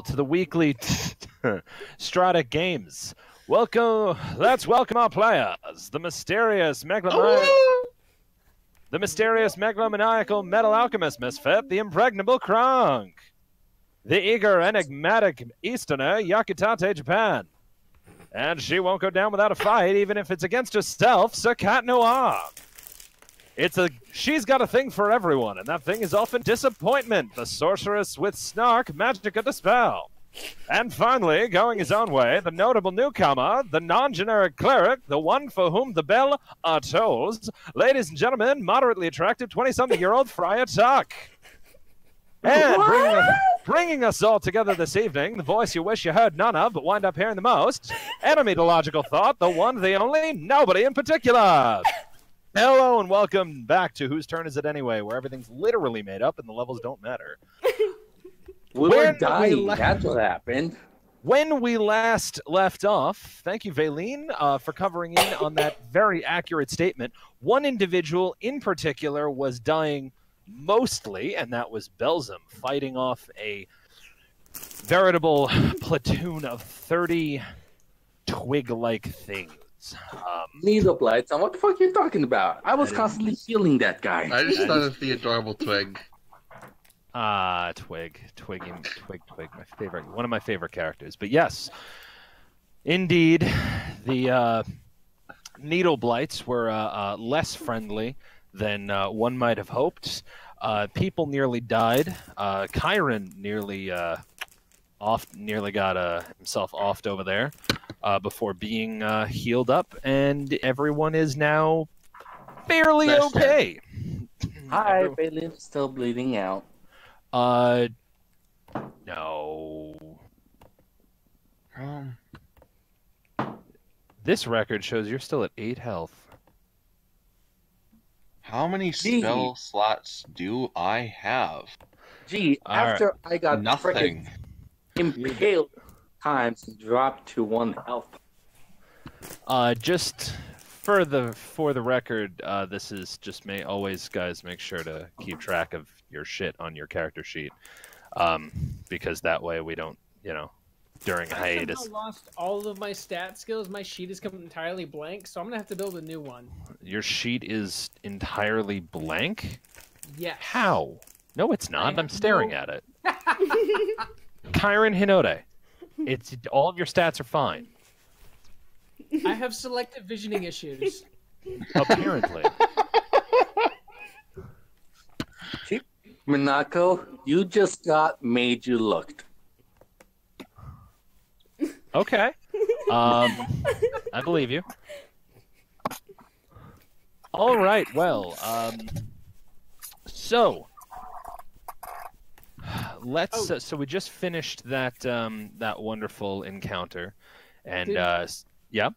well to the weekly Strata Games. Let's welcome our players. The mysterious megalomaniacal metal alchemist misfit, the impregnable Kronk. The eager, enigmatic Easterner, Yakitate Japan. And she won't go down without a fight, even if it's against herself, Sir Cat Noir. She's got a thing for everyone, and that thing is often disappointment, the sorceress with snark, magicka dispel. And finally, going his own way, the notable newcomer, the non-generic cleric, the one for whom the bell tolls. Ladies and gentlemen, moderately attractive 20-something-year-old Friar Tuck. And bringing us all together this evening, the voice you wish you heard none of, but wind up hearing the most, entomological thought, the one, the only, nobody in particular. Hello and welcome back to Whose Turn Is It Anyway, where everything's literally made up and the levels don't matter. We were dying, that's what happened. When we last left off, thank you, Valine, for covering in on that very accurate statement. One individual in particular was dying mostly, and that was Belzum, fighting off a veritable platoon of 30 twig-like things. Needle blights, and what the fuck are you talking about? I was constantly healing that guy. I just thought of the adorable Twig. Twig, my favorite, one of my favorite characters. But yes, indeed, the needle blights were less friendly than one might have hoped. People nearly died. Kyron nearly got himself offed over there before being healed up, and everyone is now fairly okay. Hi, Bailey's still bleeding out. No. This record shows you're still at 8 health. How many spell slots do I have? Gee, after I got nothing impaled times dropped to 1 health. Just for the record, this is just always, guys, make sure to keep track of your shit on your character sheet, because that way we don't, during a hiatus. I lost all of my stat skills. My sheet has come entirely blank, so I'm gonna have to build a new one. Your sheet is entirely blank? Yes. How? No, it's not. I'm staring at it. Kyron Hinode, all of your stats are fine. I have selective visioning issues. Apparently. Minako, you just got made you looked. Okay. I believe you. All right. Well, so let's. So we just finished that that wonderful encounter, and yeah.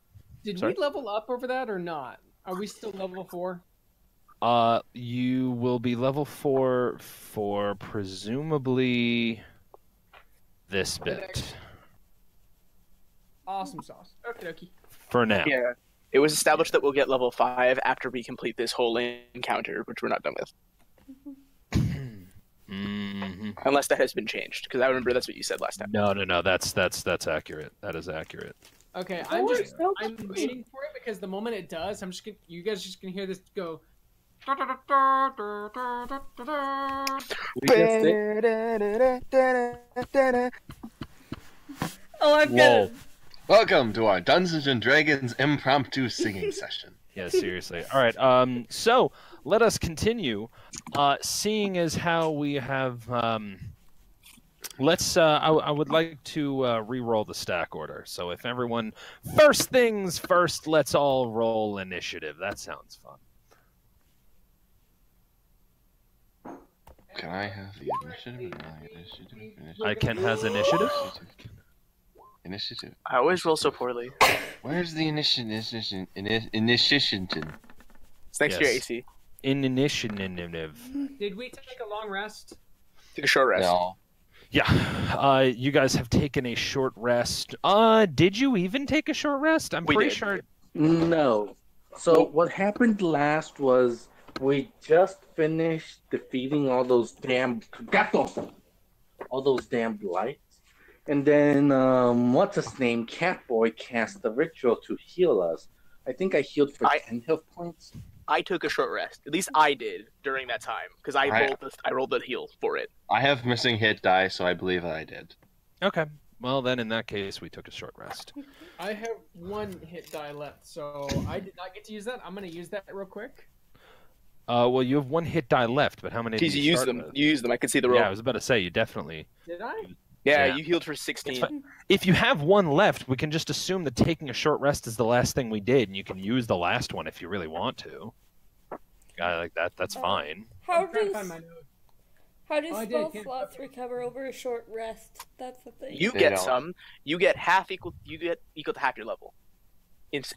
Did we level up over that or not? Are we still level 4? You will be level 4 for presumably this bit. Awesome sauce. Okie dokie. For now. Yeah. It was established that we'll get level 5 after we complete this whole encounter, which we're not done with. Mm-hmm. Unless that has been changed, because I remember that's what you said last time. No. That's accurate. That is accurate. Okay, I'm waiting for it because the moment it does, you guys are just gonna hear this go. Oh, I'm good. Welcome to our Dungeons and Dragons impromptu singing session. Yeah, seriously. All right. So let us continue. Seeing as how we have, let's. I would like to re-roll the stack order. So if everyone, first things first, let's all roll initiative. That sounds fun. Can I have the initiative? I can has initiative. Initiative. I always roll so poorly. Where's the initiative? Thanks to your AC. Initiative. Did we take a long rest? Take a short rest. No. Yeah. You guys have taken a short rest. Did you even take a short rest? I'm pretty sure. No. So what happened last was we just finished defeating all those damn blights, And then, what's his name? Catboy cast the ritual to heal us. I think I healed for 10 health points. I took a short rest. At least I did during that time because I rolled the heal for it. I have missing hit die, so I believe I did. Okay. Well, then in that case, we took a short rest. I have 1 hit die left, so I did not get to use that. I'm going to use that real quick. Well, you have 1 hit die left, but how many did you use start them? with? You used them. I could see the roll. Yeah, I was about to say, you definitely... Did I? Yeah, you healed for 16. If you have 1 left, we can just assume that taking a short rest is the last thing we did, and you can use the last one if you really want to. Like that, that's fine. How do did. spell slots recover over a short rest? That's the thing. You get some. You get half equal. You get equal to half your level.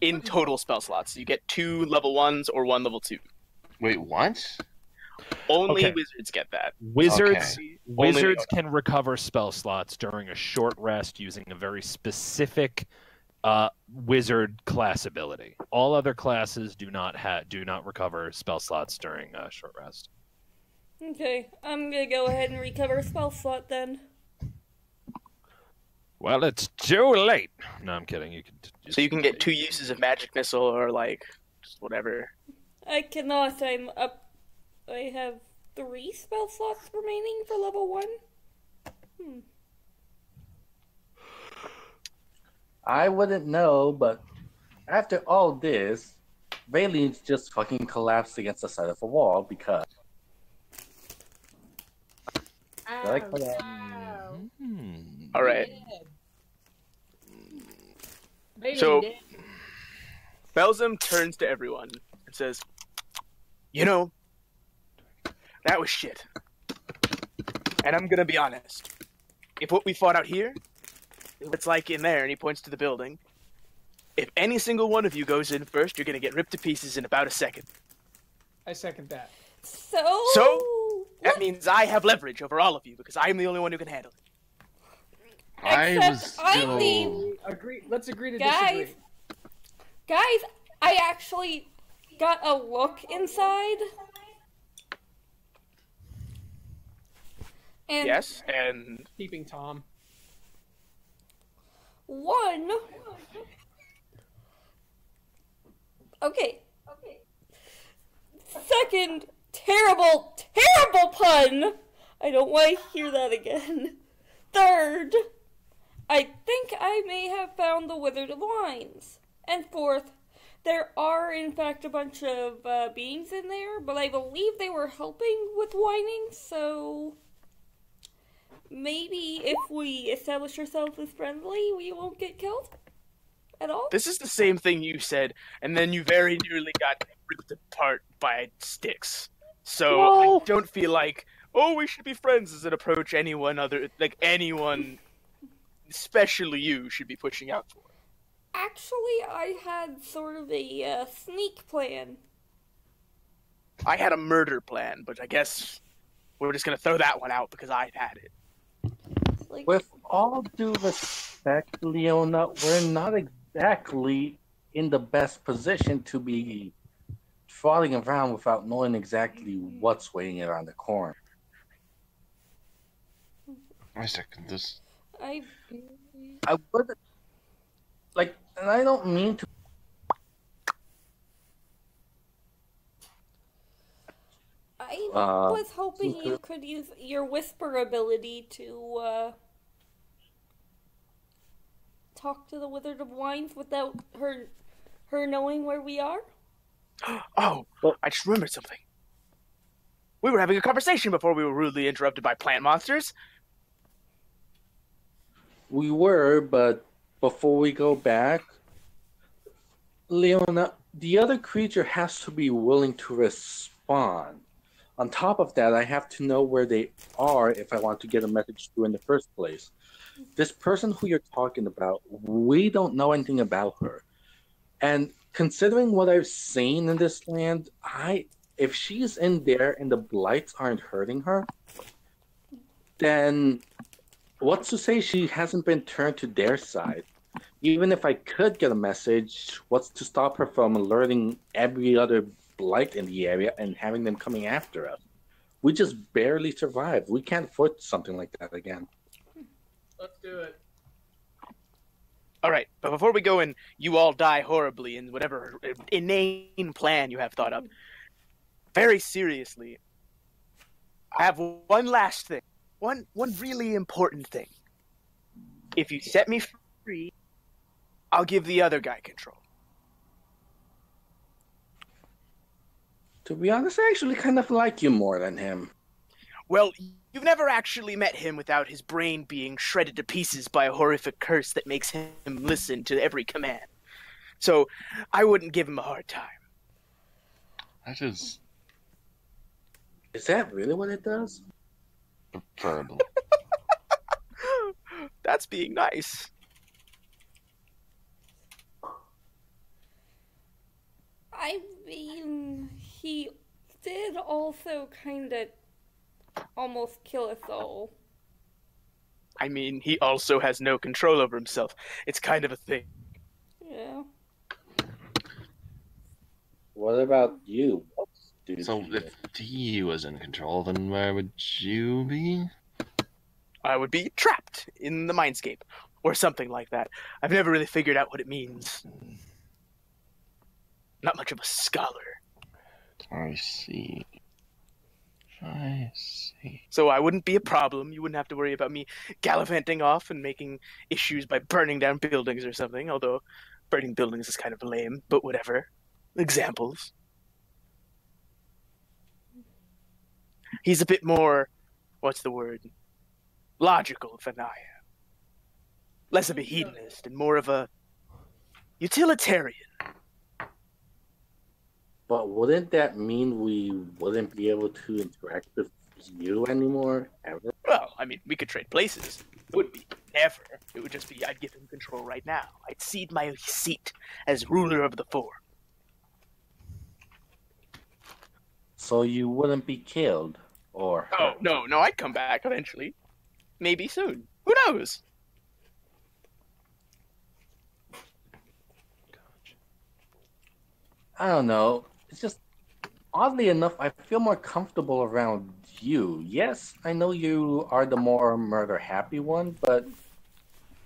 In total spell slots, you get 2 level 1s or 1 level 2. Wait, what? Only Okay. wizards get that. Wizards can recover spell slots during a short rest using a very specific wizard class ability. All other classes do not recover spell slots during a short rest. Okay, I'm gonna go ahead and recover a spell slot then. Well, it's too late. No, I'm kidding. You can. So you can get 2 uses of magic missile or just whatever. I cannot. I'm up. I have 3 spell slots remaining for level 1. I wouldn't know, but after all this, Vaylene just fucking collapsed against the side of a wall because. Ow, All right. Baby So- dead. Belzum turns to everyone and says, "You know, that was shit. And I'm gonna be honest. If what we fought out here, if it's like in there," and he points to the building, "if any single one of you goes in first, you're gonna get ripped to pieces in about a second. I second that. So that means I have leverage over all of you because I'm the only one who can handle it." I was still... Let's agree to Guys, disagree. guys, I actually got a look inside. And Yes, and Keeping Tom. 1. Okay. Second, terrible pun. I don't want to hear that again. Third, I think I may have found the Wizard of Wines. And 4th, there are in fact a bunch of beings in there, but I believe they were helping with whining, so maybe if we establish ourselves as friendly, we won't get killed at all. this is the same thing you said, and then you very nearly got ripped apart by sticks. So I don't feel like, we should be friends as an approach anyone, especially you, should be pushing out for. Actually, I had sort of a sneak plan. I had a murder plan, but I guess we're just gonna throw that one out because I had it. With all due respect, Leona, we're not exactly in the best position to be trotting around without knowing exactly what's waiting around the corner. I second this. I would and I don't mean to. I was hoping you could use your whisper ability to talk to the Wizard of Wines without her knowing where we are. Oh, I just remembered something. We were having a conversation before we were rudely interrupted by plant monsters. We were, but before we go back, Leona, the other creature has to be willing to respond. On top of that, I have to know where they are if I want to get a message through in the first place. This person who you're talking about, we don't know anything about her. And considering what I've seen in this land, if she's in there and the blights aren't hurting her, then what's to say she hasn't been turned to their side? Even if I could get a message, what's to stop her from alerting every other blight in the area and having them coming after us? We just barely survived. We can't afford something like that again. Let's do it. All right, but before we go and you all die horribly in whatever inane plan you have thought up, very seriously, I have one last thing. One really important thing. If you set me free, I'll give the other guy control. To be honest, I actually kind of like you more than him. Well, you've never actually met him without his brain being shredded to pieces by a horrific curse that makes him listen to every command. So, I wouldn't give him a hard time. That is Is that really what it does? preferable. That's being nice. I mean, he did also kind of almost kill us all. I mean, he also has no control over himself. It's kind of a thing. Yeah. What about you? Dude, So if he was in control, then where would you be? I would be trapped in the mindscape, or something like that. I've never really figured out what it means. Not much of a scholar. I see. I see. So I wouldn't be a problem. You wouldn't have to worry about me gallivanting off and making issues by burning down buildings or something, although burning buildings is kind of lame, but whatever. Examples. He's a bit more, what's the word? Logical than I am. Less of a hedonist and more of a utilitarian. But wouldn't that mean we wouldn't be able to interact with you anymore, ever? Well, I mean, we could trade places. It wouldn't be never. It would just be I'd give him control right now. I'd cede my seat as ruler of the four. So you wouldn't be killed, or... Oh, no, I'd come back eventually. Maybe soon. Who knows? I don't know. It's just, oddly enough, I feel more comfortable around you. Yes, I know you are the more murder-happy one, but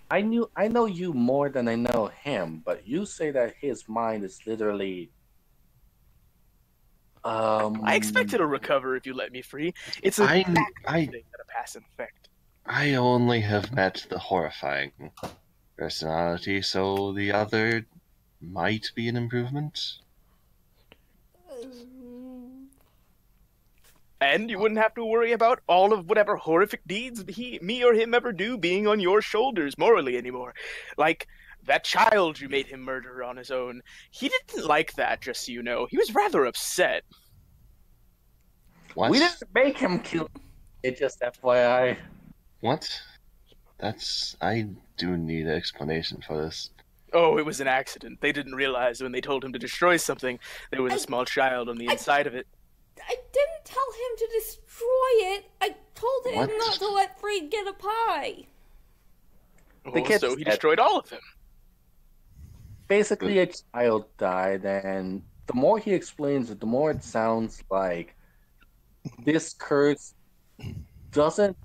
I know you more than I know him, but you say that his mind is literally... I expect it'll recover if you let me free. It's a I- thing, not a passive effect. I only have met the horrifying personality, so the other might be an improvement. And you wouldn't have to worry about all of whatever horrific deeds me or him ever do being on your shoulders morally anymore. Like that child you made him murder on his own. He didn't like that, just so you know. He was rather upset. What? We didn't make him kill... It just FYI. What? I do need an explanation for this. Oh, it was an accident. They didn't realize when they told him to destroy something, there was a small child on the inside of it. I didn't tell him to destroy it. I told him What? not to let Freed get a pie. The kid So he said- destroyed all of them. Basically, a child died, and the more he explains it, the more it sounds like this curse doesn't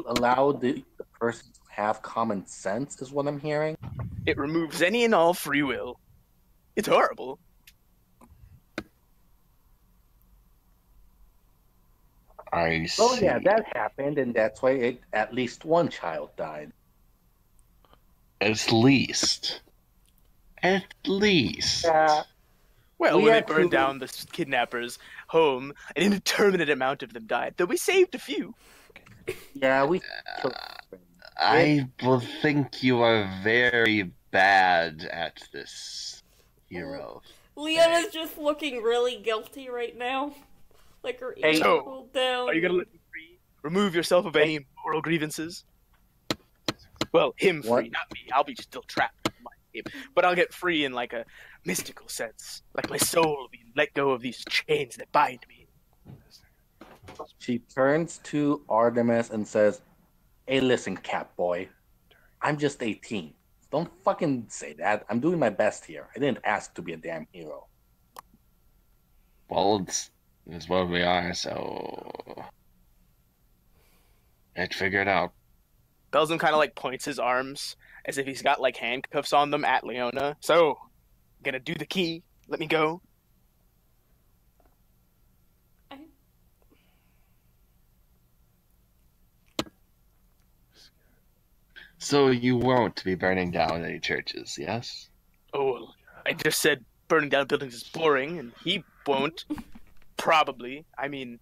allow the person to have common sense, is what I'm hearing. It removes any and all free will. It's horrible. I see. So yeah, that happened, and that's why at least one child died. At least. At least. Yeah, Well, We when they had burned to- down the kidnappers' home, an indeterminate amount of them died, though we saved a few. yeah, we killed. I will think you are very bad at this, hero. Leona's just looking really guilty right now. Like her ears So, pulled down. Are you gonna let me free? Remove yourself of any moral grievances? Well, him free, What? not me. I'll be still trapped in my game. But I'll get free in like a mystical sense. Like my soul will be let go of these chains that bind me. She turns to Artemis and says, "Hey, listen, cat boy. I'm just 18. Don't fucking say that. I'm doing my best here. I didn't ask to be a damn hero." Well, it's what we are, so... I'd figure it out. Belzum kind of like points his arms as if he's got like handcuffs on them at Leona. So, gonna do the key. Let me go. So you won't be burning down any churches, yes? Oh, well, I just said burning down buildings is boring, and he won't. Probably. I mean,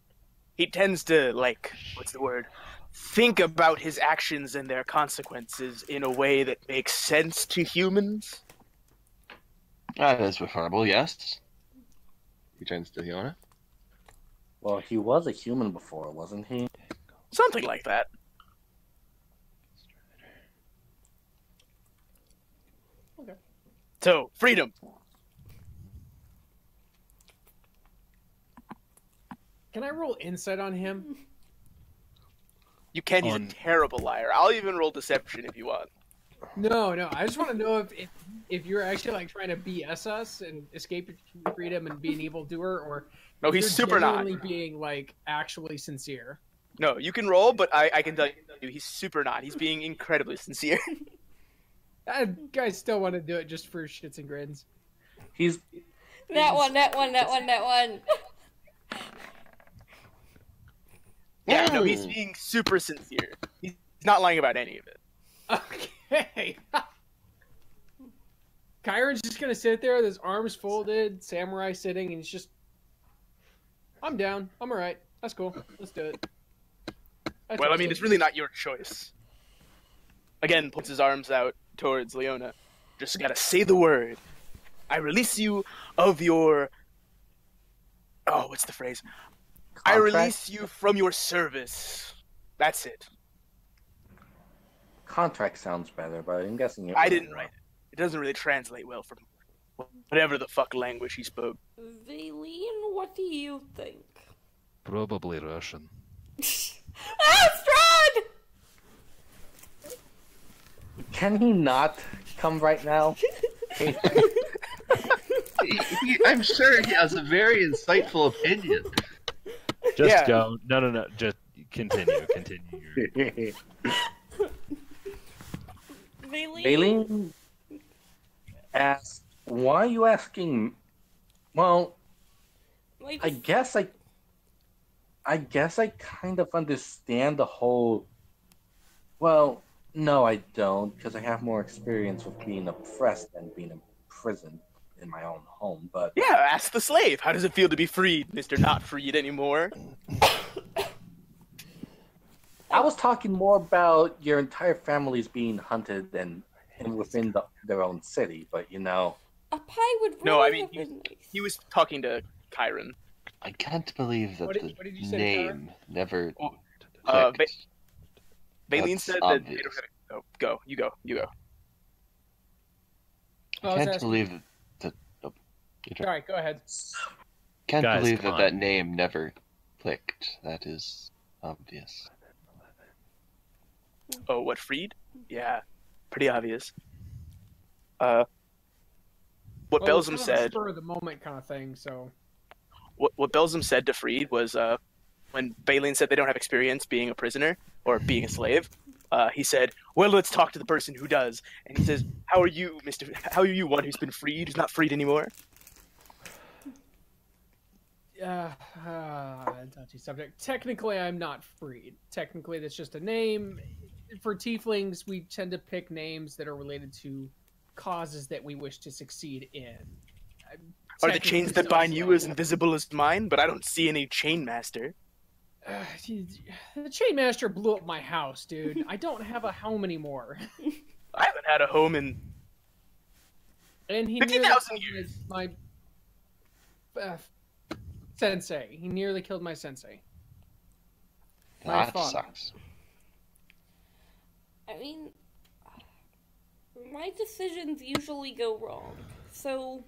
he tends to, like, what's the word? Think about his actions and their consequences in a way that makes sense to humans. That is preferable, yes. He turns to Leona. Well, he was a human before, wasn't he? Something like that. Okay. So, freedom. Can I roll insight on him? You can. He's a On- terrible liar. I'll even roll deception if you want. No. I just want to know if you're actually like trying to BS us and escape your freedom and be an evildoer, or No, if he's you're super not. genuinely being like actually sincere. No, you can roll, but I can tell you, he's super not. He's being incredibly sincere. I guys still want to do it just for shits and grins. He's That one. Yeah, no, he's being super sincere. He's not lying about any of it. Okay. Kyron's just gonna sit there with his arms folded, samurai sitting, and he's just, I'm down. I'm alright. That's cool. Let's do it. Well, I mean, it's really not your choice. Again, puts his arms out towards Leona. Just gotta say the word. I release you of your... Oh, what's the phrase? I Contract? release you from your service. That's it. Contract sounds better, but I'm guessing it I was didn't wrong. write it. It doesn't really translate well from whatever the fuck language he spoke. Valine, what do you think? Probably Russian. Strahd! Can he not come right now? I'm sure he has a very insightful opinion. Just Yeah. go. No. Just continue. Valine? Aileen asked, "Why are you asking?" Well, I guess I kind of understand the whole. Well, no, I don't, because I have more experience with being oppressed than being imprisoned in my own home. But Yeah, ask the slave. How does it feel to be freed, Mr. Not Freed anymore? I was talking more about your entire family's being hunted and within their own city. But you know, A pie would really No, I mean, have been nice. he was talking to Kyron. I can't believe that What did you the say, name never Uh, clicked. Baleen That's said that they obvious. don't have it. Oh, go. You go. Oh, I I was can't asking- believe that. Oh, you don't- Alright, go ahead. can't Guys, believe come that on. name never clicked. That is obvious. Oh, what, Freed? Yeah, pretty obvious. What Well, it's Belzum kind of a said. spur of the moment kind of thing, so. What Belzum said to Freed was when Baleen said they don't have experience being a prisoner or being a slave. He said, "Well, let's talk to the person who does." And he says, "How are you, Mister? How are you, one who's been freed, who's not freed anymore?" Touchy subject. Technically, I'm not freed. Technically, that's just a name. For tieflings, we tend to pick names that are related to causes that we wish to succeed in. Are the chains that bind you as invisible as mine? But I don't see any chain master. The chain master blew up my house, dude. I don't have a home anymore. I haven't had a home in And he 50,000 nearly years. killed my sensei. He nearly killed my sensei. My That father. sucks. I mean, my decisions usually go wrong, so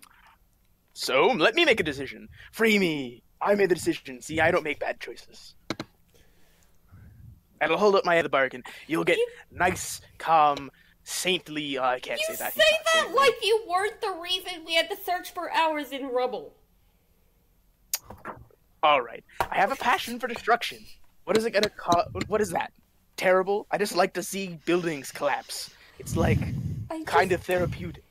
So let me make a decision. Free me. I made the decision. See, I don't make bad choices. And I'll hold up my end of the bargain. You'll get nice, calm, saintly. I can't you say say that. that like you weren't the reason we had to search for hours in rubble. All right. I have a passion for destruction. What is it gonna cost? What is that? terrible. I just like to see buildings collapse. It's like kind of therapeutic.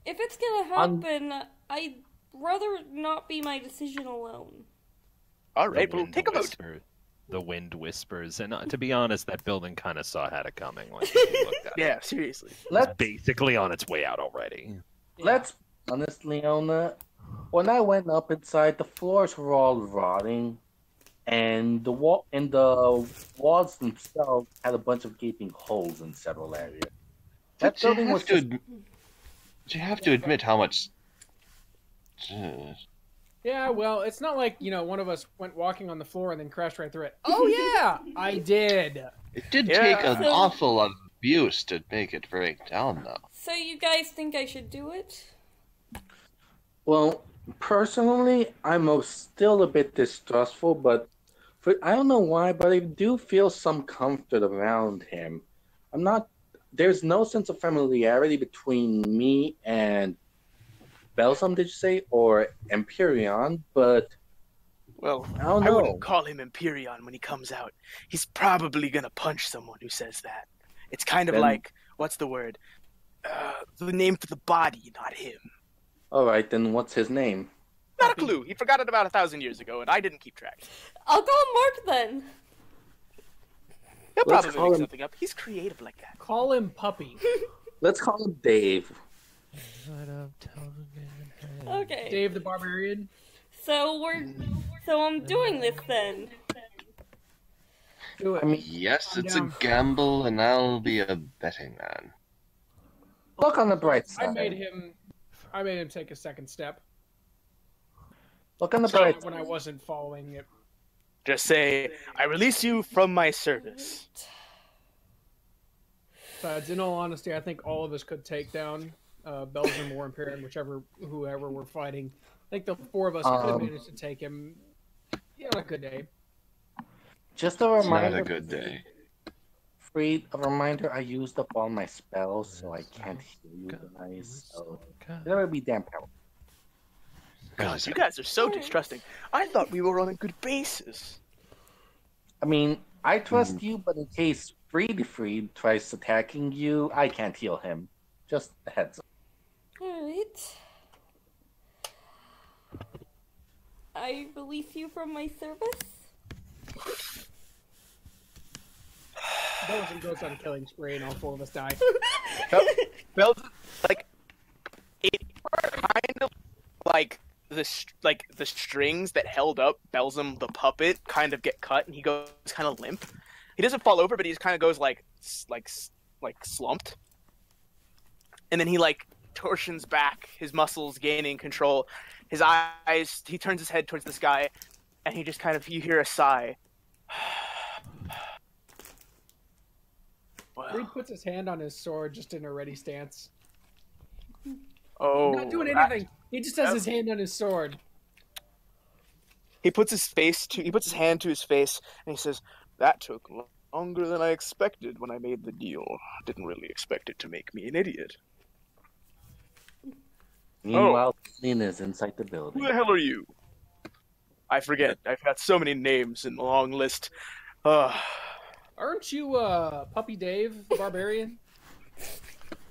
If it's gonna happen, I'd rather not be my decision alone. All right, well, take a vote. The wind whispers, and to be honest, that building kind of saw had it coming. Like, if you looked at Yeah, it. seriously. It's basically on its way out already. Let's be honest, Leona. When I went up inside, the floors were all rotting, and the walls themselves had a bunch of gaping holes in several areas. That But you building was just you have to admit how much. Yeah, well, it's not like, one of us went walking on the floor and then crashed right through it. Oh, yeah, I did. It did Yeah. take an awful lot of abuse to make it break down, though. So you guys think I should do it? Well, personally, I'm still a bit distrustful, but I don't know why, but I do feel some comfort around him. There's no sense of familiarity between me and Belsom, did you say, or Empyreon, but Well, I don't I know. wouldn't call him Empyreon when he comes out. He's probably gonna punch someone who says that. It's kind of Then- like, what's the word? The name for the body, not him. Alright, then what's his name? Not a clue. He forgot it about 1,000 years ago, and I didn't keep track. I'll call Mark then. He'll Let's probably call make him- something up. He's creative like that. Call him Puppy. Let's call him Dave. Okay. Dave the Barbarian. So I'm doing this then. Do it. I mean, Yes, I'm it's down. a gamble, and I'll be a betting man. look on the bright side. I made him take a second step Look on the So- bright when I wasn't following it. Just say, I release you from my service. But in all honesty, I think all of us could take down Belgium or Imperium, whoever we're fighting. I think the four of us could manage to take him on a good day. Just a It's reminder. not a good day. Freed, a reminder, I used up all my spells, so I can't heal you guys. So that would be damn powerful. God, you guys are so distrusting. I thought we were on a good basis. I mean, I trust you, but in case Freed tries attacking you, I can't heal him. Just a heads up. Alright. I release you from my service. Belgium goes on a killing spree and all four of us die. Belgium, it kind of like the strings that held up Belzum the puppet kind of get cut, and he goes kind of limp. He doesn't fall over, but he just kind of goes like slumped, and then he torsions back, his muscles gaining control. His eyes, he turns his head towards the sky, and he just kind of, you hear a sigh. Well, Reed puts his hand on his sword just in a ready stance. oh, Not doing anything. He just has his hand on his sword. He puts his hand to his face, and he says, "That took longer than I expected when I made the deal. Didn't really expect it to make me an idiot." Meanwhile, Lena's inside the Who building. the hell are you? I forget. I've got so many names in the long list. Aren't you Puppy Dave the Barbarian?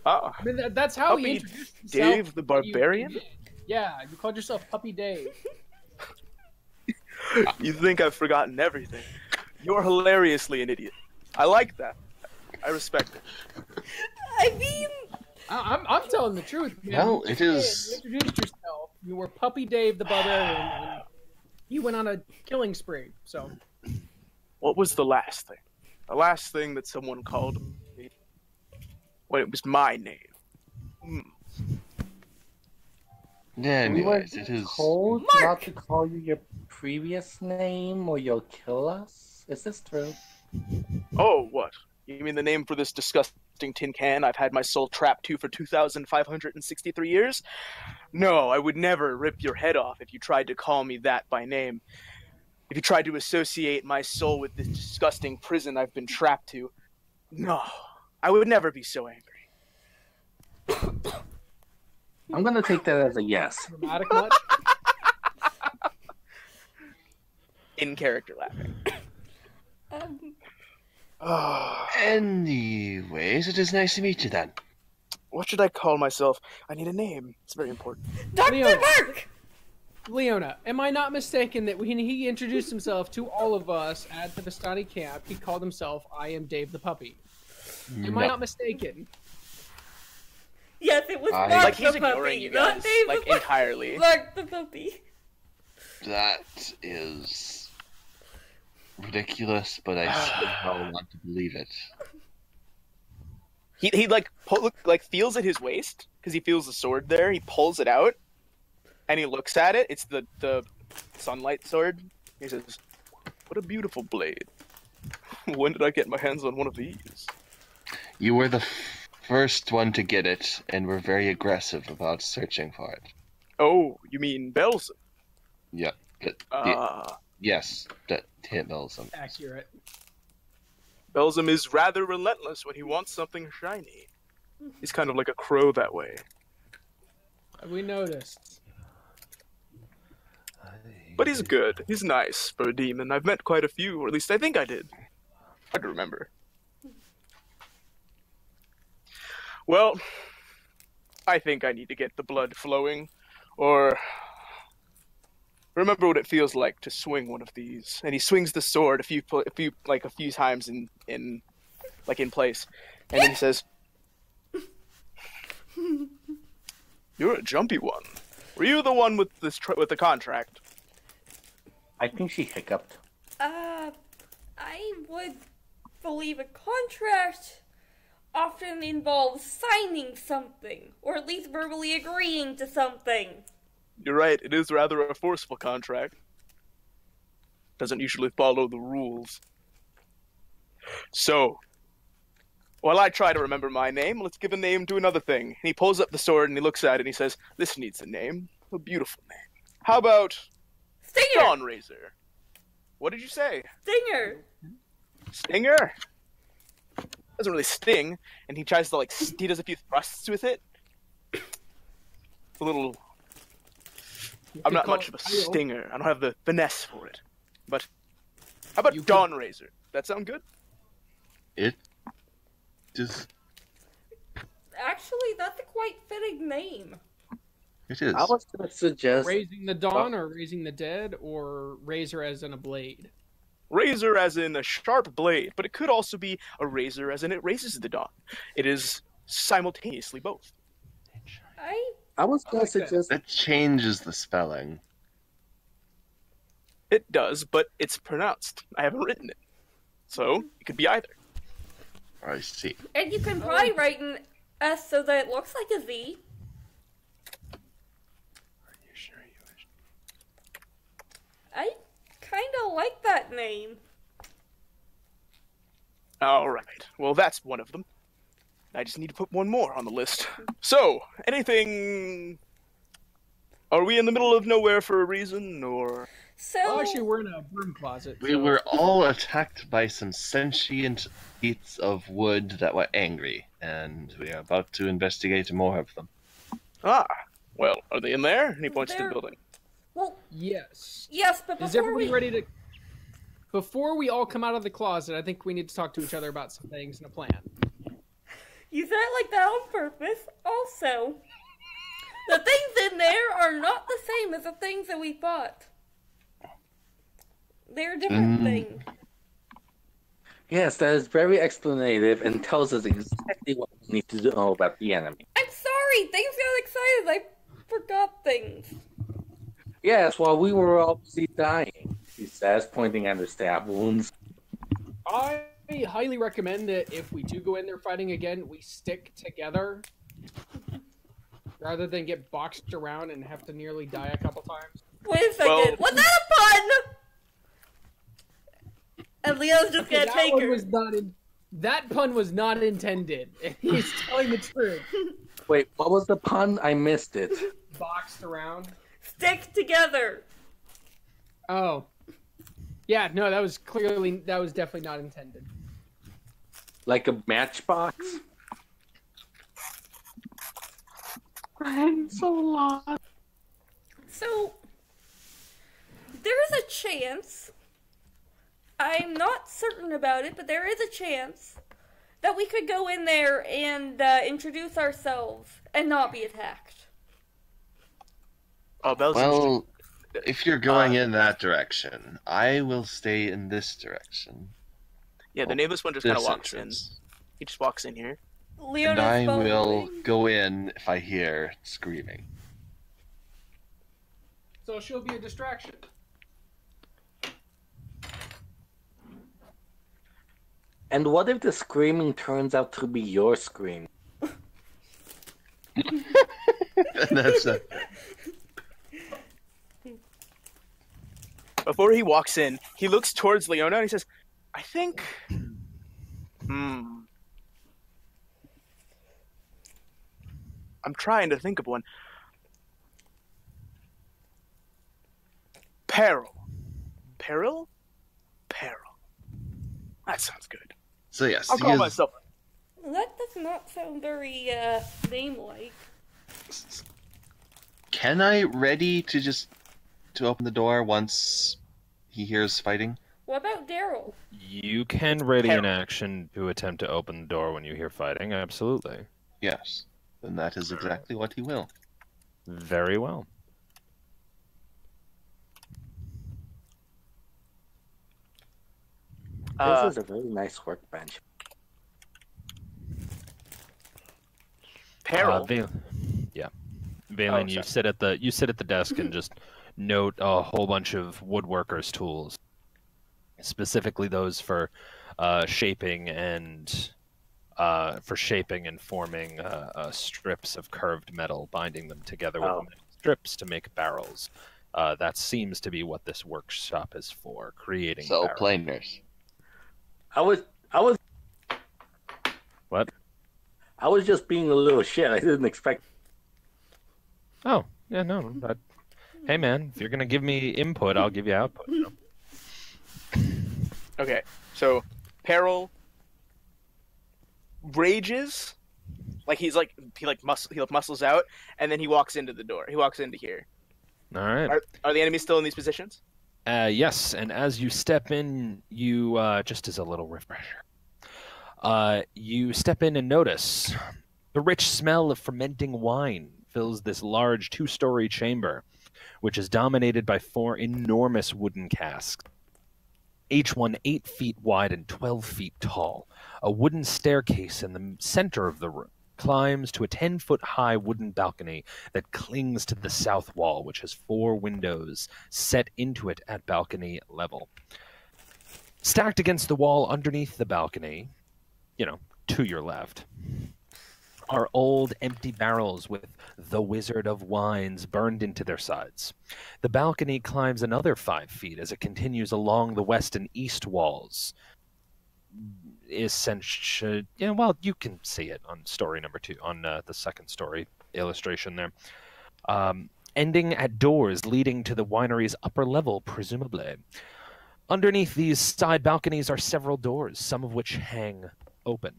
Ah, I mean, that's how he Puppy introduced himself. Dave the Barbarian? Yeah, you called yourself Puppy Dave. You think I've forgotten everything? You're hilariously an idiot. I like that. I respect it. I mean, I'm telling the truth, man. Well, it is- You introduced yourself. You were Puppy Dave the Barbarian, and you went on a killing spree. So What was the last thing? The last thing that someone called me? When it was my name. Yeah, We were anyways, it is. told Mark! not to call you your previous name or you'll kill us. Is this true? Oh, what? You mean the name for this disgusting tin can I've had my soul trapped to for 2,563 years? No, I would never rip your head off if you tried to call me that by name. If you tried to associate my soul with this disgusting prison I've been trapped to. No, I would never be so angry. I'm gonna take that as a yes. dramatic much? In character laughing. um, Anyways, it is nice to meet you then. What should I call myself? I need a name. It's very important. Dr. Leona. Burke! Leona, am I not mistaken that when he introduced himself to all of us at the Vistani camp, he called himself "I am Dave the puppy"? Am I not mistaken? Yes, it was Mark Like the he's ignoring puppy, you not guys, Dave like the puppy. entirely. Mark the puppy. That is ridiculous, but I somehow want to believe it. He like feels at his waist because he feels the sword there. He pulls it out, and he looks at it. It's the sunlight sword. He says, "What a beautiful blade. When did I get my hands on one of these?" You were the first one to get it, and were very aggressive about searching for it. Oh, you mean Bells? Yep. Yes, that hit Belzum. Accurate. Belzum is rather relentless when he wants something shiny. He's kind of like a crow that way. We noticed. But he's good. He's nice for a demon. I've met quite a few, or at least I think I did. Hard to remember. Well, I think I need to get the blood flowing, or remember what it feels like to swing one of these. And he swings the sword a few times in place, and then he says, "You're a jumpy one. Were you the one with with the contract?" I think she hiccuped. I would believe a contract often involves signing something, or at least verbally agreeing to something. You're right, it is rather a forceful contract. Doesn't usually follow the rules. So, while I try to remember my name, let's give a name to another thing. And he pulls up the sword and he looks at it and he says, "This needs a name. A beautiful name. How about Stinger! Dawn Razor?" What did you say? Stinger! Stinger? Doesn't really sting, and he tries to he does a few thrusts with it. A little. I'm not much of a stinger. I don't have the finesse for it. But how about Dawn Razor? That sound good? It just. Actually, that's a quite fitting name. It is. I was going to suggest Raising the dawn, or raising the dead, or razor as in a blade. Razor as in a sharp blade, but it could also be a razor as in it raises the dawn. It is simultaneously both. I was going to suggest That changes the spelling. It does, but it's pronounced. I haven't written it. So, it could be either. I see. And you can probably write an S so that it looks like a Z. Are you sure you wish? I kind of like that name. Alright, well that's one of them. I just need to put one more on the list. So, anything... Are we in the middle of nowhere for a reason, or... So, Well, actually, we're in a broom closet. We were all attacked by some sentient beasts of wood that were angry, and we are about to investigate more of them. Ah, well, are they in there? And he points to the They're- building. well, Yes. yes, but Is before everybody we... ready to... Before we all come out of the closet, I think we need to talk to each other about some things and a plan. You said it like that on purpose. Also, the things in there are not the same as the things that we fought. They're different things. yes, that is very explanative and tells us exactly what we need to know about the enemy. I'm sorry, things got excited. I forgot things. Yes, while we were all busy dying, he says, pointing at her stab wounds. I highly recommend that if we do go in there fighting again, we stick together rather than get boxed around and have to nearly die a couple times. Wait a second. Well- Was that a pun? And Leo's just gonna take her. That pun was not intended. He's telling the truth. Wait, what was the pun? I missed it. Boxed around. Stick together. Oh. Yeah, no, that was definitely not intended. Like a matchbox? I'm so lost. So, there's a chance I'm not certain about it, but there is a chance that we could go in there and introduce ourselves and not be attacked. Oh, Belgium. Well, if you're going in that direction, I will stay in this direction. Yeah, the nameless one just kind of This walks in. entrance. He just walks in here. Leona's And I will following. go in if I hear screaming. So she'll be a distraction. And what if the screaming turns out to be your scream? That's a... Before he walks in, he looks towards Leona and he says, I think... I'm trying to think of one. Peril. Peril? Peril. That sounds good. So yes, I'll he call is... myself. That does not sound very name-like. Can I ready to open the door once he hears fighting? What about Daryl? You can ready an action to attempt to open the door when you hear fighting. Absolutely. Yes. Then that is exactly what he will. Very well. This is a very nice workbench. Peril. Yeah. Valen, Oh, you sorry. sit at the desk and just note a whole bunch of woodworkers' tools, specifically those for shaping and forming strips of curved metal, binding them together with strips to make barrels. That seems to be what this workshop is for, creating So barrels. planers. I was What? I was just being a little shit. I didn't expect. Oh, yeah, no. Hey, man, if you're going to give me input, I'll give you output. You know? Okay, so Peril rages, like he muscles out, and then he walks into the door. He walks into here. All right. Are the enemies still in these positions? Yes, and as you step in, you, just as a little refresher, you step in and notice the rich smell of fermenting wine fills this large 2-story chamber, which is dominated by 4 enormous wooden casks, each one 8 feet wide and 12 feet tall. A wooden staircase in the center of the room climbs to a 10-foot-high wooden balcony that clings to the south wall, which has 4 windows set into it at balcony level. Stacked against the wall underneath the balcony, to your left, are old empty barrels with "The Wizard of Wines" burned into their sides. The balcony climbs another 5 feet as it continues along the west and east walls. Essentially, you can see it on story number 2, on the second story illustration there. Ending at doors leading to the winery's upper level, presumably. Underneath these side balconies are several doors, some of which hang open.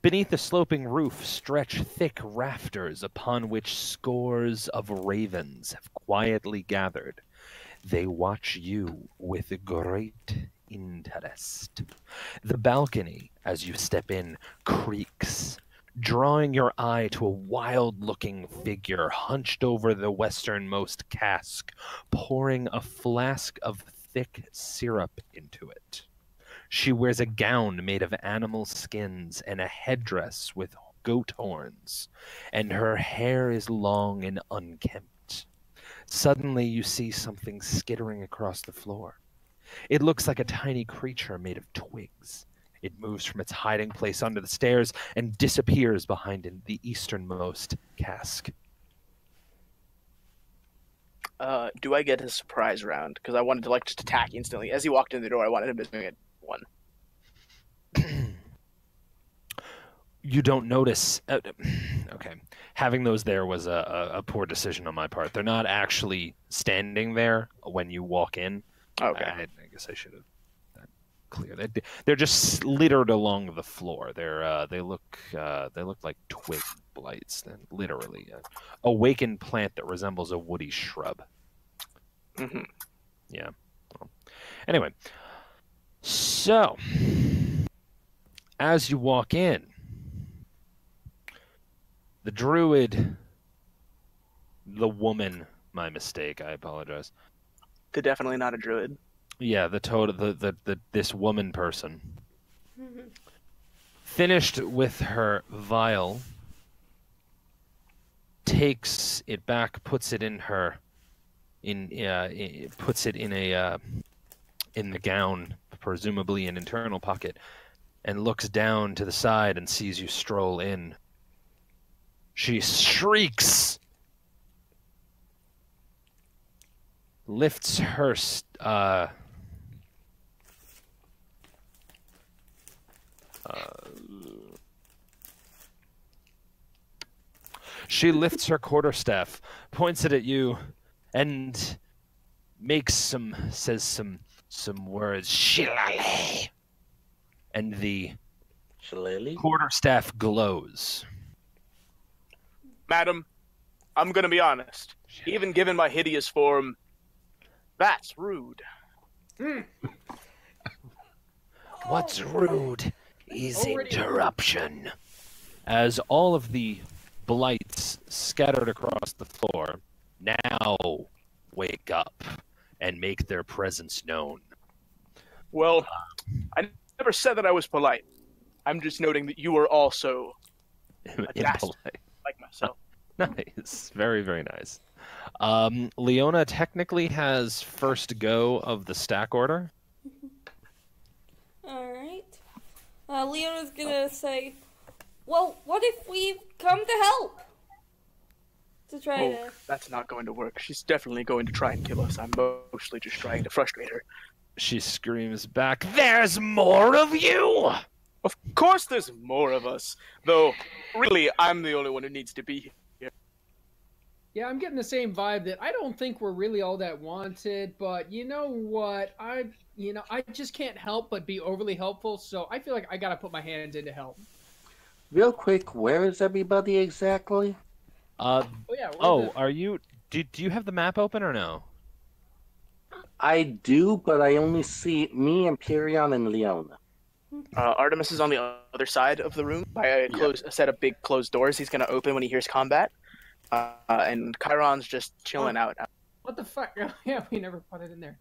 Beneath the sloping roof stretch thick rafters upon which scores of ravens have quietly gathered. They watch you with great interest. The balcony, as you step in, creaks, drawing your eye to a wild-looking figure hunched over the westernmost cask, pouring a flask of thick syrup into it. She wears a gown made of animal skins and a headdress with goat horns, and her hair is long and unkempt. Suddenly you see something skittering across the floor. It looks like a tiny creature made of twigs. It moves from its hiding place under the stairs and disappears behind the easternmost cask. Do I get a surprise round? Because I wanted to just attack instantly. As he walked in the door, I wanted him to do it. 1. You don't notice. Okay. Having those there was a poor decision on my part. They're not actually standing there when you walk in. Okay. I guess I should have that clear. They're just littered along the floor. They look like twig blights. Literally, a awakened plant that resembles a woody shrub. Mm-hmm. Yeah. Well, Anyway, so as you walk in, the druid, the woman, my mistake, I apologize. They're definitely not a druid. Yeah, this woman person finished with her vial, takes it back, puts it in her, puts it in a in the gown, presumably an internal pocket, and looks down to the side and sees you stroll in. She shrieks, lifts her she lifts her quarterstaff, points it at you, and says some words. Shillelagh. And the Shillelagh? quarterstaff glows. Madam, I'm gonna be honest. Even given my hideous form, that's rude. What's rude is interruption. As all of the blights scattered across the floor now wake up and make their presence known. Well, I never said that I was polite. I'm just noting that you are also a dastard like myself. Nice. Very, very nice. Leona technically has first go of the stack order. Alright. Leona's gonna say, well, what if we come to help? To try to... That's not going to work. She's definitely going to try and kill us. I'm mostly just trying to frustrate her. She screams back, "There's more of you!" Of course there's more of us. Though, really, I'm the only one who needs to be here. Yeah, I'm getting the same vibe that I don't think we're really all that wanted, but you know what? I just can't help but be overly helpful, so I feel like I gotta put my hand in to help. Real quick, where is everybody exactly? Are you... Do you have the map open or no? I do, but I only see me, Empyrean, and Leona. Artemis is on the other side of the room by a set of big closed doors he's going to open when he hears combat. And Chiron's just chilling out. What the fuck? Yeah, we never put it in there.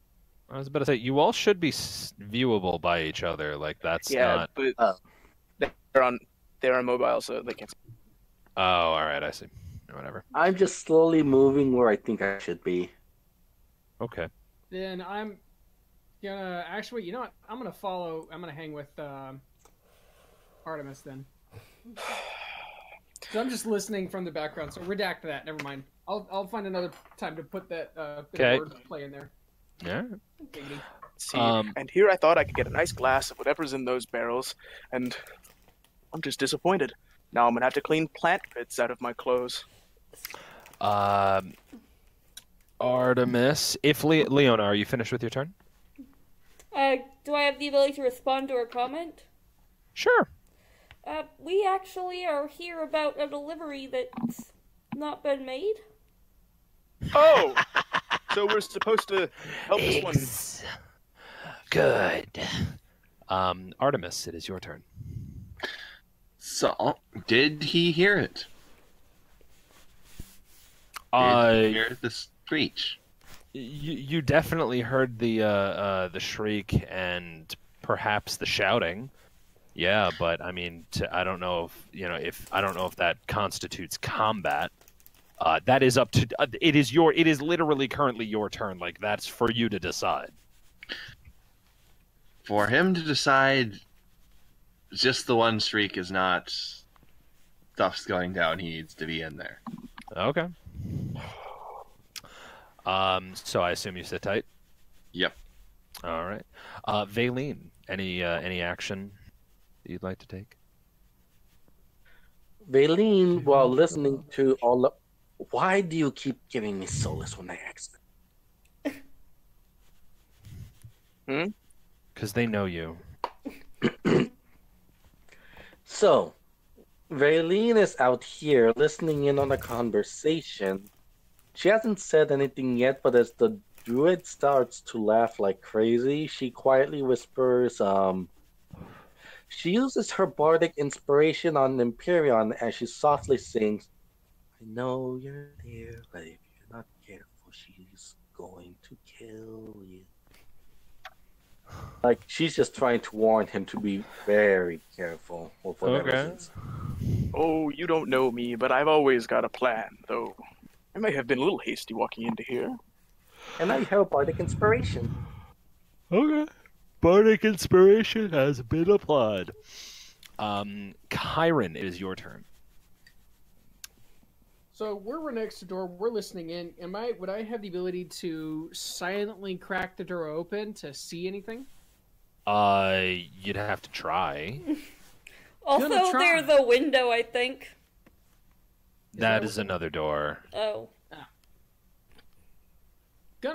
I was about to say, you all should be viewable by each other. Like, that's not... but they're on mobile, so they can't... Oh, alright, I see. Whatever. I'm just slowly moving where I think I should be. Okay. Then I'm gonna... Actually, you know what? I'm gonna hang with Artemis then. So I'm just listening from the background, so redact that. Never mind. I'll find another time to put that bit of wordplay in there. Yeah. See, and here I thought I could get a nice glass of whatever's in those barrels, and I'm just disappointed. Now I'm gonna have to clean plant pits out of my clothes. Artemis, if Leona, are you finished with your turn? Do I have the ability to respond to her comment? Sure. We actually are here about a delivery that's not been made. Oh! So we're supposed to help this one. Good. Artemis, it is your turn. So, did he hear it? Did he hear the screech? You definitely heard the shriek and perhaps the shouting. Yeah, but I mean, I don't know if that constitutes combat. That is up to it is literally currently your turn. Like, that's for you to decide. For him to decide, just the one shriek is not stuff's going down. He needs to be in there. Okay. So I assume you sit tight. Yep. All right. Valine, any action that you'd like to take? Valine, while listening to all the... Why do you keep giving me solace when I ask them? Because they know you. So, Valine is out here listening in on a conversation. She hasn't said anything yet, but as the Druid starts to laugh like crazy. She quietly whispers, she uses her bardic inspiration on Empyrean as she softly sings, I know you're there, but if you're not careful, she's going to kill you. Like, she's just trying to warn him to be very careful with whatever Okay. she's. Oh, you don't know me, but I've always got a plan, though. I may have been a little hasty walking into here. And I have bardic inspiration. Okay. Bardic inspiration has been applied. Kyron, it is your turn. So we're next to the door. We're listening in. Would I have the ability to silently crack the door open to see anything? You'd have to try. Also, Gonna try. there's the window, I think. That is another door. Oh.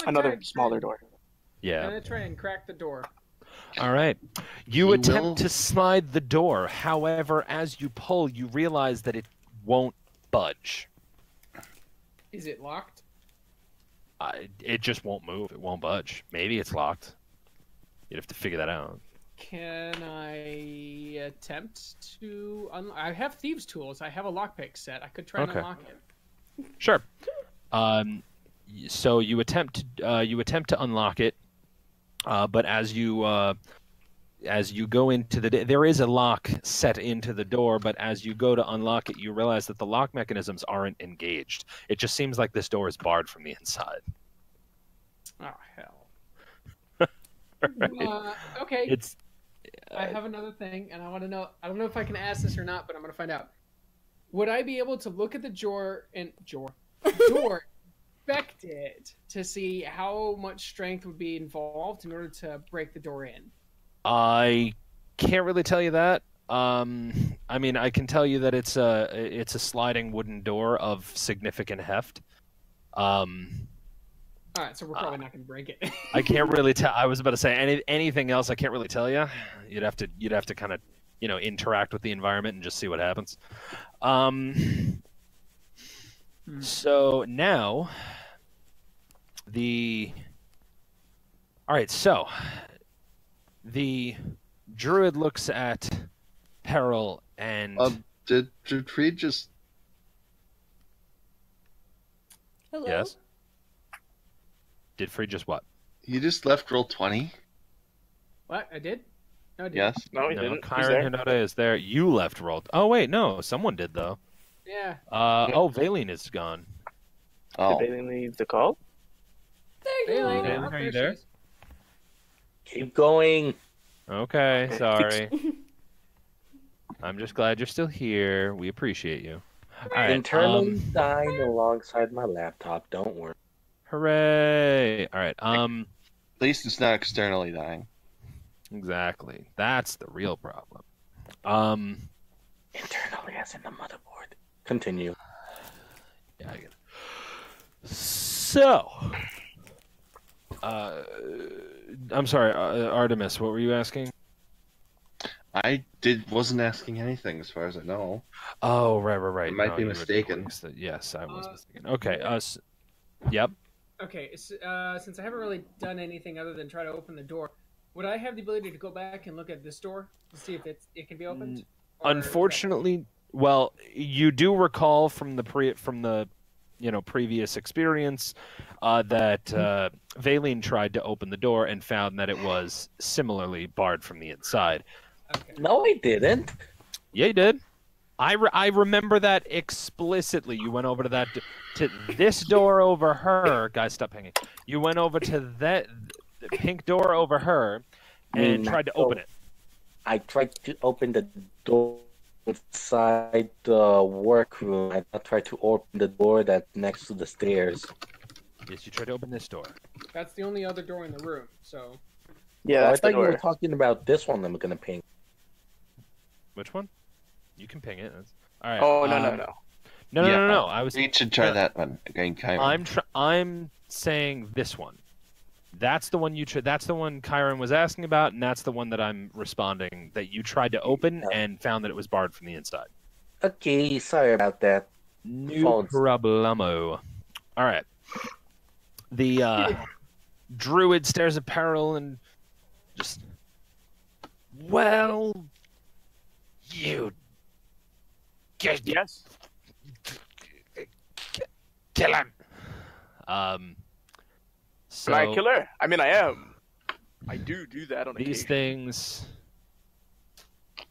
Another smaller door. Yeah. Gonna try and crack the door. All right. You You attempt will- to slide the door. However, as you pull, you realize that it won't budge. Is it locked? It just won't move. It won't budge. Maybe it's locked. You'd have to figure that out. Can I attempt to... I have thieves' tools. I have a lockpick set. I could try and Okay. unlock it. Sure. So you attempt to unlock it, but as you go into there is a lock set into the door, but as you go to unlock it, you realize that the lock mechanisms aren't engaged. It just seems like this door is barred from the inside. Oh, hell. Right? Okay. It's I have another thing, and I want to know... I don't know if I can ask this or not, but I'm going to find out. Would I be able to look at the door expected to see how much strength would be involved in order to break the door in? I can't really tell you that. I mean, I can tell you that it's a sliding wooden door of significant heft. All right, so we're probably not going to break it. I can't really tell. I was about to say anything else. I can't really tell you. You'd have to kind of interact with the environment and just see what happens. So now all right. So the druid looks at Peril and Did Reed just... Hello? yes. Did Free just what? You just left roll 20? What? I did? No, I didn't. Yes. No, he No, didn't. He's Kyron there. Hinode is there. You left rolled. Oh wait, no, someone did though. Yeah. Oh, Valine is gone. Oh. Did they leave the call? There you Bailey, are. Bailey, oh, are you she there? is. Keep going. Okay, sorry. I'm just glad you're still here. We appreciate you. All right. Internally dying alongside my laptop. Don't worry. Hooray! All right. At least it's not externally dying. Exactly. That's the real problem. Internally, as in the motherboard. Continue. Yeah, I get it. So, I'm sorry, Artemis. What were you asking? I wasn't asking anything as far as I know. Oh, right. I might be you were mistaken. doing yes, I was mistaken. Okay. Yep. Okay, since I haven't really done anything other than try to open the door, would I have the ability to go back and look at this door to see if it can be opened? Or is that- Unfortunately, well, you do recall from the previous experience that Valine tried to open the door and found that it was similarly barred from the inside. Okay. No, I didn't. Yeah, you did. I remember that explicitly. You went over to to this door over her. Guys, stop hanging. You went over to the pink door over her and tried to open it. I tried to open the door inside the workroom. I tried to open the door that's next to the stairs. Yes, you tried to open this door. That's the only other door in the room, so... Yeah, Oh, I that's the thought you were door. talking about this one I'm going to ping. Which one? You can ping it. All right. Oh, no. No. I was. Reed should try that one again, Kyron. I'm saying this one. That's the one that's the one Kyron was asking about, and that's the one that I'm responding that you tried to open and found that it was barred from the inside. Okay, sorry about that. No Phones. problemo. All right. The druid stares at Peril and just, well, you Yes. kill him. So Am I a killer? I mean, I am. I do that on these occasion. things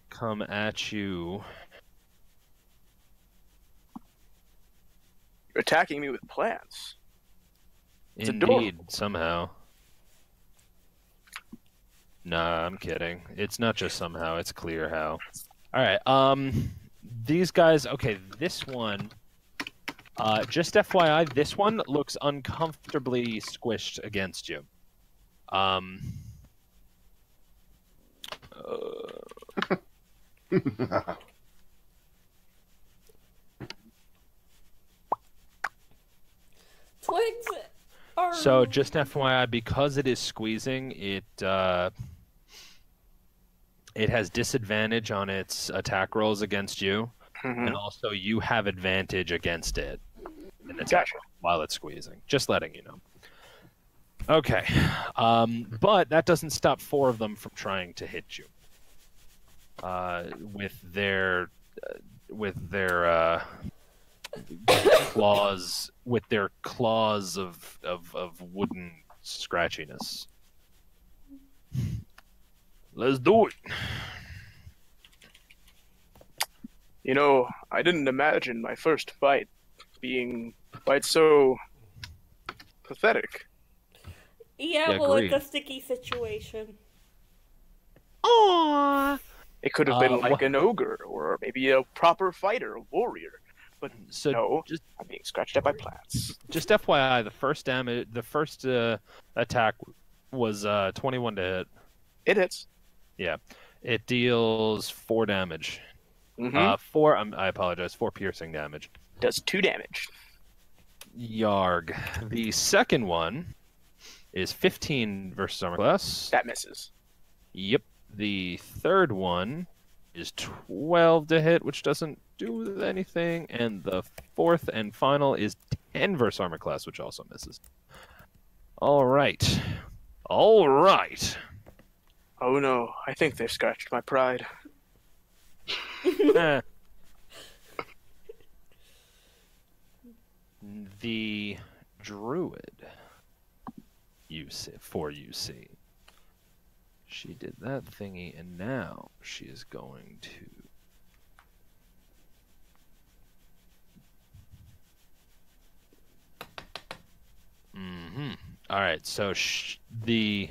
come at you. You're attacking me with plants. It's adorable. Indeed, somehow. Nah, I'm kidding. It's not just somehow, it's clear how. Alright, these guys, okay, this one, just FYI, this one looks uncomfortably squished against you. Twigs are. So, just FYI, because it is squeezing, it has disadvantage on its attack rolls against you, Mhm. and also you have advantage against it in attack Gotcha. while it's squeezing. Just letting you know. Okay, but that doesn't stop 4 of them from trying to hit you with their claws, of wooden scratchiness. Let's do it. You know, I didn't imagine my first fight being quite so pathetic. Yeah, Yeah, well, agreed. it's a sticky situation. Aww. It could have been like wha- an ogre, or maybe a proper fighter, a warrior. But So no, just I'm being scratched at by plants. FYI, the first attack was 21 to hit. It hits. Yeah, it deals 4 damage. Mm-hmm. 4. I apologize. 4 piercing damage. Does 2 damage. Yarg. The second one is 15 versus armor class. That misses. Yep. The third one is 12 to hit, which doesn't do anything. And the fourth and final is 10 versus armor class, which also misses. All right. All right. Oh no, I think they've scratched my pride. Eh. The druid, you see. She did that thingy, and now she is going to. All right, so the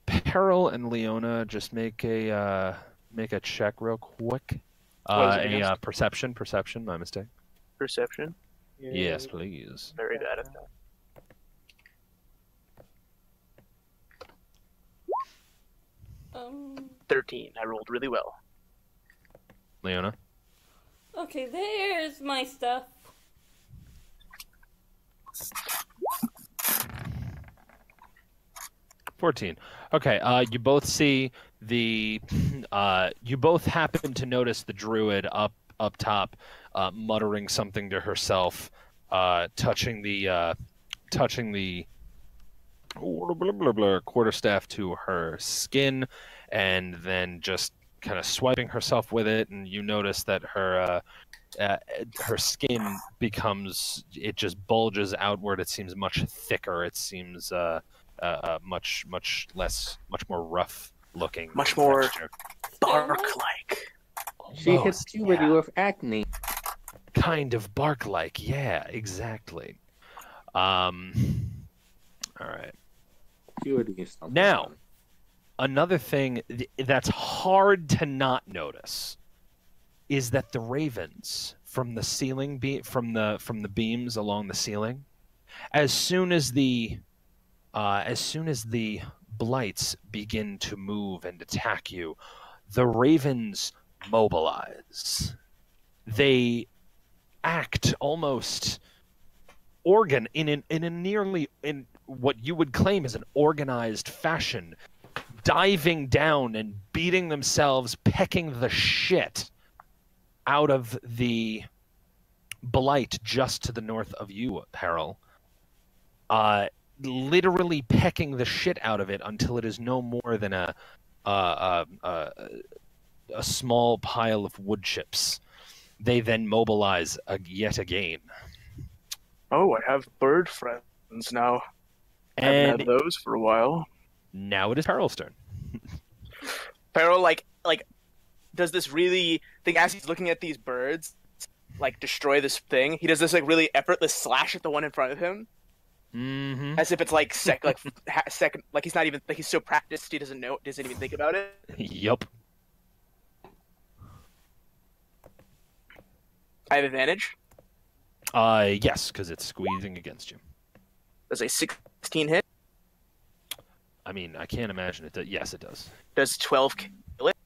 Peril and Leona just make a check real quick. What is it against? Perception. My mistake. Perception? Yes, please. Very bad at that. 13. I rolled really well. Leona. Okay, there's my stuff. $14. Okay, you both see the you both happen to notice the druid up top muttering something to herself, touching the quarterstaff to her skin, and then just kind of swiping herself with it, and you notice that her skin it just bulges outward. It seems much thicker. It seems much more rough looking. Much more texture. bark-like. She hits Almost, puberty yeah. with acne. Kind of bark-like, yeah, exactly. All right. Puberty is something. Now, another thing that's hard to not notice is that the ravens from the ceiling from the beams along the ceiling, as soon as the blights begin to move and attack you, the ravens mobilize. They act almost in what you would claim as an organized fashion, diving down and beating themselves, pecking the shit out of the blight just to the north of you, Peril, literally pecking the shit out of it until it is no more than a small pile of wood chips. They then mobilize yet again. Oh, I have bird friends now. I haven't And had those for a while. now it is Peril's turn. Peril, like, does this really thing as he's looking at these birds, like, destroy this thing? He does this, like, really effortless slash at the one in front of him. Mm-hmm. As if it's, like, second, like, he's not even, like, he's so practiced he doesn't even think about it. Yup. I have advantage. Yes, because it's squeezing against you. Does a 16 hit? I mean, I can't imagine it. Yes, it does. Does 12 kill it?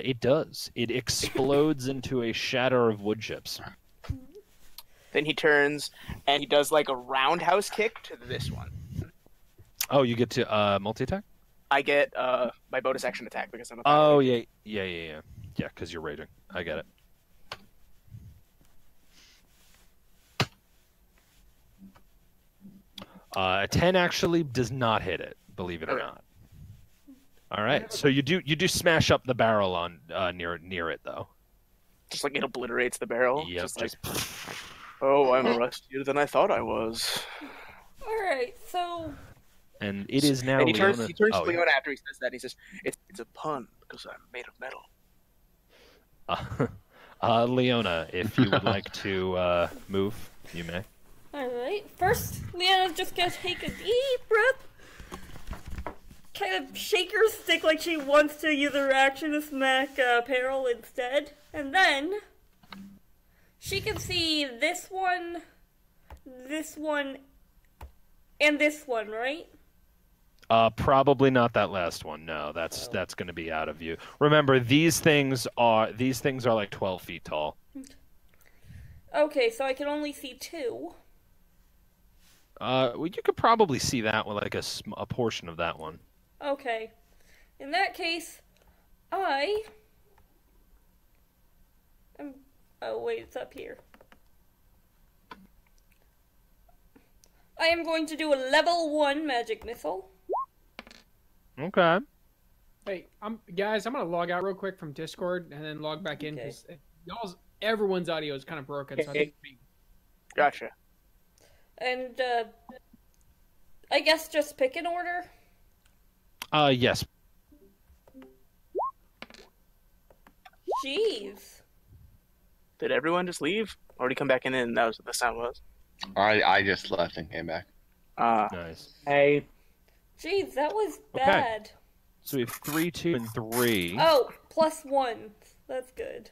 It does. It explodes into a shatter of wood chips. Then he turns and he does like a roundhouse kick to this one. Oh, you get to multi-attack? I get my bonus action attack because I'm a Oh, yeah, yeah, because you're raging. I get it. A 10 actually does not hit it, believe it or not. All right, so you do smash up the barrel on near it though. Just like it obliterates the barrel. Yep, Just like, oh, I'm rustier than I thought I was. All right, so And it is now. And he turns Leona... to Leona after he says that. And he says, "It's a pun because I'm made of metal." Leona, if you would like to move, you may. all right. First, Leanna's just gonna take a deep breath, kind of shake her stick like she wants to use her action to smack Peril instead, and then she can see this one, and this one, right? Probably not that last one. No, that's going to be out of view. Remember, these things are like 12 feet tall. Okay, so I can only see two. Well, you could probably see that one, like a portion of that one. Okay. In that case, oh wait, it's up here. I am going to do a level 1 magic missile. Okay. Hey, guys, I'm gonna log out real quick from Discord and then log back in because everyone's audio is kind of broken. So I think Gotcha. And I guess just pick an order. Yes. Jeez. Did everyone just leave? Already come back in and that was what the sound was? I just left and came back. Nice. Hey. Jeez, that was Okay. bad. So we have 3, 2, and 3. Oh, +1. That's good.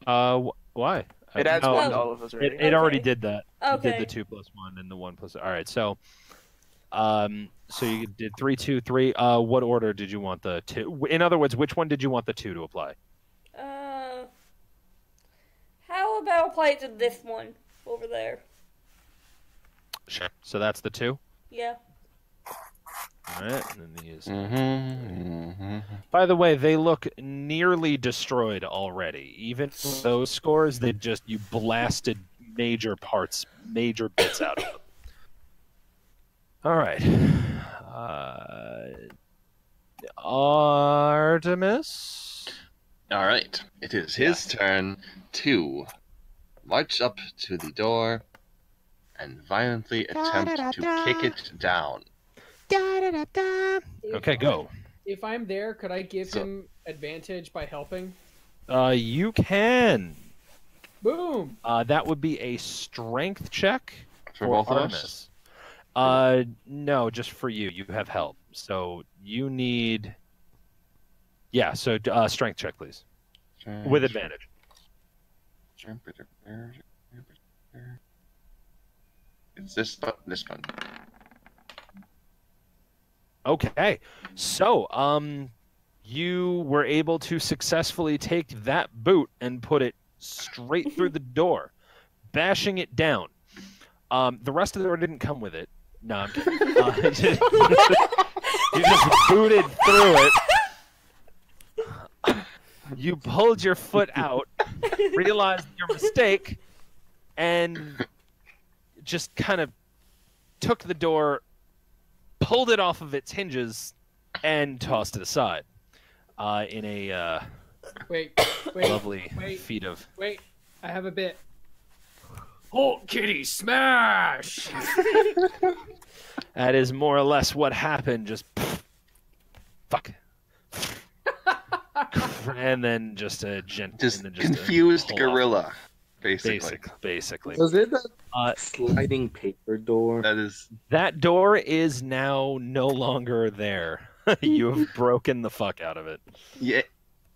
Why? It adds No, one to all of us already. It already did that. Okay. It did the 2 plus 1 and the 1 plus. All right. So you did 3, 2, 3. What order did you want the 2? In other words, which one did you want the 2 to apply? How about apply it to this one over there? Sure. So that's the 2. Yeah. All right. And then these. Mm-hmm. By the way, they look nearly destroyed already. Even those scores, you blasted major bits out of them. All right. Artemis? All right. It is his turn to march up to the door and violently attempt to kick it down. Okay, go. if I'm there, could I give him advantage by helping? You can. Boom. That would be a strength check For both of Artemis. No, just for you. You have help. So you need. Yeah. So strength check, please, with advantage. It's this one. Okay. So you were able to successfully take that boot and put it straight through the door, bashing it down. The rest of the door didn't come with it. No, I'm kidding. You just booted through it. You pulled your foot out, realized your mistake, and just kind of took the door, pulled it off of its hinges, and tossed it aside in a Wait, lovely wait, feat of... Wait, I have a bit. Hulk Kitty smash! That is more or less what happened. Just fuck, and then just a confused gorilla, basically. Basically. Was it a sliding paper door? That door is now no longer there. You have broken the fuck out of it. Yeah,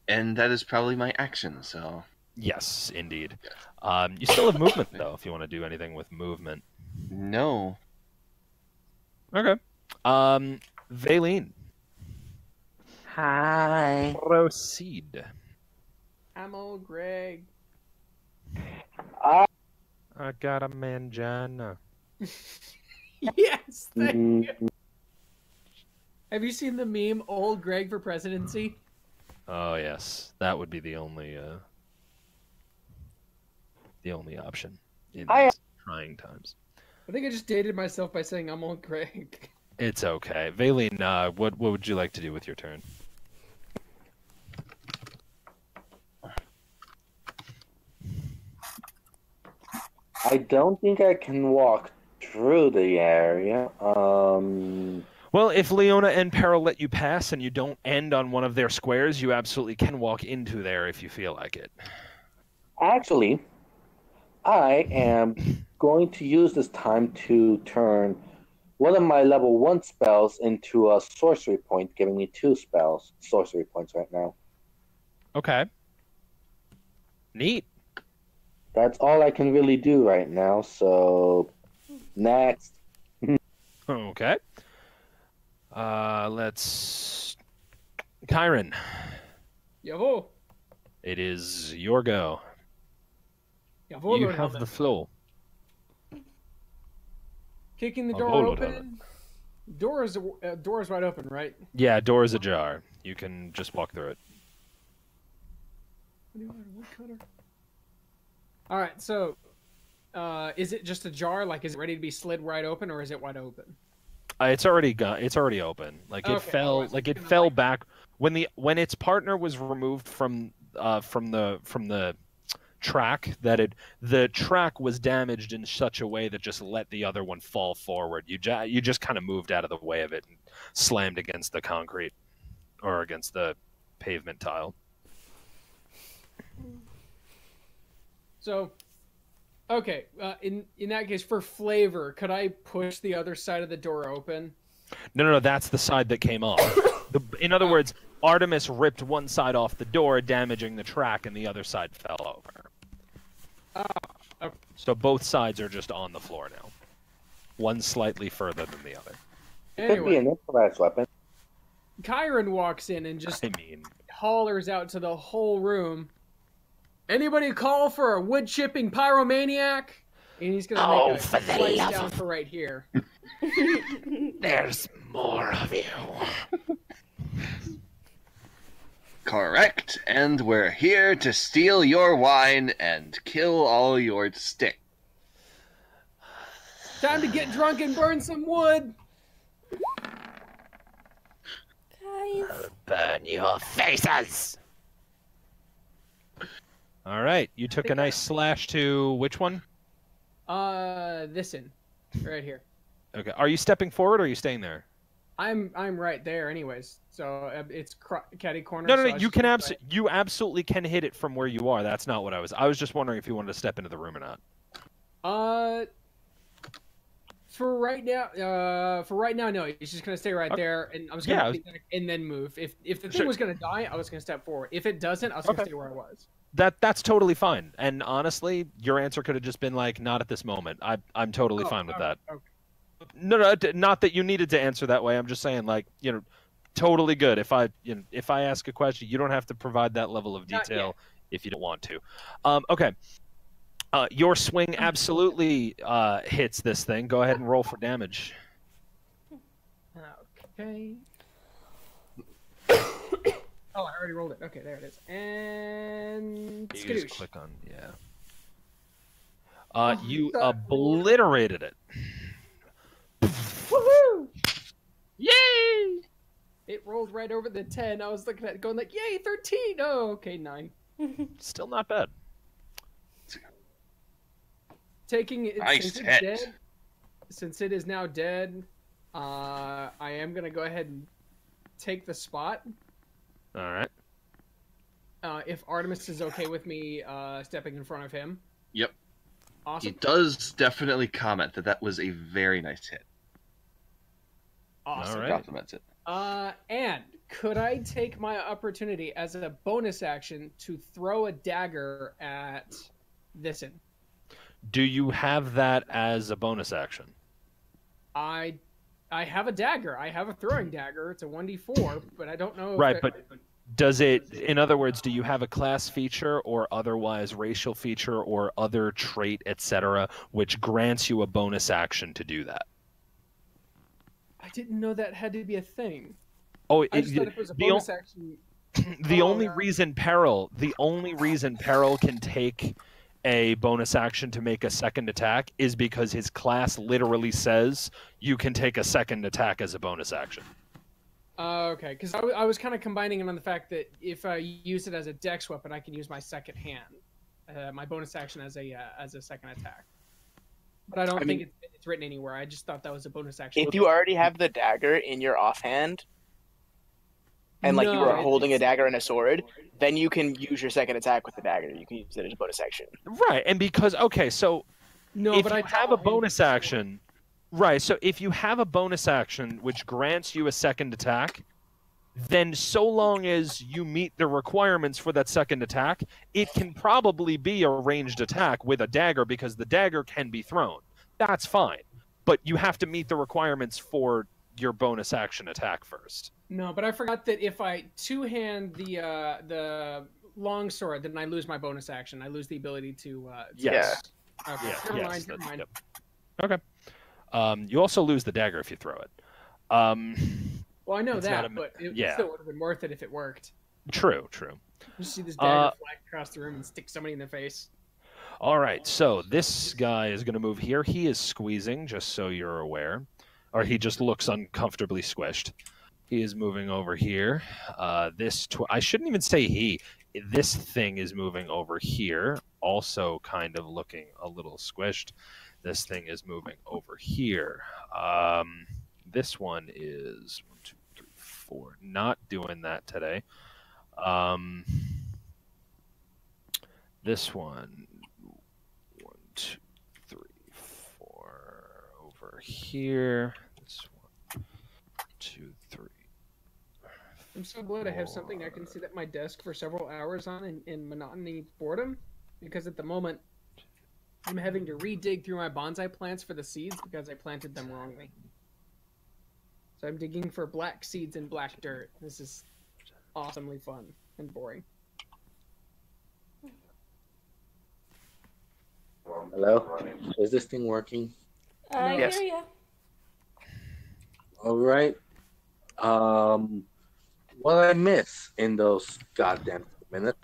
and that is probably my action. So yes, indeed. You still have movement though, if you want to do anything with movement. No. Okay. Valine. Hi. Proceed. I'm old Greg. I got a mangina. Yes, thank you. Have you seen the meme, old Greg for presidency? Oh yes, that would be the only option in these trying times. I think I just dated myself by saying I'm old Greg. It's okay. Valine, what would you like to do with your turn? I don't think I can walk through the area. Well, if Leona and Peril let you pass and you don't end on one of their squares, you absolutely can walk into there if you feel like it. Actually, I am going to use this time to turn one of my level 1 spells into a sorcery point, giving me 2 sorcery points right now. Okay. Neat. That's all I can really do right now, so next. Okay. Let's... Kyron. Yavo. It is your go. Yavo, You Lord have Helmet. the floor. Kicking the Yavo, door Lord open. Door's wide open, right? Yeah, door is ajar. You can just walk through it. All right, so is it just ajar? Like, is it ready to be slid wide open, or is it wide open? It's already open. Like it Okay, fell. otherwise Like it's it gonna, fell like- back when its partner was removed from the track. The track was damaged in such a way that just let the other one fall forward. You just kind of moved out of the way of it and slammed against the concrete or against the pavement tile. So, okay, in that case, for flavor, could I push the other side of the door open? No, that's the side that came off. In other words, Artemis ripped one side off the door, damaging the track, and the other side fell over. Okay. So both sides are just on the floor now. One slightly further than the other. Could be Anyway, an improvised weapon. Kyron walks in and just I mean, hollers out to the whole room. Anybody call for a wood chipping pyromaniac? And he's gonna make a slice down for right here. there's more of you. Correct, and we're here to steal your wine and kill all your stick. Time to get drunk and burn some wood. Guys. Burn your faces. All right, you took a nice slash to which one? This in, right here. Okay, are you stepping forward or are you staying there? I'm right there, anyways. So it's catty corner. No, so I you just can right. you absolutely can hit it from where you are. That's not what I was just wondering if you wanted to step into the room or not. For right now, no. He's just gonna stay right there, and I was gonna think back and then move. If the thing was gonna die, I was gonna step forward. If it doesn't, I was gonna stay where I was. That's totally fine. And honestly, your answer could have just been like, not at this moment. I'm totally fine with that. Okay. No, not that you needed to answer that way. I'm just saying, like, totally good. If I ask a question, you don't have to provide that level of detail if you don't want to. Okay. Your swing absolutely hits this thing. Go ahead and roll for damage. Okay. Oh, I already rolled it. Okay, there it is. And You just click on You that obliterated it. Woohoo! Yay! It rolled right over the 10. I was looking at it going like, yay, 13! Oh, okay, 9. Still not bad. Taking it Nice since hit. it's dead. Since it is now dead, I am gonna go ahead and take the spot. All right. If Artemis is okay with me stepping in front of him. Yep. Awesome. He does definitely comment that that was a very nice hit. Awesome. All right. Compliments it. And could I take my opportunity as a bonus action to throw a dagger at This'n? Do you have that as a bonus action? I have a dagger. I have a throwing dagger. It's a 1d4, but I don't know. Right, but does it, in other words, do you have a class feature or otherwise racial feature or other trait, etc., which grants you a bonus action to do that? I didn't know that had to be a thing. Oh, I just thought if it was a bonus action. the only reason Peril can take a bonus action to make a second attack is because his class literally says you can take a second attack as a bonus action. Okay, because I was kind of combining it on the fact that if I use it as a dex weapon, I can use my second hand, my bonus action as a second attack. But I don't think it's written anywhere. I just thought that was a bonus action. If you already have the dagger in your offhand, and like you were holding a dagger and a sword, then you can use your second attack with the dagger. You can use it as a bonus action. Right, and because so if you have a bonus action, right? So if you have a bonus action which grants you a second attack, then so long as you meet the requirements for that second attack, it can probably be a ranged attack with a dagger because the dagger can be thrown. That's fine, but you have to meet the requirements for your bonus action attack first. No, but I forgot that if I two-hand the long sword, then I lose my bonus action. I lose the ability to. Yes. Okay. Yeah. Never mind. Yep. Okay. You also lose the dagger if you throw it. Well, I know it's that, but it still would have been worth it if it worked. True. You see this dagger fly across the room and stick somebody in the face. All right, so this guy is going to move here. He is squeezing, just so you're aware. Or he just looks uncomfortably squished. He is moving over here. I shouldn't even say he. This thing is moving over here, also kind of looking a little squished. This thing is moving over here. This one is 1, 2, 3, 4. Not doing that today. This one, 1, 2, 3, 4, over here. This one, 2, 3. I'm so glad I have something I can sit at my desk for several hours on in monotony boredom, because at the moment I'm having to re-dig through my bonsai plants for the seeds because I planted them wrongly. So I'm digging for black seeds in black dirt. This is awesomely fun and boring. Hello? Is this thing working? I Yes. hear ya. All right. What I miss in those goddamn minutes?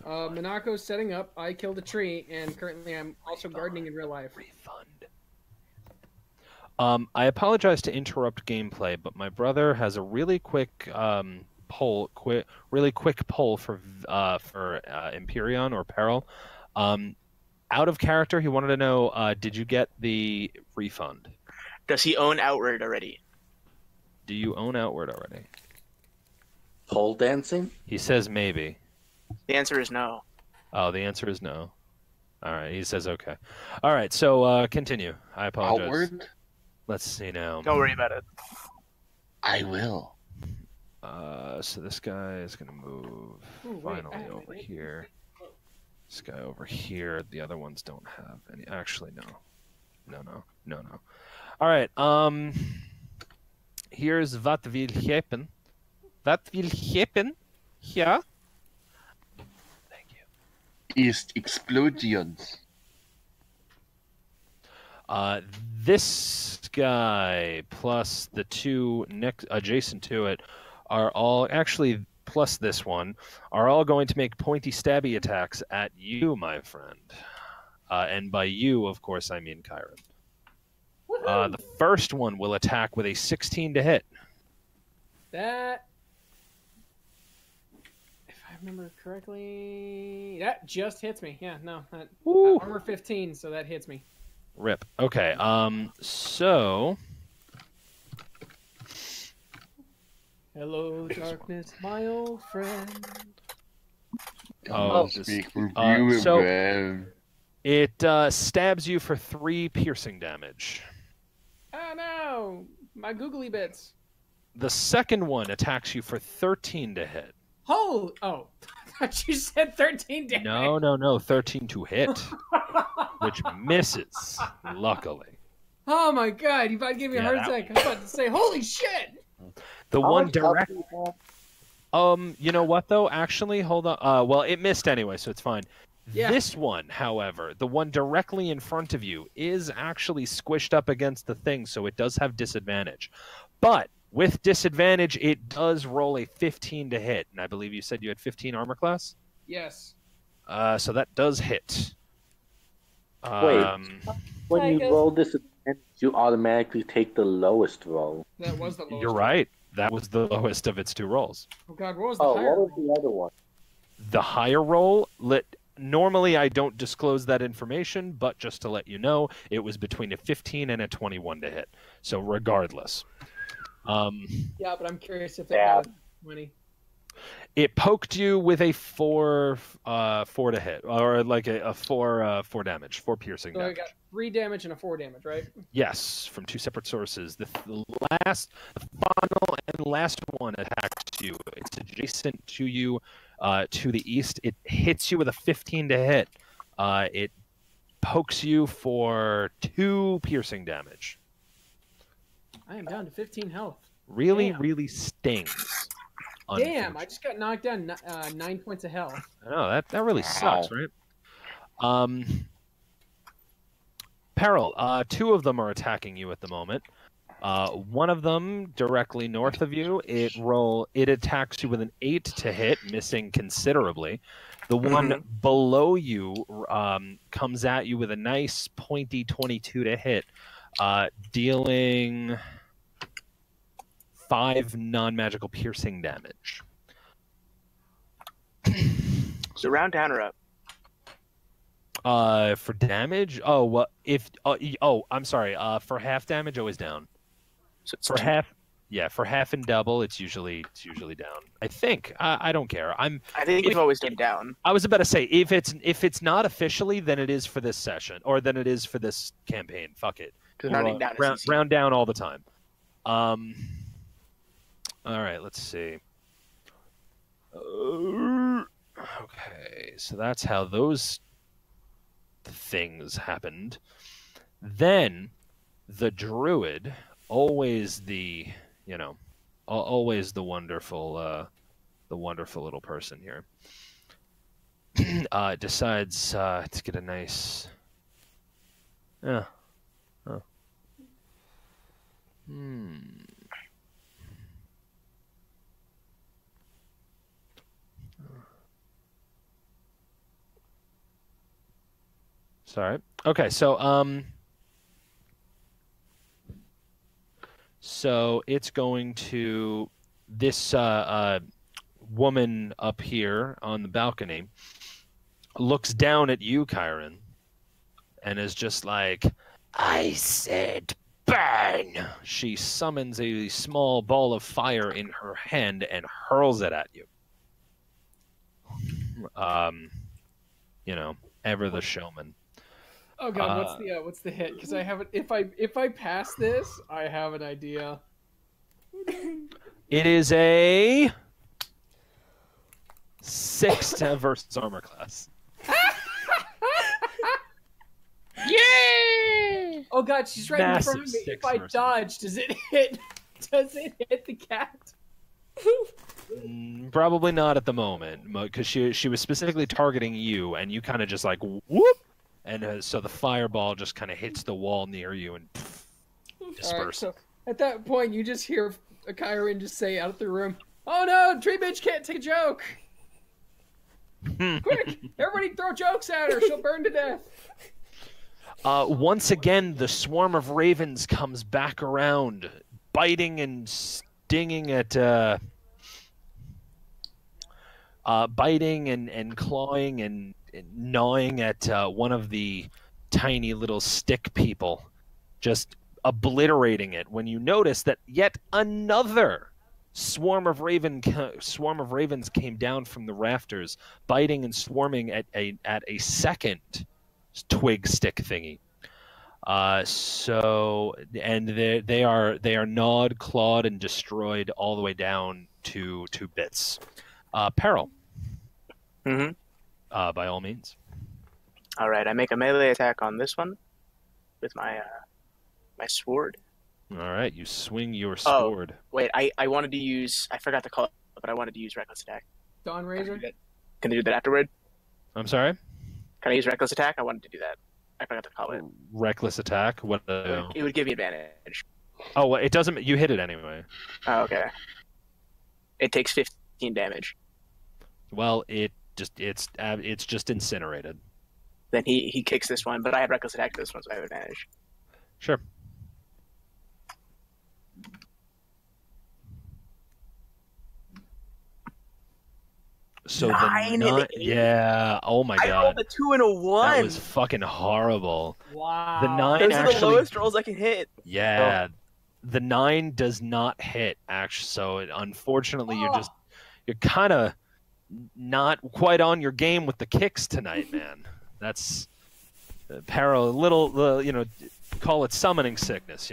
Monaco's setting up. I killed a tree, and currently I'm also gardening in real life. Refund. I apologize to interrupt gameplay, but my brother has a really quick poll for Empyreon or Peril. Out of character, he wanted to know, did you get the refund? Does he own Outward already? Do you own Outward already? Pole dancing? He says maybe. The answer is no. Oh, the answer is no. All right, he says okay. All right, so continue. I apologize. Outward? Let's see now. Don't worry about it. I will. So this guy is going to move finally over here. This guy over here. The other ones don't have any. Actually, no. No. All right. Here's what will happen. What will happen here? Thank you. Ist Explosions. This guy plus the two next adjacent to it are all actually plus this one are all going to make pointy stabby attacks at you, my friend. And by you, of course, I mean Kyron. The first one will attack with a 16 to hit. That, if I remember correctly, that just hits me. Yeah, no. Armor 15, so that hits me. Rip. Okay, so... Hello, darkness, my old friend. Oh, Speak from you, so- man. It stabs you for 3 piercing damage. Oh no, my googly bits. The second one attacks you for 13 to hit. Oh, I thought you said 13 damage. No, 13 to hit, which misses, luckily. Oh my god, you about to give me a heart that attack. I was about to say, holy shit! The How one much health direct... do you have? You know what, though? Actually, hold on. Well, it missed anyway, so it's fine. Yeah. This one, however, the one directly in front of you, is actually squished up against the thing, so it does have disadvantage. But with disadvantage, it does roll a 15 to hit. And I believe you said you had 15 armor class? Yes. So that does hit. Wait. When you Tycho. roll this, you automatically take the lowest roll. That was the lowest. You're right. That was the lowest of its 2 rolls. Oh god, what was the Oh, higher what was roll? the other one? The higher roll, normally I don't disclose that information, but just to let you know, it was between a 15 and a 21 to hit. So regardless. Yeah, but I'm curious if it Yeah. got 20. It poked you with a 4 to hit, or like a 4 damage, 4 piercing So I damage. got 3 damage and a 4 damage, right? Yes, from 2 separate sources. The final and last one attacks you. It's adjacent to you, to the east. It hits you with a 15 to hit. It pokes you for 2 piercing damage. I am down to 15 health. Really, Damn. really stings. Damn, I just got knocked down 9 points of health. I know that really sucks, Wow. right? Peril, 2 of them are attacking you at the moment. One of them directly north of you. It attacks you with an 8 to hit, missing considerably. The one below you comes at you with a nice pointy 22 to hit, dealing 5 non-magical piercing damage. So round down or up? For damage? Oh, well, I'm sorry. For half damage, always down. So it's For half and double, it's usually down. I think. I don't care. I think we've always done down. I was about to say if it's not officially, then it is for this session, or then it is for this campaign. Fuck it. Because rounding down is easy. Round down all the time. All right, let's see. Okay, so that's how those things happened. Then the druid, always the wonderful little person here, decides to get a nice. Sorry. Okay, so it's going to this woman up here on the balcony looks down at you, Kyron, and is just like, I said burn. She summons a small ball of fire in her hand and hurls it at you. Ever the showman. Oh god, what's the hit? Because I haven't. If I pass this, I have an idea. It is a 6 to versus armor class. Yay! Oh god, she's right in front of Massive me. 6 If I versus- dodge, does it hit? Does it hit the cat? Probably not at the moment, because she was specifically targeting you, and you kind of just like whoop, and so the fireball just kind of hits the wall near you and All right, disperses. so at that point, you just hear a Kyron just say out of the room, Oh no, Tree Bitch can't take a joke. Quick, everybody throw jokes at her. She'll burn to death. Once again, the swarm of ravens comes back around, biting and stinging at, biting and clawing and gnawing at one of the tiny little stick people, just obliterating it. When you notice that yet another swarm of ravens came down from the rafters, biting and swarming at a second twig stick thingy. And they are gnawed, clawed, and destroyed all the way down to bits. Peril. Mm-hmm. By all means. All right, I make a melee attack on this one with my my sword. All right, you swing your sword. Wait, I wanted to use. I forgot to call it, but I wanted to use reckless attack. Dawn Razor. Can I do that afterward? I'm sorry? Can I use reckless attack? I wanted to do that. I forgot to call it. Reckless attack? What? It would give me advantage. Oh, well, it doesn't. You hit it anyway. Oh, okay. It takes 15 damage. Well, it's just incinerated. Then he kicks this one, but I had reckless attack to this one, so I have advantage. Sure. So yeah. Oh my god. I rolled a 2 and a 1. That was fucking horrible. Wow. The 9 Those actually. are the lowest rolls I can hit. Yeah. The 9 does not hit, actually. So unfortunately, you're kind of not quite on your game with the kicks tonight, man. That's Peril. A little, call it summoning sickness,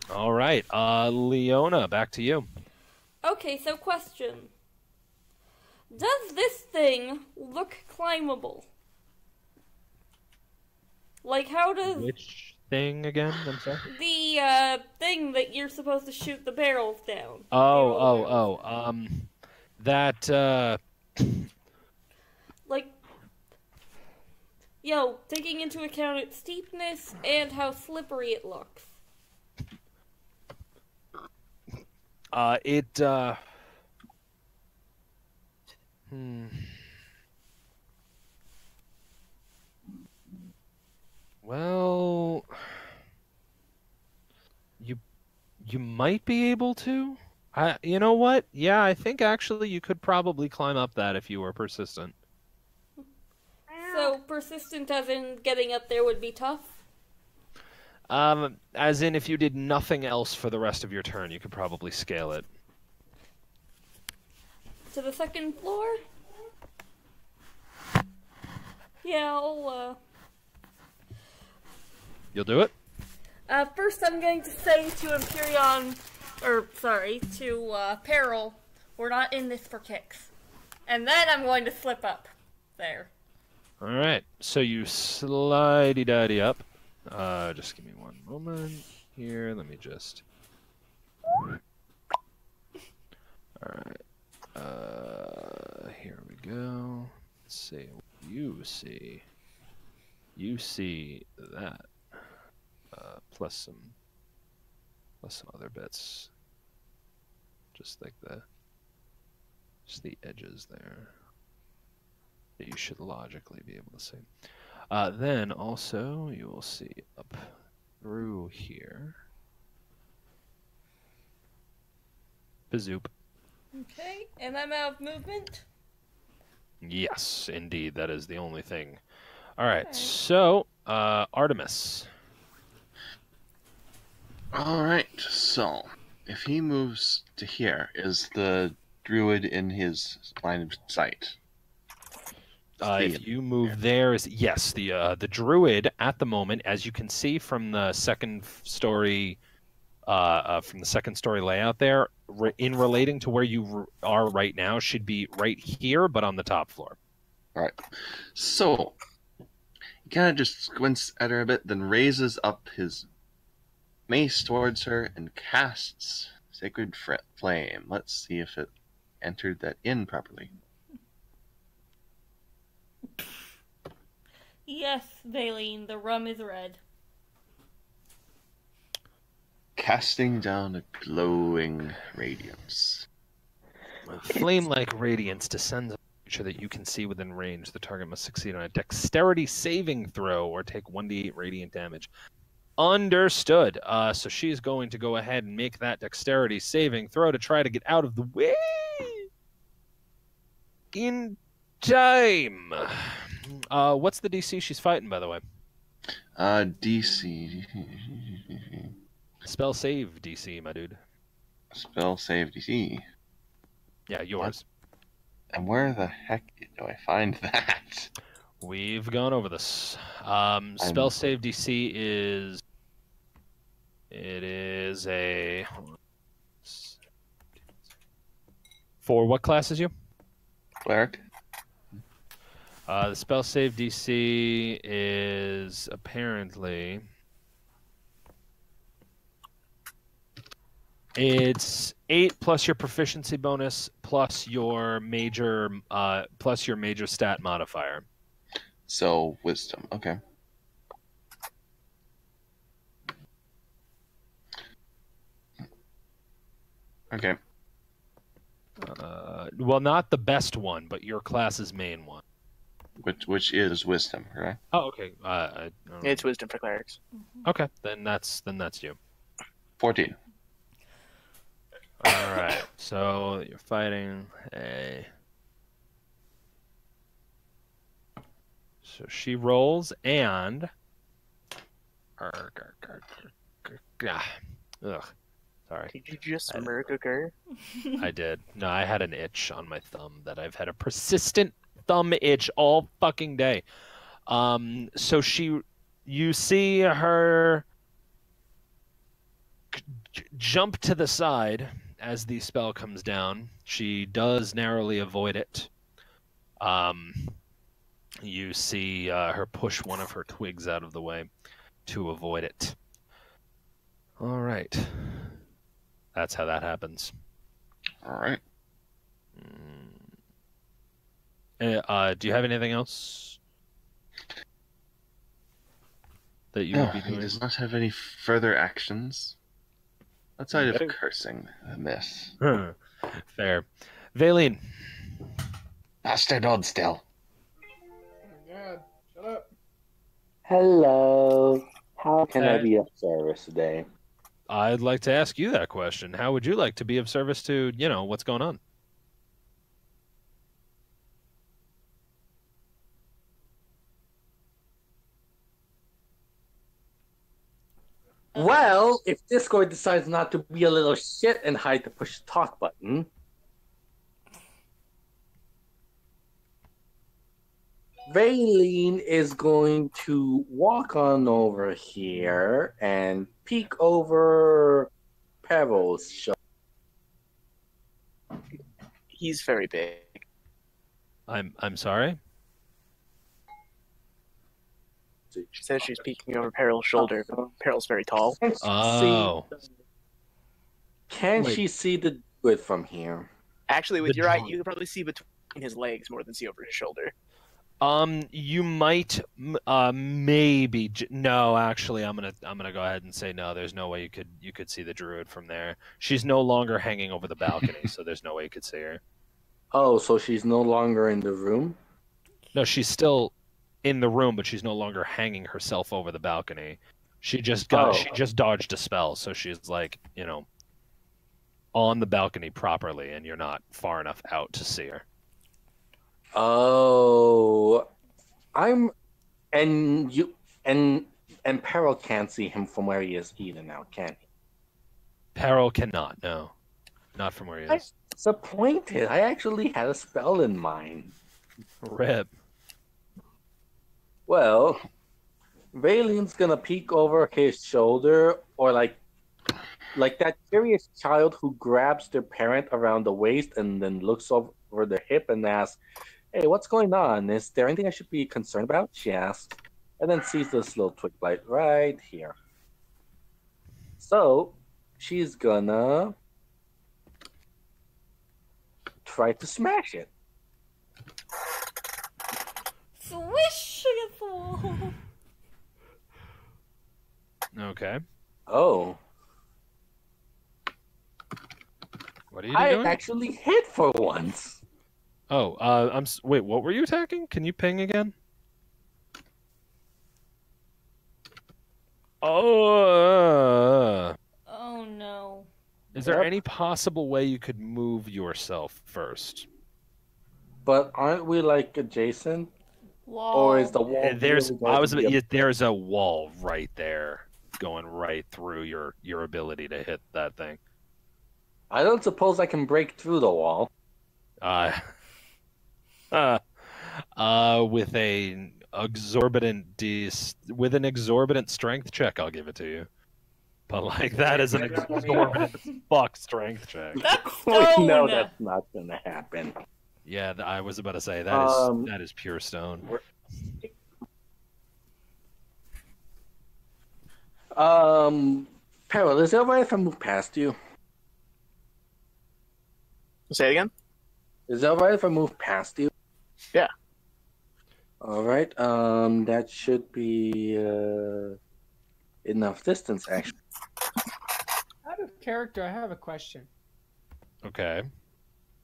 All right, Leona, back to you. Okay, so question. Does this thing look climbable? Like, how does... Which thing again? I'm sorry? The, thing that you're supposed to shoot the barrels down. That, Like, taking into account its steepness and how slippery it looks. Well, you might be able to. You know what? Yeah, I think actually you could probably climb up that if you were persistent. So, persistent as in getting up there would be tough? As in if you did nothing else for the rest of your turn, you could probably scale it. To the second floor? Yeah, I'll, You'll do it? First I'm going to say to Peril, we're not in this for kicks. And then I'm going to slip up. There. Alright, so you slidey-daddy up. Just give me one moment here. Let me just... Alright. Here we go. Let's see what you see. You see that. Plus some other bits. Just like the edges there. That you should logically be able to see. Then also you will see up through here. Bazoop. Okay, and I'm out of movement? Yes, indeed. That is the only thing. Alright, so, Artemis. Alright, so, if he moves to here, is the druid in his line of sight? If you move there, yes, the druid at the moment, as you can see from the second story layout there, in relating to where you are right now, should be right here, but on the top floor. All right. So he kind of just squints at her a bit, then raises up his mace towards her and casts Sacred Flame. Let's see if it entered that in properly. Yes, Valine, the rum is red. casting down a glowing radiance. A flame-like radiance descends on a creature that you can see within range. The target must succeed on a dexterity saving throw or take 1d8 radiant damage. Understood. So she's going to go ahead and make that dexterity saving throw to try to get out of the way in time. What's the DC she's fighting, by the way? DC. Spell save DC, my dude. Spell save DC. Yeah, yours. And where the heck do I find that? We've gone over this. Spell save DC is... It is a... For what class is you? Cleric. The spell save DC is apparently... It's 8 plus your proficiency bonus plus your major stat modifier. So wisdom. Okay. Okay. Well, not the best one, but your class's main one. Which is wisdom, right? Oh, okay. I don't know. It's wisdom for clerics. Okay, then that's you. 14. All right. So you're fighting a. So she rolls and. Ugh. Sorry. Did you just smirk, okay? I did. No, I had an itch on my thumb that I've had a persistent thumb itch all fucking day. So you see her jump to the side as the spell comes down. She does narrowly avoid it. You see her push one of her twigs out of the way to avoid it. All right. That's how that happens. All right. Do you have anything else that you would be He doing? does not have any further actions outside of cursing the miss. Fair. Valine. Bastard odd still. Oh my god, shut up. Hello. How can I be of service today? I'd like to ask you that question. How would you like to be of service to, what's going on? Well, if Discord decides not to be a little shit and hide the push talk button, Valine is going to walk on over here and peek over Peril's shoulder. He's very big. I'm sorry? She says she's peeking over Peril's shoulder, but Peril's very tall. Oh. Can she see the good from here? Actually, with your eye, you can probably see between his legs more than see over his shoulder. You might, maybe. No, actually, I'm gonna go ahead and say no. There's no way you could see the druid from there. She's no longer hanging over the balcony, so there's no way you could see her. Oh, so she's no longer in the room? No, she's still in the room, but she's no longer hanging herself over the balcony. She just dodged a spell, so she's like, on the balcony properly, and you're not far enough out to see her. Oh, and Peril can't see him from where he is either now, can he? Peril cannot, no. Not from where he is. Disappointed. I actually had a spell in mind. Rip. Well, Valine's gonna peek over his shoulder, or like that curious child who grabs their parent around the waist and then looks over their hip and asks, "Hey, what's going on? Is there anything I should be concerned about?" she asks, and then sees this little twig blight right here. So she's gonna try to smash it. Swish against the wall. Okay. Oh. What are you I doing? actually hit for once. Oh, wait, what were you attacking? Can you ping again? Oh, Oh no. is there Yep. any possible way you could move yourself first? But aren't we like adjacent? Lol. Or is the wall There's, really going to be a... there's a wall right there, going right through your ability to hit that thing. I don't suppose I can break through the wall. Uh, with a with an exorbitant strength check, I'll give it to you. But like that is an exorbitant fuck strength check. That's We stone. know that's not going to happen. Yeah, I was about to say that is pure stone. Peril, is it alright if I move past you? Say it again. Is it alright if I move past you? Yeah. Alright, that should be enough distance, actually. Out of character, I have a question. Okay.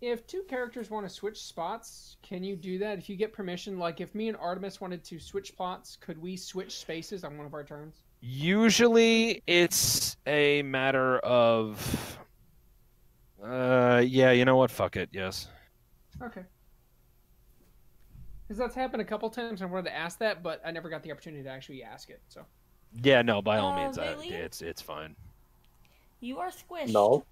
If two characters want to switch spots, can you do that? If you get permission, like if me and Artemis wanted to switch spots, could we switch spaces on one of our turns? Usually, it's a matter of. Yeah, you know what? Fuck it. Yes. Okay. Because that's happened a couple times, and I wanted to ask that, but I never got the opportunity to actually ask it. So. Yeah, no. By all means, really? it's fine. You are squished. No.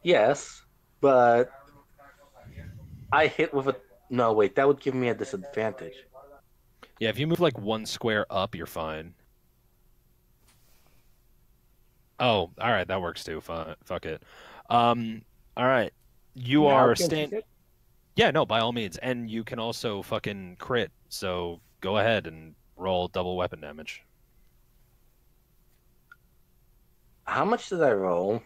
Yes, but I hit with a... No, wait, that would give me a disadvantage. Yeah, if you move like one square up, you're fine. Oh, all right, that works too. Fuck it. All right, you Now are can she staying. hit? Yeah, no, by all means, and you can also fucking crit. So go ahead and roll double weapon damage. How much did I roll?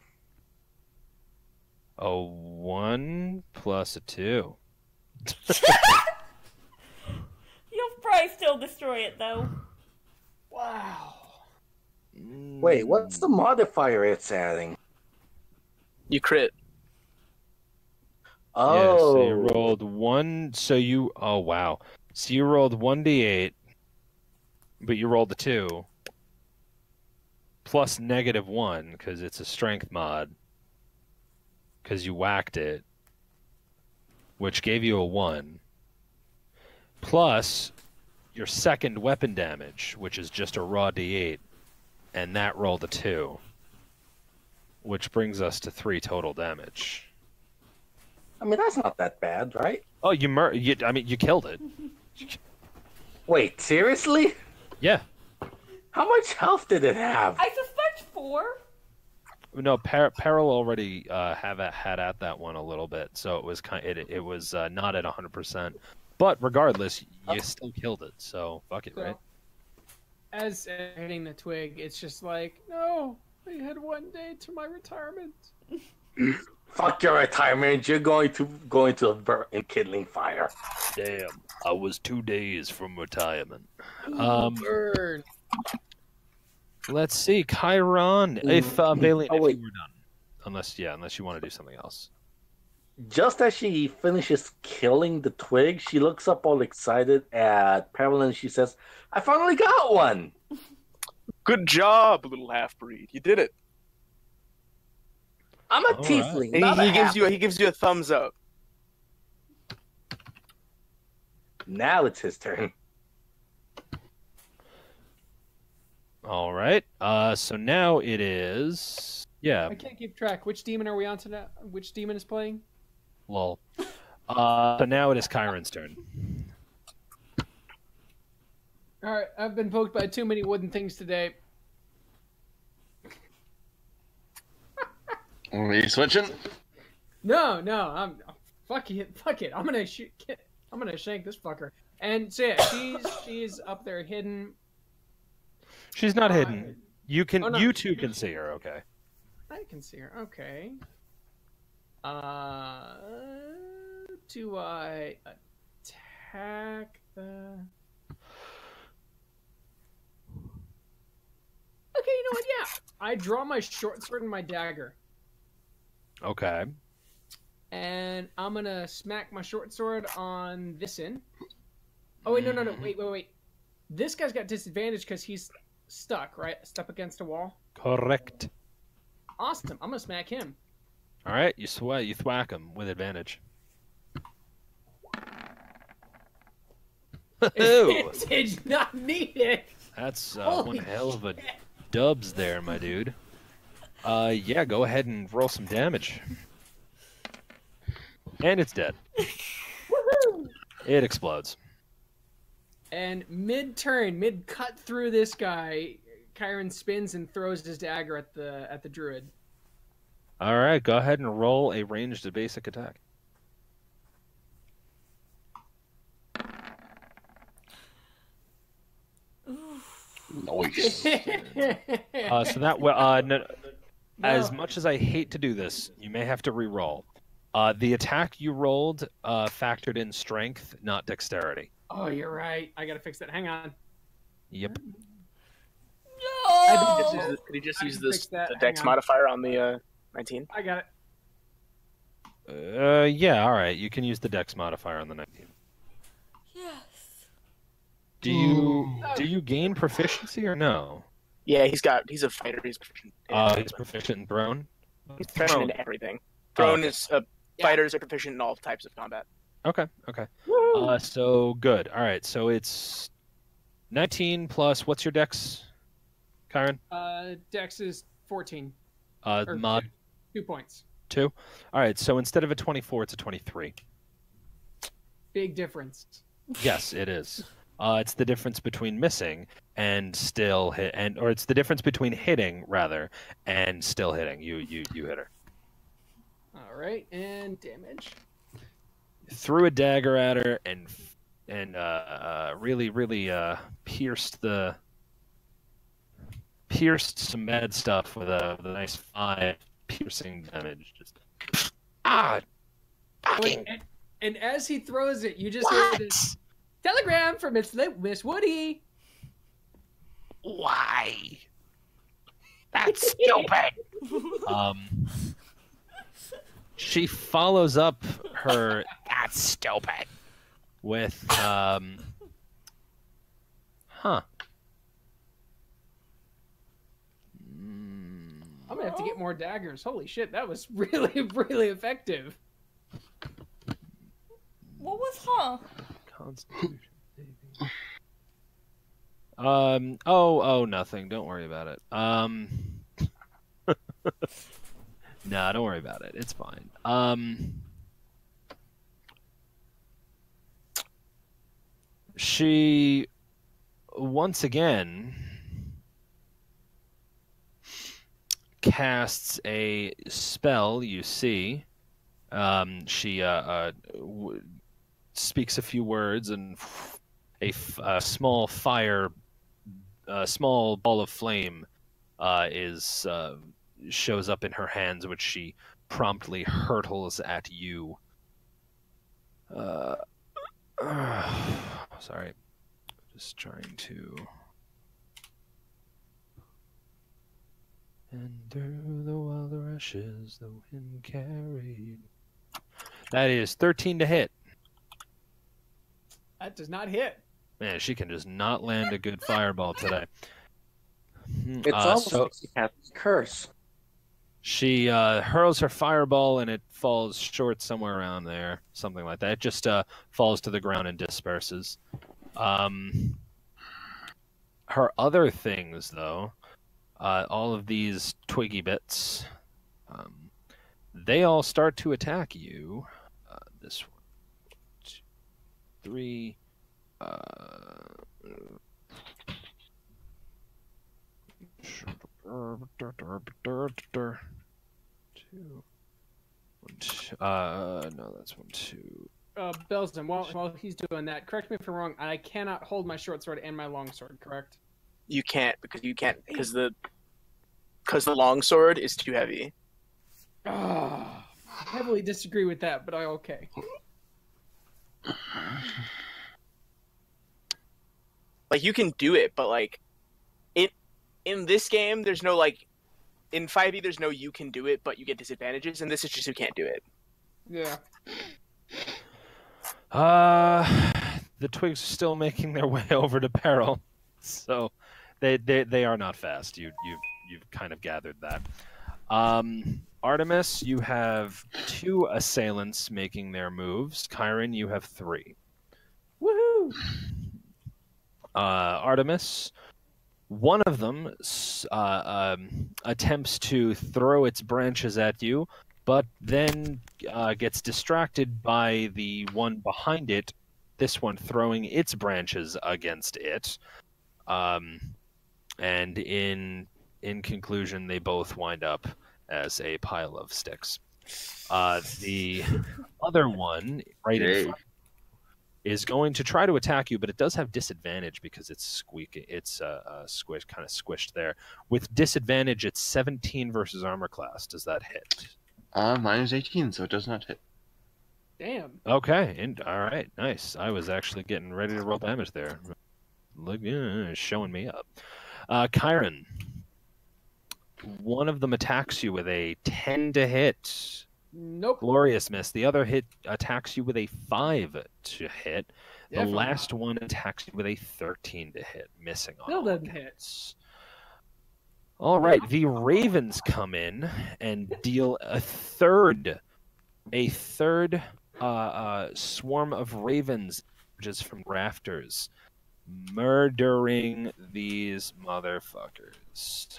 A 1 plus a 2. You'll probably still destroy it though. Wow. Wait, what's the modifier it's adding? You crit. Oh, Yeah, so you rolled 1. Oh wow. So you rolled 1d8, but you rolled a 2 plus -1 because it's a strength mod. Because you whacked it, which gave you a 1, plus your second weapon damage, which is just a raw d8, and that rolled a 2, which brings us to 3 total damage. I mean, that's not that bad, right? Oh, you killed it. Wait, seriously? Yeah. How much health did it have? I suspect 4. No, Peril already had at that one a little bit, so it was it was not at 100%. But regardless, you still killed it, so fuck it, So, right? as hitting the twig, it's just like, no, I had one day to my retirement. Fuck your retirement. You're going to a burning kindling fire. Damn, I was 2 days from retirement. Burn. Let's see, Chiron. If Valiant, Oh, if wait. you were done, unless you want to do something else. Just as she finishes killing the twig, she looks up all excited at Peril and she says, I finally got one! Good job, little half-breed. You did it. I'm a All tiefling, And not a half. he gives you a thumbs up. Now it's his turn. All right. So now it is. Yeah. I can't keep track. Which demon are we on to now? Which demon is playing? Lol. So now it is Chiron's turn. All right, I've been poked by too many wooden things today. Are you switching? No, I'm fuck it. I'm gonna shoot. I'm gonna shank this fucker. And so yeah, she's up there hidden. She's not hidden. You can. Oh, no. You two can see her. Okay. I can see her. Okay. Do I attack the? Okay, you know what? Yeah, I draw my short sword and my dagger. Okay. And I'm gonna smack my short sword on this end. Oh wait, no, wait. This guy's got disadvantage because he's stuck, right? Stuck against a wall. Correct. Awesome. I'm gonna smack him. All right, you thwack him with advantage. Ooh, Advantage not needed. that's Holy one hell of a shit. dubs there, my dude. Yeah, go ahead and roll some damage. And it's dead. Woohoo! It explodes. And mid cut through this guy, Kyron spins and throws his dagger at the druid. All right, go ahead and roll a ranged basic attack. Nice. So that no, as much as I hate to do this, you may have to re-roll. The attack you rolled factored in strength, not dexterity. Oh, you're right. I gotta fix that. Hang on. Yep. No! Could he just I use can this fix that. the Hang dex on. modifier on the 19? I got it. Yeah, all right. You can use the dex modifier on the 19. Yes. Do you gain proficiency or no? Yeah, he's a fighter. He's proficient. He's proficient in thrown. He's proficient in everything. Thrown is fighters are proficient in all types of combat. Okay. So good. All right. So it's 19 plus. What's your dex, Kyron? Dex is 14. Mod 2 points. 2. All right. So instead of a 24, it's a 23. Big difference. Yes, it is. It's the difference between missing and still hit, or it's the difference between hitting rather and still hitting. You hit her. All right, and damage. Threw a dagger at her and really pierced some bad stuff with a nice 5 piercing damage. Just fucking And as he throws it, you just hear this telegram from Miss Woody. Why? That's stupid. She follows up her that's stupid with I'm gonna have to get more daggers. Holy shit, that was really, really effective. What was Constitution saving. Oh, nothing. Don't worry about it. No, don't worry about it. It's fine. She once again casts a spell. You see, she speaks a few words, and a small ball of flame shows up in her hands, which she promptly hurtles at you. Sorry, just trying to. And through the wild rushes, the wind carried. That is 13 to hit. That does not hit. Man, she can just not land a good fireball today. It's almost like she has a curse. She hurls her fireball and it falls short somewhere around there, something like that. It just falls to the ground and disperses. Her other things, though, all of these twiggy bits, they all start to attack you. This one, 2, 3. 2, 1, 2. No, that's 1, 2. Belsden, while he's doing that, correct me if I'm wrong. I cannot hold my short sword and my long sword, correct? You can't because the longsword is too heavy. I heavily disagree with that, but okay. Like, you can do it, but like in this game, there's no like in 5e there's no you can do it, but you get disadvantages, and this is just you can't do it. Yeah. The twigs are still making their way over to Peril, so they are not fast. You've kind of gathered that. Artemis, you have 2 assailants making their moves. Chiron, you have 3. Woohoo! Artemis, one of them attempts to throw its branches at you, but then gets distracted by the one behind it, this one throwing its branches against it. And in conclusion, they both wind up as a pile of sticks. The other one, right in front, is going to try to attack you, but it does have disadvantage because it's squeaking. It's kind of squished there. With disadvantage, it's 17 versus armor class. Does that hit? Mine is 18, so it does not hit. Damn. Okay, all right, nice. I was actually getting ready to roll damage there. Look, showing me up. Chiron, one of them attacks you with a 10 to hit. Nope. Glorious miss. The other hit attacks you with a 5 to hit. The Definitely last one attacks you with a 13 to hit, missing on Still all doesn't hits. All right, the Ravens come in and deal a third swarm of ravens just from rafters, murdering these motherfuckers.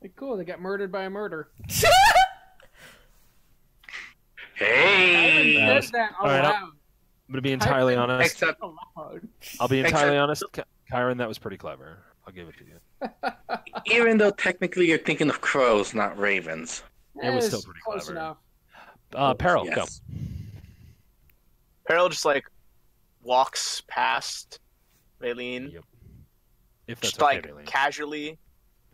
Hey, cool. They got murdered by a murder. Hey! I said that all right, aloud. I'm going to be entirely honest. Except, Aloud. I'll be entirely honest. Except- Kyron, that was pretty clever. I'll give it to you. even though technically you're thinking of crows, not ravens. It was still It's pretty close clever. enough. Peril, go. Yes. Peril just like walks past Raylene, Yep. If that's just okay, like Bailey. casually.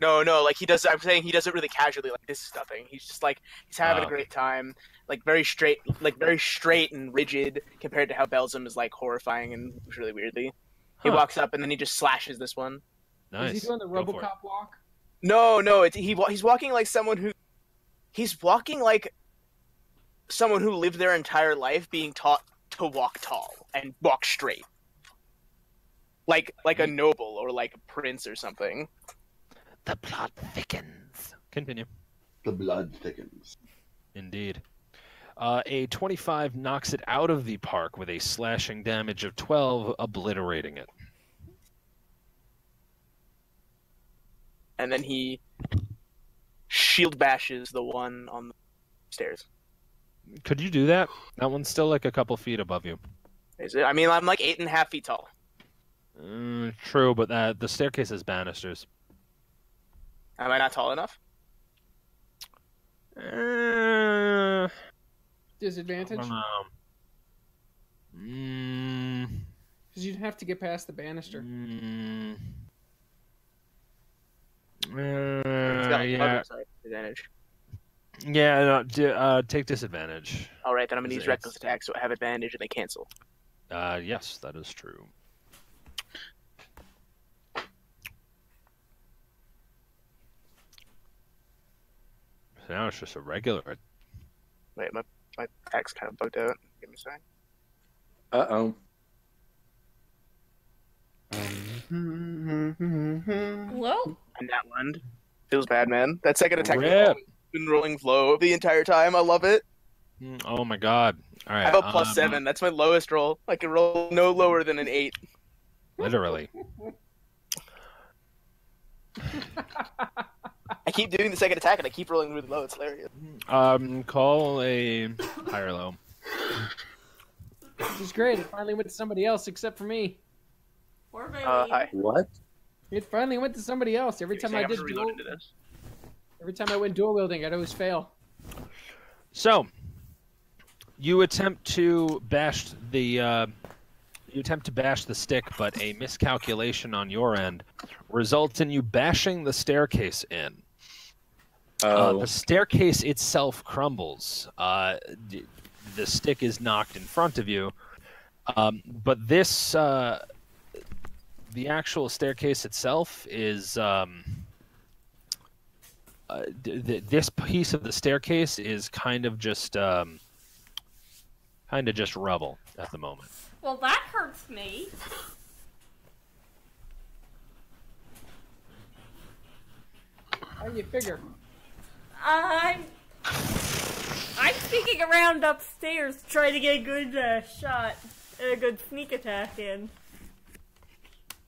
No, like he does. I'm saying he does it really casually. Like this is nothing. He's just like he's having a great time. Like very straight and rigid compared to how Belzum is like horrifying and really weirdly. He Huh. walks up and then he just slashes this one. Nice. Is he doing the Go for it. RoboCop walk? No, he's walking like someone who. He's walking like someone who lived their entire life being taught to walk tall and walk straight. Like a noble or like a prince or something. The plot thickens. Continue. The blood thickens. Indeed. A 25 knocks it out of the park with a slashing damage of 12, obliterating it. And then he shield bashes the one on the stairs. Could you do that? That one's still like a couple feet above you. Is it? I mean, I'm like 8.5 feet tall. True, but the staircase has banisters. Am I not tall enough? I Disadvantage? don't know. Because you'd have to get past the banister. It's got, like, Yeah. other side advantage. Yeah, no, take disadvantage. All right, then I'm gonna Is use it- reckless attack, so I have advantage and they cancel. Yes, that is true. So now it's just a regular. Wait, my attack's kind of bugged out. Give me a second. Uh-oh. Well, And that one feels bad, man. That second attack Rip. has been rolling low the entire time. I love it. Oh my god! All right, I have a plus 7. That's my lowest roll. I can roll no lower than an 8. Literally. I keep doing the second attack and I keep rolling really low. It's hilarious. Call a higher low. Which is great. It finally went to somebody else except for me. poor baby. Hi. What? It finally went to somebody else. Every time I did dual, into this. every time I went dual wielding, I'd always fail. So, you attempt to bash the stick, but a miscalculation on your end results in you bashing the staircase in. The staircase itself crumbles. The stick is knocked in front of you, but this the actual staircase itself is this piece of the staircase is kind of just rubble at the moment. Well, that hurts me. How do you figure? I'm sneaking around upstairs trying to get a good shot, a good sneak attack in.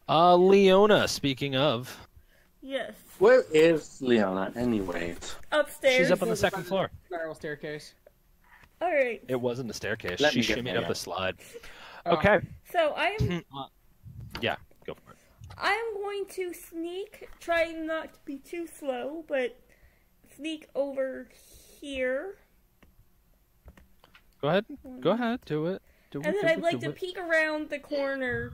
Leona, speaking of. Yes. Where is Leona, anyways? Upstairs. She's up on the second floor. Spiral staircase. Alright. It wasn't a staircase. Let She me get shimmied there. up the slide. Oh. Okay. So I'm Yeah, go for it. I'm going to sneak, trying not to be too slow, but sneak over here. Go ahead. Go ahead. Do it. Do it. And then do I'd it, like do to it. peek around the corner,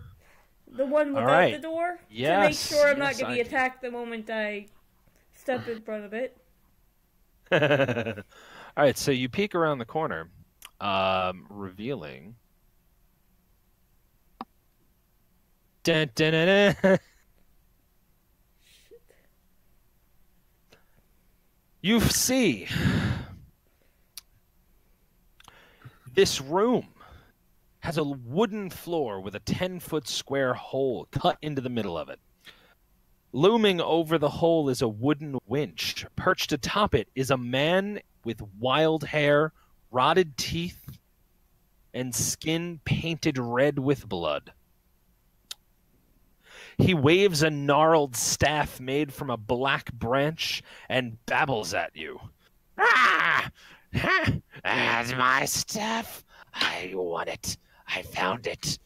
the one without right. the door, to make Yes, sure I'm not yes, going to be I- attacked the moment I step in front of it. All right, so you peek around the corner, revealing. Dun, dun, dun, dun. You see this room has a wooden floor with a 10-foot square hole cut into the middle of it. Looming over the hole is a wooden winch. Perched atop it is a man with wild hair, rotted teeth, and skin painted red with blood. He waves a gnarled staff made from a black branch and babbles at you. Ah! Ha! That's my staff. I want it. I found it.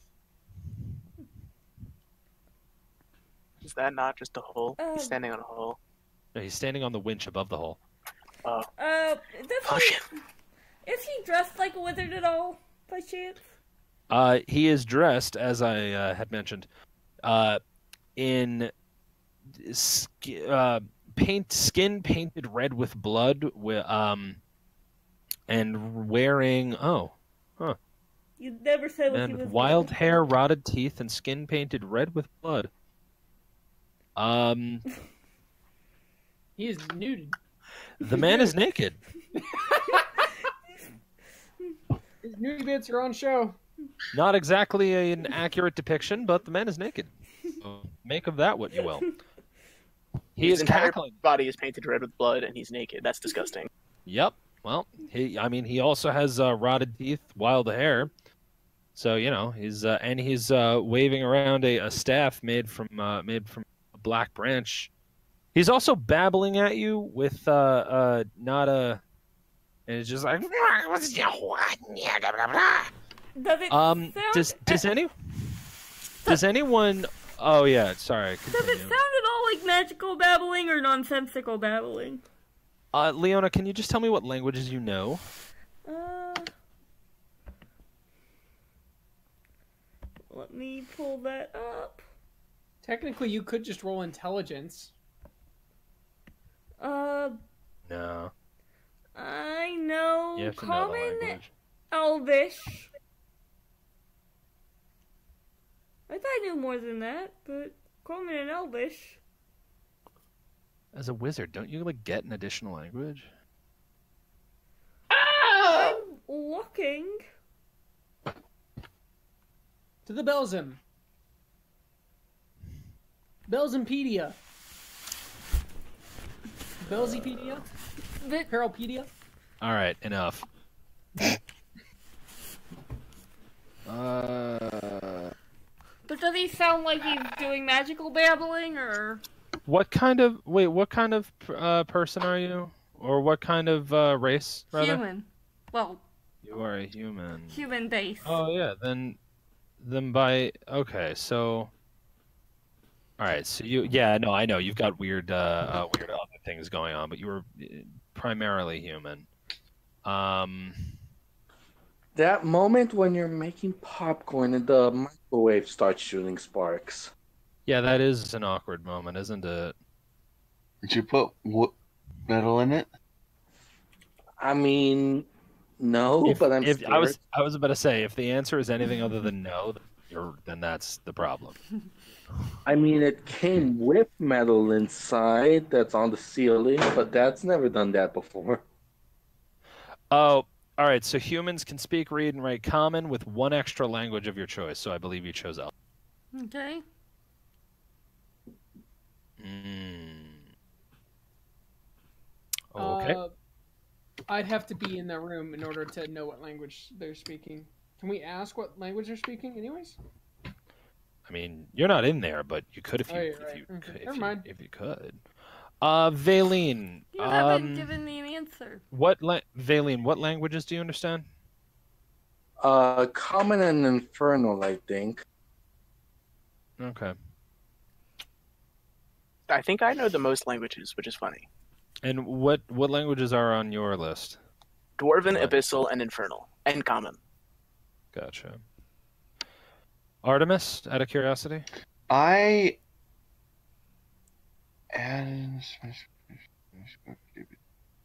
Is that not just a hole? Um, He's standing on a hole. No, he's standing on the winch above the hole. Oh, Is he dressed like a wizard at all, by chance? He is dressed, as I had mentioned, in skin painted red with blood, and wearing You never said what he and was wild wearing. hair, rotted teeth, and skin painted red with blood. He is nude. The man is naked. His nudie bits are on show. Not exactly an accurate depiction, but the man is naked. So make of that what you will. He his is entire cackling. body is painted red with blood, and he's naked. That's disgusting. Yep. Well, he also has rotted teeth, wild hair. So he's waving around a staff made from a black branch. He's also babbling at you with not a, and it's just like. Does it sound... Does anyone? Oh yeah, sorry. Does it Continue. sound at all like magical babbling or nonsensical babbling? Leona, can you just tell me what languages you know? Let me pull that up. Technically, you could just roll intelligence. No. I know You have to know the Common, language. Elvish. I thought I knew more than that, but Common and Elvish. As a wizard, don't you get an additional language? I'm looking. To the Belzim. Belzimpedia. Belzipedia? The, Paralpedia? All right, enough. but does he sound like he's doing magical babbling, or? What kind of person are you, or what kind of race? Rather? Human. Well, You are a human. human base. Oh yeah, then by okay, so. All right, so I know you've got weird other things going on, but you were primarily human. That moment when you're making popcorn and the microwave starts shooting sparks. Yeah, that is an awkward moment, isn't it? Did you put metal in it? I mean, no, but I'm scared. I was about to say, if the answer is anything other than no, then then that's the problem. I mean, it came with metal inside that's on the ceiling, but that's never done that before. Oh, all right. So humans can speak, read, and write Common with one extra language of your choice. So I believe you chose Elf. Okay. Okay. I'd have to be in that room in order to know what language they're speaking. Can we ask what language they're speaking, anyways? I mean, you're not in there, but you could if you Never mind. if you could. Valine. You haven't given me an answer. Valine, what languages do you understand? Common and Infernal, I think. Okay. I think I know the most languages, which is funny. And what languages are on your list? Dwarven, Right. Abyssal, and Infernal. And Common. Gotcha. Artemis, out of curiosity? I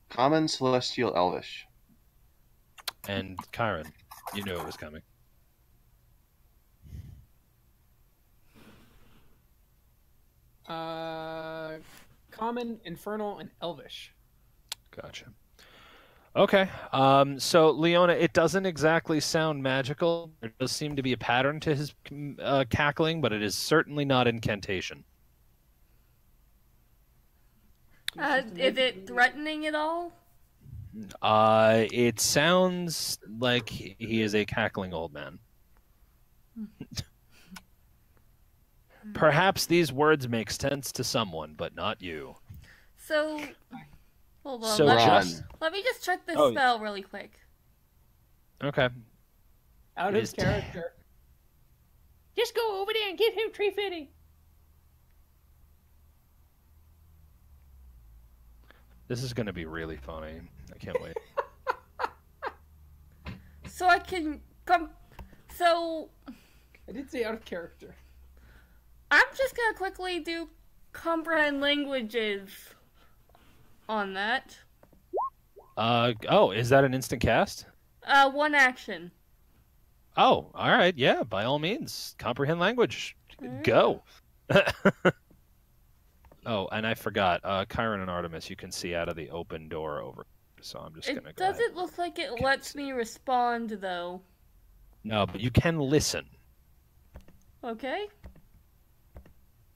Common, Celestial, Elvish. And Chiron, you knew it was coming. Common, Infernal, and Elvish. Gotcha. Okay. So Leona, it doesn't exactly sound magical. There does seem to be a pattern to his cackling, but it is certainly not incantation. Is it threatening at all? It sounds like he is a cackling old man. Perhaps these words make sense to someone, but not you. So, hold on. So let me just check this spell really quick. Okay. Out of character. Just go over there and give him tree fitting. This is going to be really funny. I can't wait. So I can come. So I did say out of character. I'm just gonna quickly do comprehend languages on that. Oh, is that an instant cast? One action. Oh, all right. Yeah, by all means. Comprehend language. Go. Oh, and I forgot. Chiron and Artemis, you can see out of the open door over. So I'm just going to go. It doesn't look like it lets me respond, though. No, but you can listen. Okay.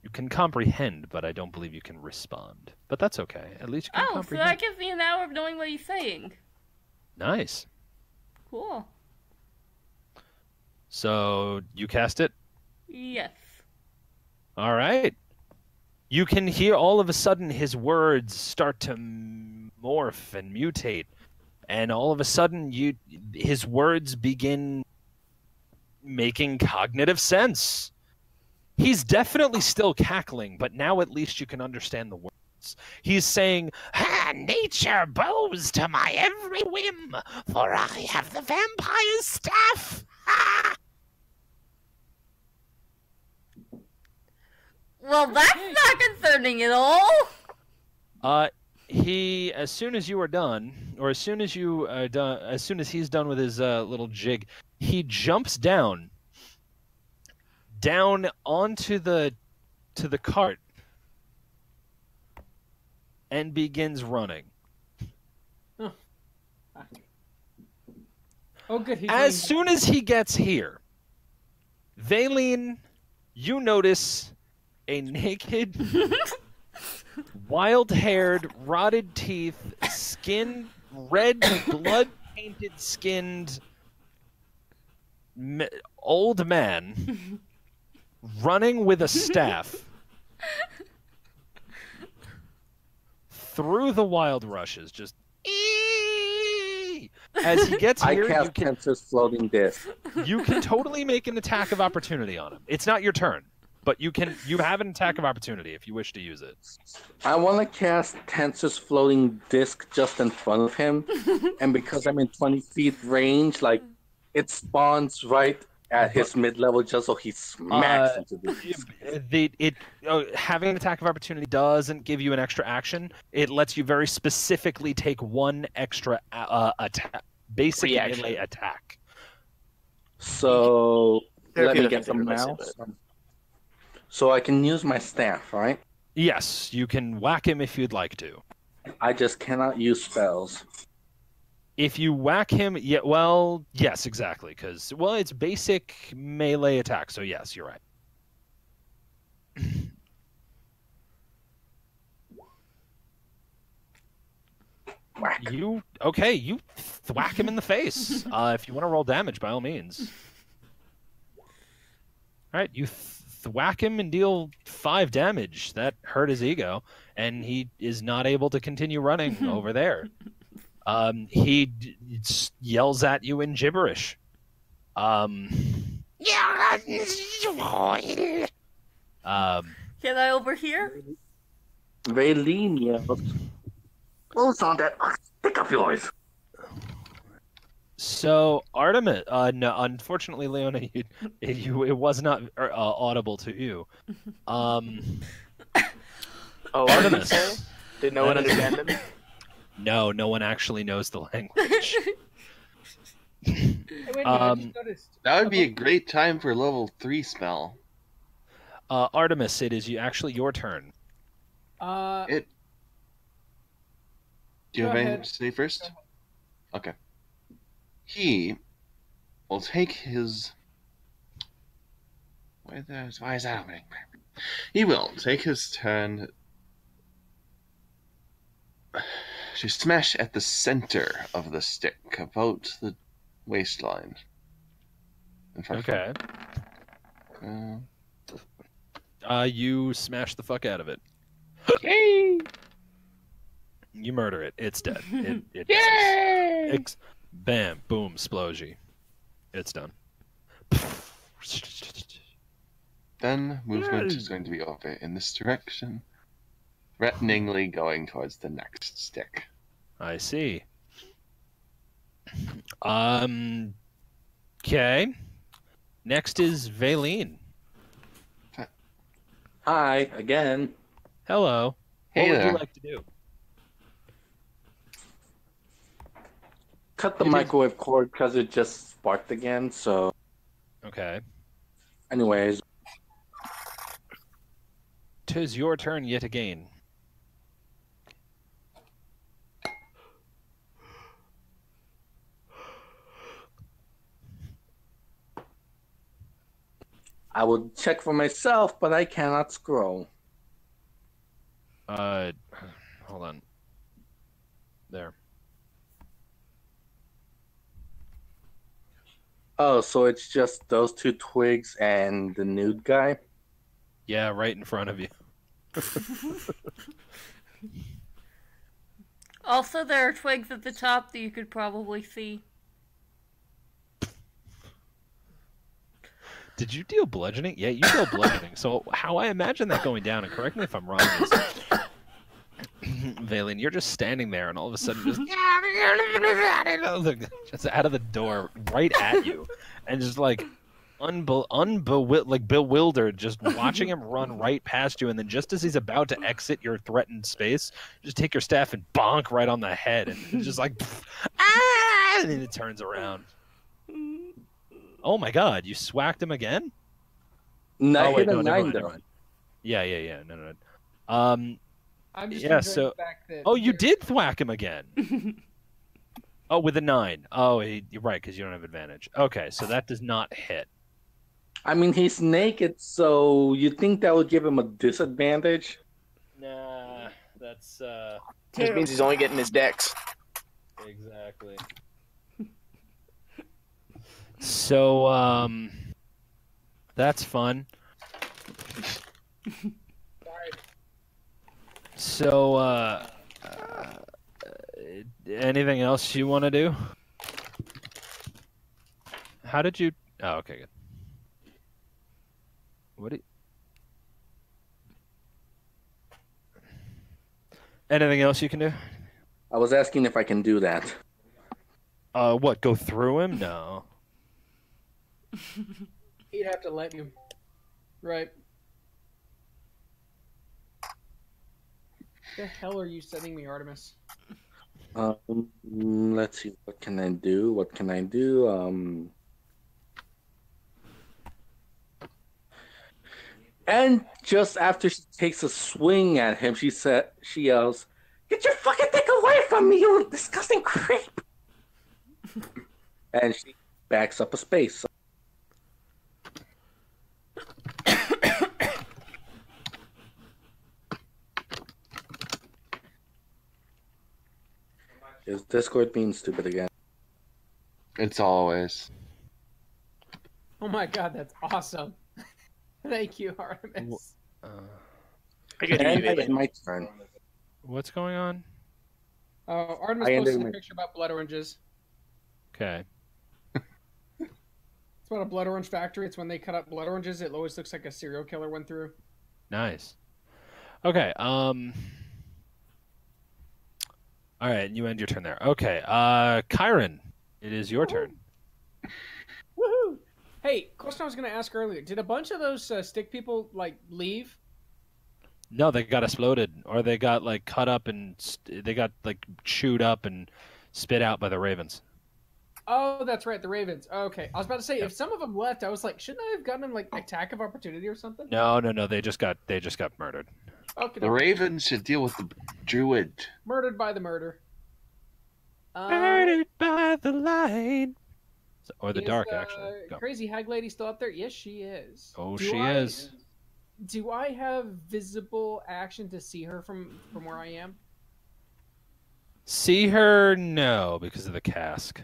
You can comprehend, but I don't believe you can respond. But that's okay. At least you can So comprehend. that gives me an hour of knowing what he's saying. Nice. Cool. So you cast it? Yes. All right. You can hear all of a sudden his words start to morph and mutate. And all of a sudden his words begin making cognitive sense. He's definitely still cackling, but now at least you can understand the words. He's saying, nature bows to my every whim, for I have the vampire's staff. Ha! Well, that's not concerning at all. He, as soon as you are done, or as soon as he's done with his little jig, he jumps down onto the cart and begins running. Oh, good. As soon as he gets here, Valine, you notice a naked, wild-haired, rotted teeth, red, blood-painted skinned old man running with a staff through the wild rushes, just as he gets here. I cast Tensor's floating disc. You can totally make an attack of opportunity on him. It's not your turn, but you have an attack of opportunity if you wish to use it. I want to cast Tensor's floating disc just in front of him, and because I'm in 20 feet range, like it spawns right at his mid-level just so he smacks into the having an attack of opportunity doesn't give you an extra action. It lets you very specifically take one extra attack, basic melee attack. So There are a let few me other get things the that are listed, mouse. So I can use my staff, right? Yes, you can whack him if you'd like to. I just cannot use spells. If you whack him, yeah, well, yes, exactly, because, well, it's basic melee attack, so yes, you're right. Whack. You whack him in the face. If you want to roll damage, by all means. All right, you whack him and deal 5 damage. That hurt his ego, and he is not able to continue running over there. He yells at you in gibberish. Can I overhear? Raylene yells, "Close on that stick of yours." So Artemis, no, unfortunately, Leona, it was not audible to you. Oh, what did he Artemis. say? Did no one understand him? No, no one actually knows the language. Hey, wait a minute, I Um, just noticed. That would be a great time for a level 3 spell. Artemis, it is actually your turn. It. Do you Go have anything ahead. to say first? Okay. He will take his. Why is that happening? He will take his turn to smash at the center of the stick, about the waistline. In front of Okay. him. You smash the fuck out of it. Yay! You murder it. It's dead. It Yay! Bam, boom, splogy. It's done. Then movement is going to be over in this direction, threateningly going towards the next stick. I see. Okay. Next is Valine. Hi again. Hello. Hey What would there. you like to do? Cut the You did- microwave cord because it just sparked again. So, Okay. anyways, 'Tis your turn yet again. I would check for myself, but I cannot scroll. Hold on. There. Oh, so it's just those 2 twigs and the nude guy? Yeah, right in front of you. Also, there are twigs at the top that you could probably see. Did you deal bludgeoning? Yeah, you deal bludgeoning. So how I imagine that going down, and correct me if I'm wrong, is Valen, you're just standing there, and all of a sudden, just out of the door, right at you, and just like bewildered, just watching him run right past you, and then just as he's about to exit your threatened space, just take your staff and bonk right on the head, and it's just like, and then it turns around. Oh my God! You swacked him again? I Oh, hit wait, a no, never 9 mind, though. never mind. Yeah. No. I'm just Yeah, enjoying so- the fact that. Oh, you did thwack him again. Oh, with a 9. Oh, you're right, because you don't have advantage. Okay, so that does not hit. I mean, he's naked, so you think that would give him a disadvantage? Nah, that's Which means he's only getting his dex. exactly. So, that's fun. So, anything else you want to do? How did you? Oh, okay, good. What? Anything else you can do? I was asking if I can do that. What? Go through him? No. He'd have to let you. Right. The hell are you sending me, Artemis? Let's see. What can I do? And just after she takes a swing at him, she yells, "Get your fucking dick away from me, you disgusting creep!" And she backs up a space. Is Discord being stupid again? It's always. Oh my god, that's awesome. Thank you, Artemis. I get And you. it's my turn. What's going on? Artemis I posted ended a my- picture about blood oranges. Okay. It's about a blood orange factory. It's when they cut up blood oranges, it always looks like a serial killer went through. Nice. Okay. All right, you end your turn there. Okay. Kyron, it is your turn. Woohoo! Hey, question I was going to ask earlier. Did a bunch of those stick people, like, leave? No, they got exploded, or they got like cut up and they got like chewed up and spit out by the ravens. Oh, that's right, the Ravens. Okay. I was about to say, if some of them left, I was like, shouldn't I have gotten like attack of opportunity or something? No. They just got murdered. Okay. The Ravens should deal with the druid. Murdered by the murder. Murdered by the light. Or the Is, dark, actually. Go. Crazy Hag Lady still up there? Yes, she is. Oh, Do she I- is. Do I have visible action to see her from where I am? See her? No, because of the cask.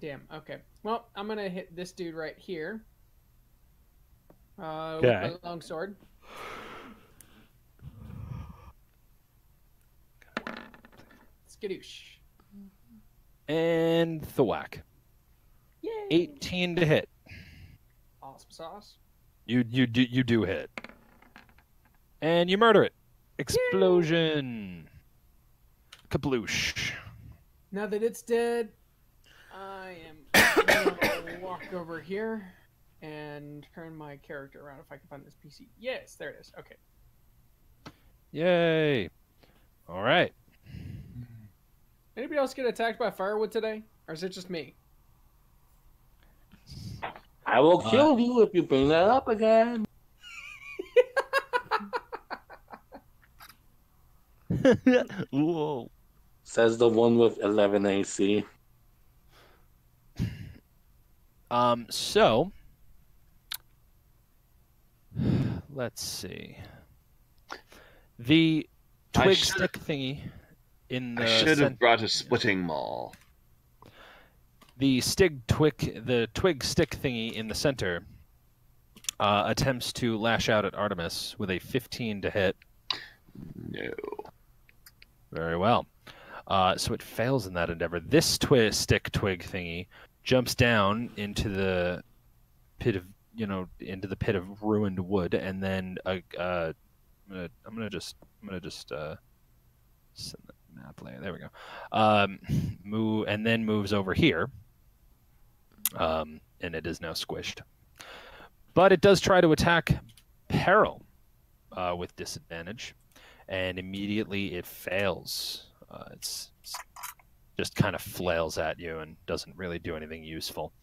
Damn. Okay. Well, I'm gonna hit this dude right here. Okay. With my long sword. Skadoosh. And thwack. Yay! 18 to hit. Awesome sauce. You do hit. And you murder it. Explosion. Kabloosh. Now that it's dead, I am gonna walk over here and turn my character around if I can find this PC. Yes, there it is. Okay. Yay. All right. Anybody else get attacked by firewood today? Or is it just me? I will kill you if you bring that up again. Whoa. Says the one with 11 AC. So let's see. The twig stick thingy in the I should have brought a splitting maul. the twig stick thingy in the center attempts to lash out at Artemis with a 15 to hit. No. Very well. So it fails in that endeavor. This stick twig thingy jumps down into the pit of ruined wood, and then I'm gonna just send the map layer. There we go. Moves over here, and it is now squished. But it does try to attack Peril with disadvantage, and immediately it fails. It's just kind of flails at you and doesn't really do anything useful.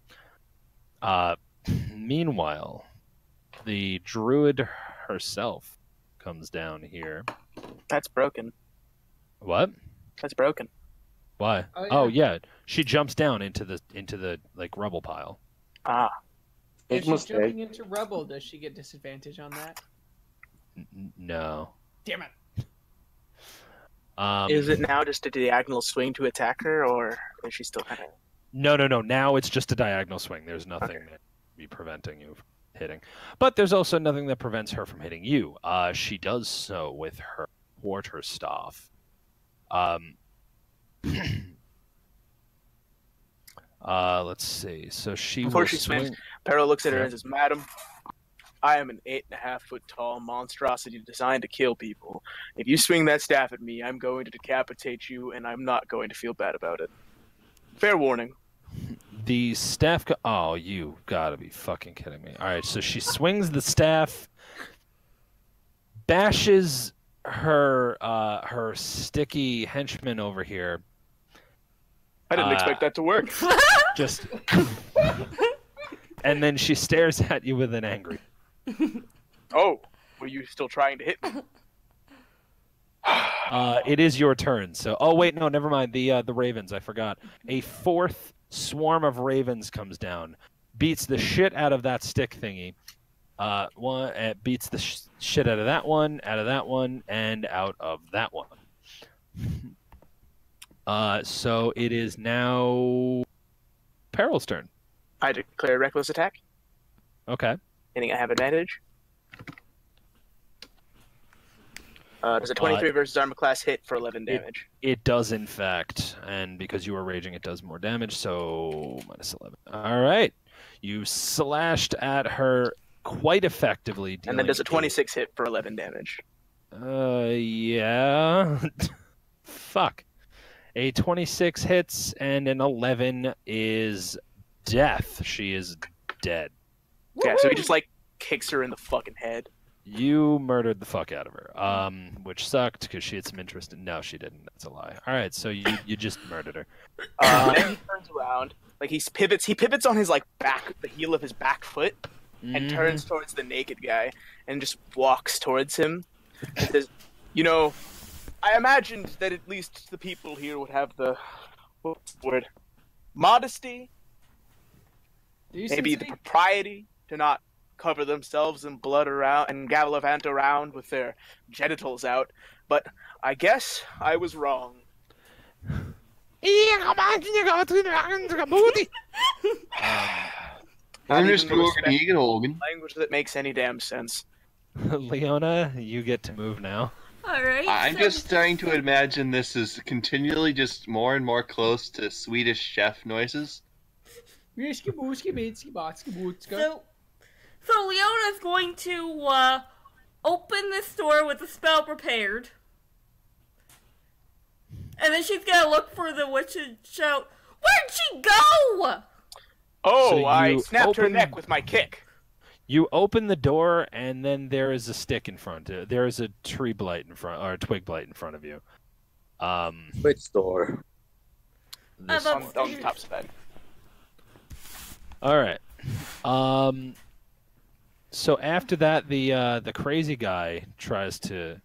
Meanwhile, the druid herself comes down here. That's broken. What? That's broken. Why? Oh, yeah. Oh yeah, she jumps down into the like rubble pile. Ah, If Big she's mistake. jumping into rubble, does she get disadvantage on that? No. Damn it. is it now just a diagonal swing to attack her, or is she still kind of... No. Now it's just a diagonal swing. There's nothing that would be preventing you from hitting. But there's also nothing that prevents her from hitting you. She does so with her quarterstaff. Let's see. So she Before will she swings, swing. Peril looks at her Yeah. and says, "Madam, I am an 8.5-foot tall monstrosity designed to kill people. If you swing that staff at me, I'm going to decapitate you, and I'm not going to feel bad about it. Fair warning." The staff. Oh, you gotta be fucking kidding me! All right, so she swings the staff, bashes her sticky henchman over here. I didn't expect that to work. Just, and then she stares at you with an angry. Oh, Were you still trying to hit me? It is your turn. So, oh wait, no, never mind. The ravens, I forgot. A fourth swarm of ravens comes down, beats the shit out of that stick thingy. Beats the shit out of that one, and out of that one. So it is now Peril's turn. I declare reckless attack. Okay. Meaning I have advantage. Does a 23 versus armor class hit for 11 damage? It does, in fact. And because you are raging, it does more damage, so minus 11. All right. You slashed at her quite effectively. And then does a 26 hit for 11 damage? Yeah. Fuck. A 26 hits, and an 11 is death. She is dead. Yeah, so he just, like, kicks her in the fucking head. You murdered the fuck out of her, which sucked because she had some interest in. No, she didn't. That's a lie. All right, so you just murdered her. Then he turns around, like he pivots on his like back, the heel of his back foot, and turns towards the naked guy and just walks towards him. And says, "You know, I imagined that at least the people here would have the modesty, maybe the propriety to not cover themselves in blood around and gallivant around with their genitals out, but I guess I was wrong." I'm just language that makes any damn sense. Leona, you get to move now. Alright. I'm just starting to imagine this is continually just more and more close to Swedish chef noises. So Leona's going to open this door with the spell prepared. And then she's gonna look for the witch and shout, "Where'd she go?" Oh, So I snapped her neck with my kick. You open the door, and then there is a stick in front. There is a tree blight in front, or a twig blight in front of you. Which door? This- On the top side. All right. So after that, the crazy guy tries to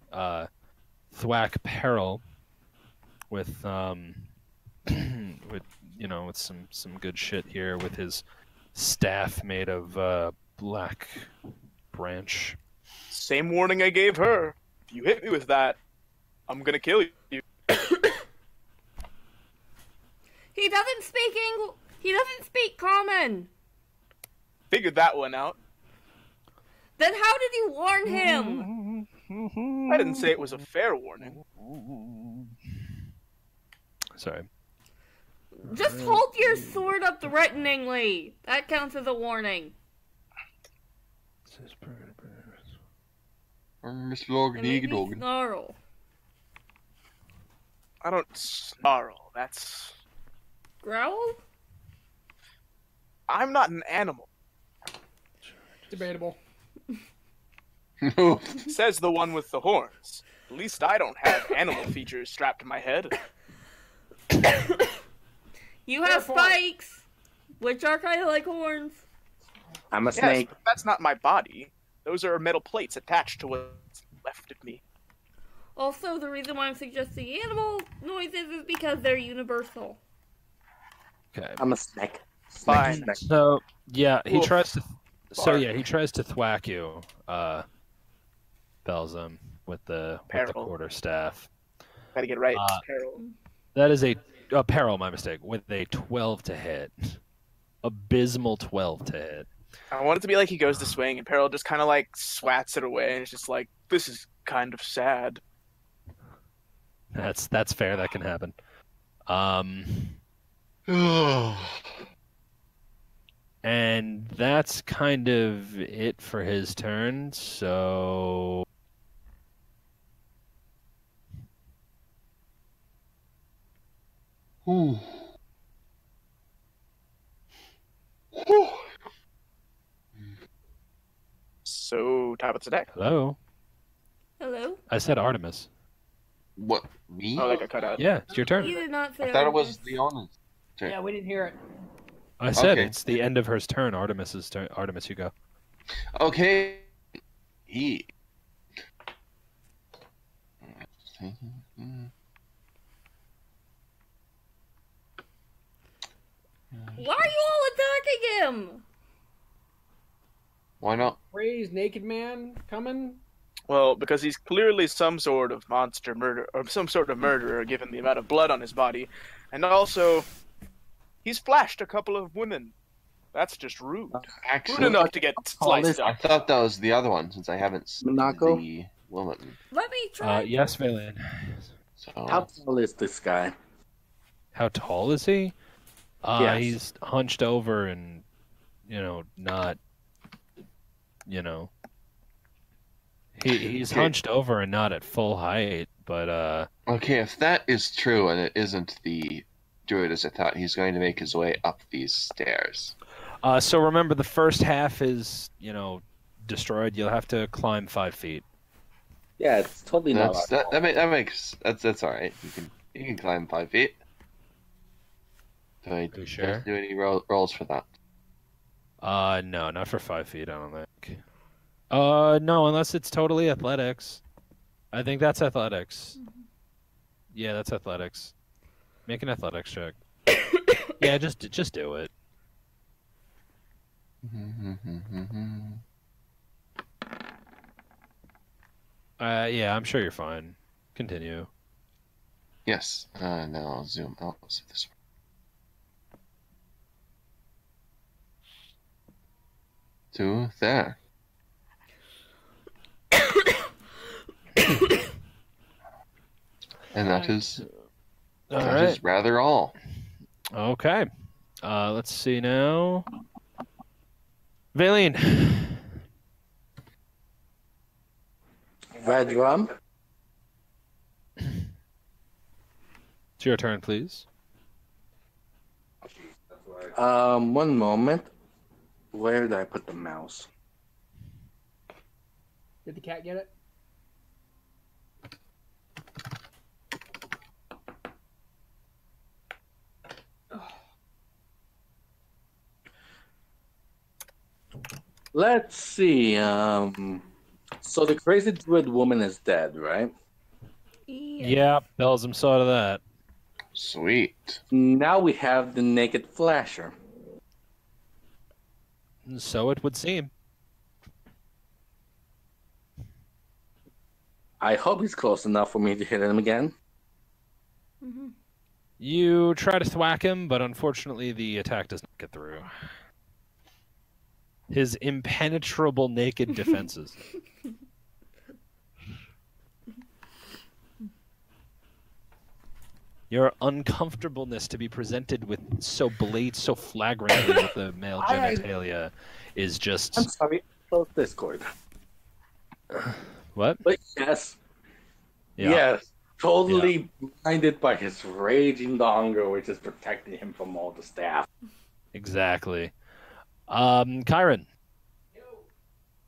thwack Peril with with some good shit here with his staff made of black branch. Same warning I gave her. If you hit me with that, I'm gonna kill you. He doesn't speak common. Figured that one out. Then how did you warn him? I didn't say it was a fair warning. Sorry. Just hold your sword up threateningly. That counts as a warning. And maybe snarl. I don't snarl. That's... Growl? I'm not an animal. Debatable. Says the one with the horns. At least I don't have animal features strapped to my head. You have spikes, which are kind of like horns. I'm a Yes, snake. but that's not my body. Those are metal plates attached to what's left of me. Also, the reason why I'm suggesting animal noises is because they're universal. Okay. I'm a snake. Fine. Snake. So yeah, he Oof. tries to. Bark. He tries to thwack you, Belzum, with the quarter staff. Gotta get right. Peril. That is a Peril, my mistake, with a 12 to hit. Abysmal 12 to hit. I want it to be like he goes to swing and Peril just kind of like swats it away and it's just like, this is kind of sad. That's fair. That can happen. And that's kind of it for his turn. So So, top of the deck. hello. Hello? I said Artemis. What, me? Oh, that got cut out. Yeah, it's your You turn. did not say I thought it was Artemis. Leona's turn. Yeah, we didn't hear it. I said Okay. it's the end of her turn. Artemis's turn. Artemis, you go. Okay. He Why are you all attacking him? Why not? Ray's naked man coming. Well, because he's clearly some sort of monster murder or some sort of murderer, given the amount of blood on his body, and also he's flashed a couple of women. That's just rude. Rude Actually, enough to get sliced I up. thought that was the other one since I haven't seen Monaco? the woman. Let me try. Yes, Valian. So How tall is this guy? How tall is he? Yes. He's hunched over and, not, he's Okay. hunched over and not at full height, but, okay, if that is true and it isn't the druid as I thought, he's going to make his way up these stairs. so remember the first half is, destroyed. You'll have to climb 5 feet. Yeah, it's totally not. That's all right. You can climb 5 feet. Do I You sure? have to do any rolls for that? No, not for 5 feet, I don't think. No, unless it's totally athletics. I think that's athletics. Yeah, that's athletics. Make an athletics check. Yeah, just do it. Yeah, I'm sure you're fine. Continue. Yes. Now I'll zoom out. So this to there. And that is All that right. is rather all. Okay. Let's see now. Valine. Red rum? It's your turn, please. 1 moment. Where did I put the mouse? Did the cat get it? Let's see. So the crazy druid woman is dead, right? Yeah, Belzum saw to that. Sweet. Now we have the naked flasher. So it would seem. I hope he's close enough for me to hit him again. You try to thwack him, but unfortunately the attack does not get through. His impenetrable naked defenses. Your uncomfortableness to be presented with so flagrantly with the male genitalia is just... I'm sorry, close Discord. What? But yes. Yeah. Yes. Totally blinded by his raging hunger, which is protecting him from all the staff. Exactly. Kyron.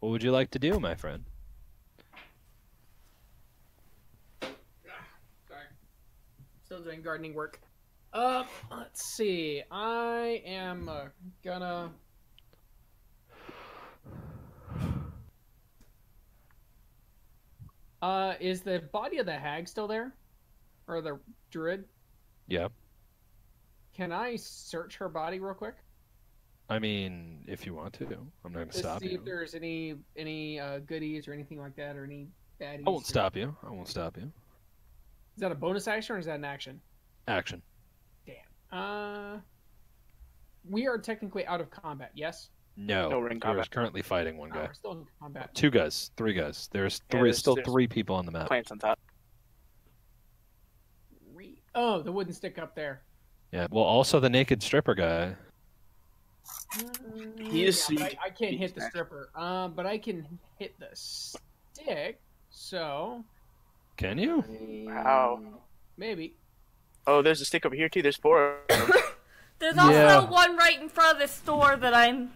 What would you like to do, my friend? Sorry. Still doing gardening work. Let's see. I am gonna... is the body of the hag still there? Or the druid? Yep. Can I search her body real quick? I mean, if you want to. I'm not going to stop see you. if there's any goodies or anything like that, or any baddies. I won't stop you. I won't stop you. Is that a bonus action or is that an action? Action. Damn. We are technically out of combat, yes? No. No ring You're combat. currently fighting one Oh, guy. we're still in combat. 2 guys. 3 guys. There's Yeah, three. there's- Still there's 3 people on the map. Plants on top. Oh, the wooden stick up there. Yeah. Well, also the naked stripper guy. He is but sweet. I can't hit the stripper. But I can hit the stick. So Can you? Wow. maybe. Oh, there's a stick over here too. There's 4 of them. There's also Yeah. one right in front of the store that I'm...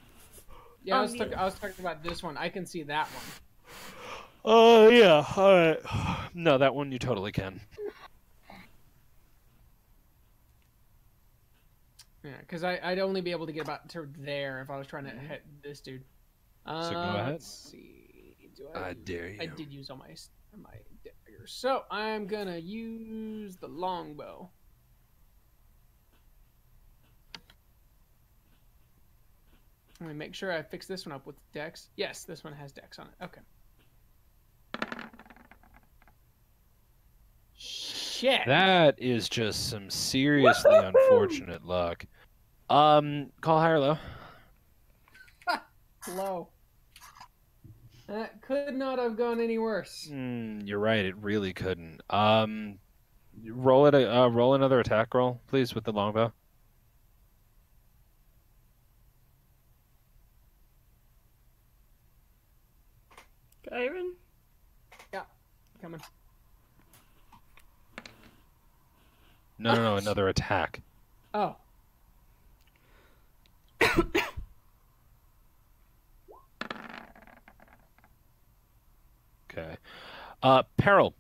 Yeah, I was talking about this one. I can see that one. Oh, yeah. All right. No, that one you totally can. Yeah, because I'd only be able to get about to there if I was trying to hit this dude. So go ahead. Let's see. I dare you. I did use all my daggers. So I'm gonna use the longbow. Let me make sure I fix this one up with dex. Yes, this one has dex on it. Okay. Shit. That is just some seriously unfortunate luck. Call high or low. Low. That could not have gone any worse. You're right. It really couldn't. Roll it. Roll another attack roll, please, with the longbow. Kyron? Yeah, coming. No, another attack. Oh. Okay. Peril.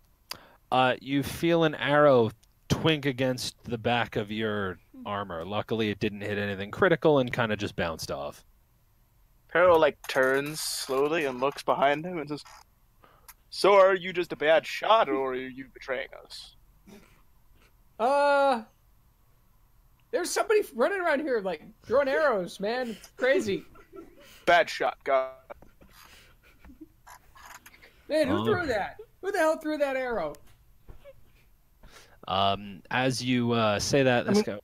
You feel an arrow twink against the back of your armor. Luckily, it didn't hit anything critical and kind of just bounced off. Peril like turns slowly and looks behind him and says, "So are you just a bad shot, or are you betraying us?" There's somebody running around here like throwing arrows, man. It's crazy. Bad shot, God. Man, who threw that? Who the hell threw that arrow? As you say that, let's go.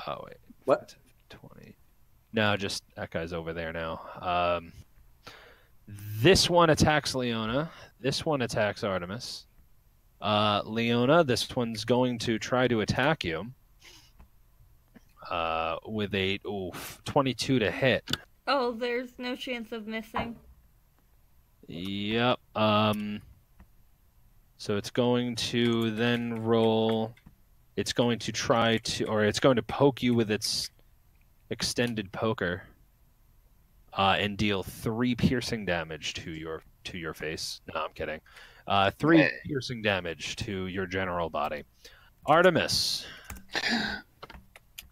Oh wait. What? 20. No, just that guy's over there now. This one attacks Leona. This one attacks Artemis. Leona, this one's going to try to attack you with a 22 to hit. Oh, there's no chance of missing. Yep. So it's going to then roll. It's going to try to, or it's going to poke you with its extended poker, and deal 3 piercing damage to your face. No, I'm kidding. 3 piercing damage to your general body. Artemis,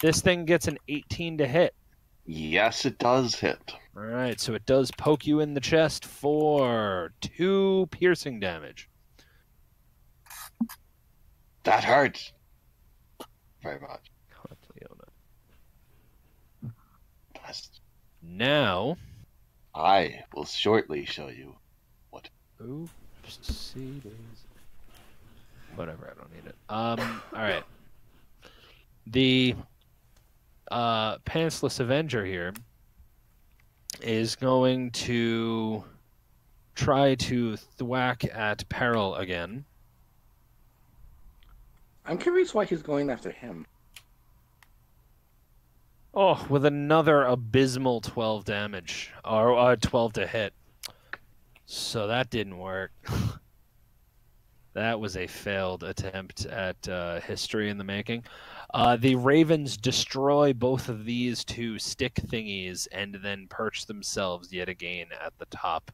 this thing gets an 18 to hit. Yes, it does hit. All right, so it does poke you in the chest for 2 piercing damage. That hurts. Very much. Now, I will shortly show you what. Oopsie daisy. Whatever, I don't need it. All right. The Pantsless Avenger here is going to try to thwack at Peril again. I'm curious why he's going after him. Oh, with another abysmal 12 damage, or 12 to hit. So that didn't work. That was a failed attempt at history in the making. The Ravens destroy both of these 2 stick thingies and then perch themselves yet again at the top.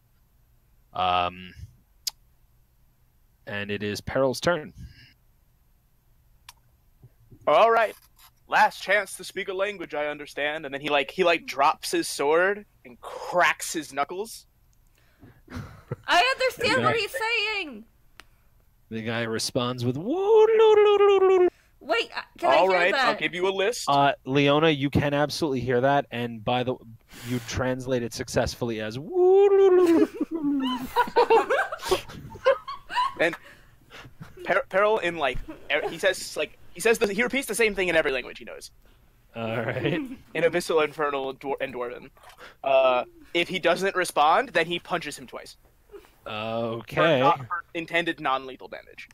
And it is Peril's turn. All right. Last chance to speak a language I understand, and then he drops his sword and cracks his knuckles. I understand what he's saying! The guy responds with Wait, can I All hear right, that? I'll give you a list. Leona, you can absolutely hear that, and you translate it successfully as And Peril in he repeats the same thing in every language he knows. All right. In Abyssal, Infernal, and Dwarven. If he doesn't respond, then he punches him twice. Okay. For intended non-lethal damage.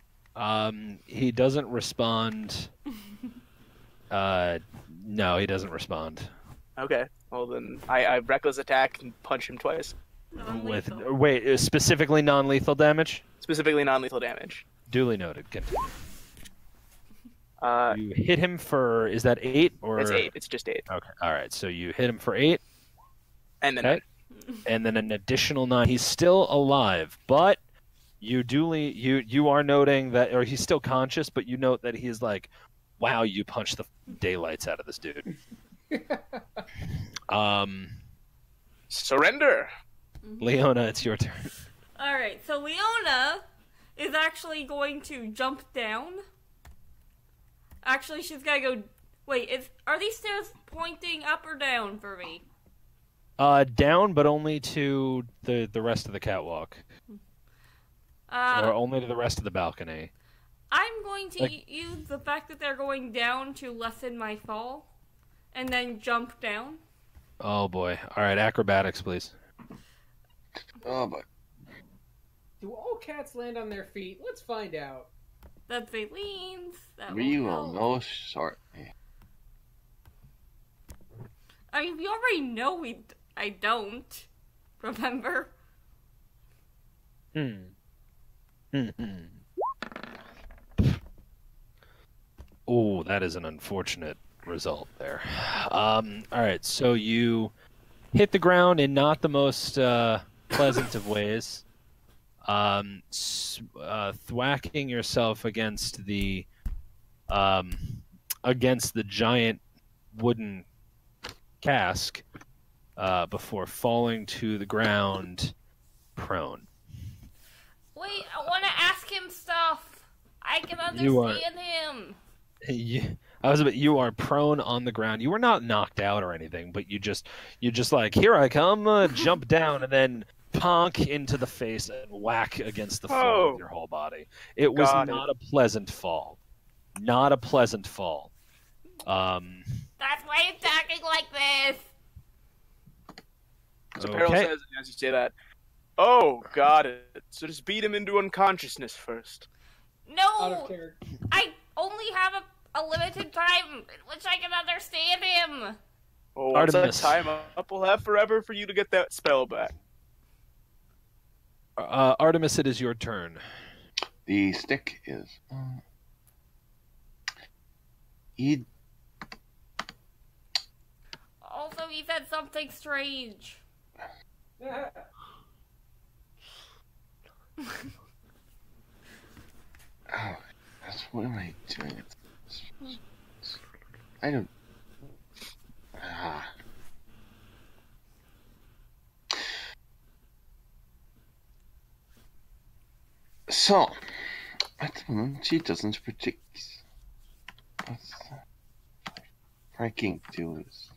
He doesn't respond. No, he doesn't respond. Okay. Well then, I reckless attack and punch him twice. Wait, specifically non-lethal damage? Specifically non-lethal damage. Duly noted. Continue. You hit him for, is that 8 or? It's 8. It's just 8. Okay. All right. So you hit him for 8. And then okay. And then an additional 9. He's still alive, but you are noting that, or he's still conscious, but you note that he's like, wow, you punched the daylights out of this dude. Surrender. Leona, it's your turn. Alright, so Leona is actually going to jump down. Actually, she's gotta go... Wait, are these stairs pointing up or down for me? Down, but only to the rest of the catwalk. Or only to the rest of the balcony. I'm going to use the fact that they're going down to lessen my fall. And then jump down. Oh boy. Alright, acrobatics, please. Oh, boy. Do all cats land on their feet? Let's find out. That's Valeen's. We will know shortly. I mean, we already know I don't. Remember? Oh, that is an unfortunate result there. Alright, so you hit the ground in not the most pleasant of ways. Thwacking yourself against the giant wooden cask before falling to the ground prone. Wait, I want to ask him stuff. I can understand him. You are prone on the ground. You were not knocked out or anything, but you just like, here I come, jump down, and then ponk into the face and whack against the floor with your whole body. It was not a pleasant fall. Not a pleasant fall. That's why I'm talking like this. So Peril says, as you say that, oh, got it. So just beat him into unconsciousness first. No! I only have a limited time in which I can understand him. Oh, once that time up, we'll have forever for you to get that spell back. Artemis, it is your turn. The stick is... Also, he said something strange. Oh, what am I doing? I don't... So, at the moment, she doesn't predict... What's freaking do this?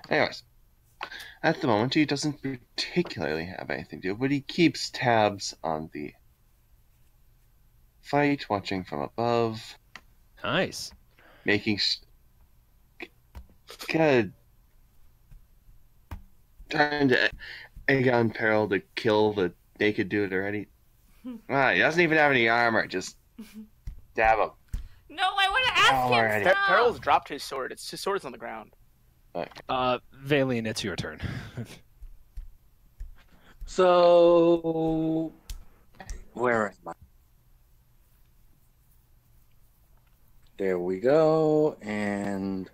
Anyways, at the moment, he doesn't particularly have anything to do, but he keeps tabs on the fight, watching from above. Nice. Making kind of trying to egg on Peril to kill the naked dude already. He doesn't even have any armor. Just stab him. No, I want to ask him stuff. Peril's dropped his sword. His sword's on the ground. Valine, it's your turn. So, where am I? There we go. And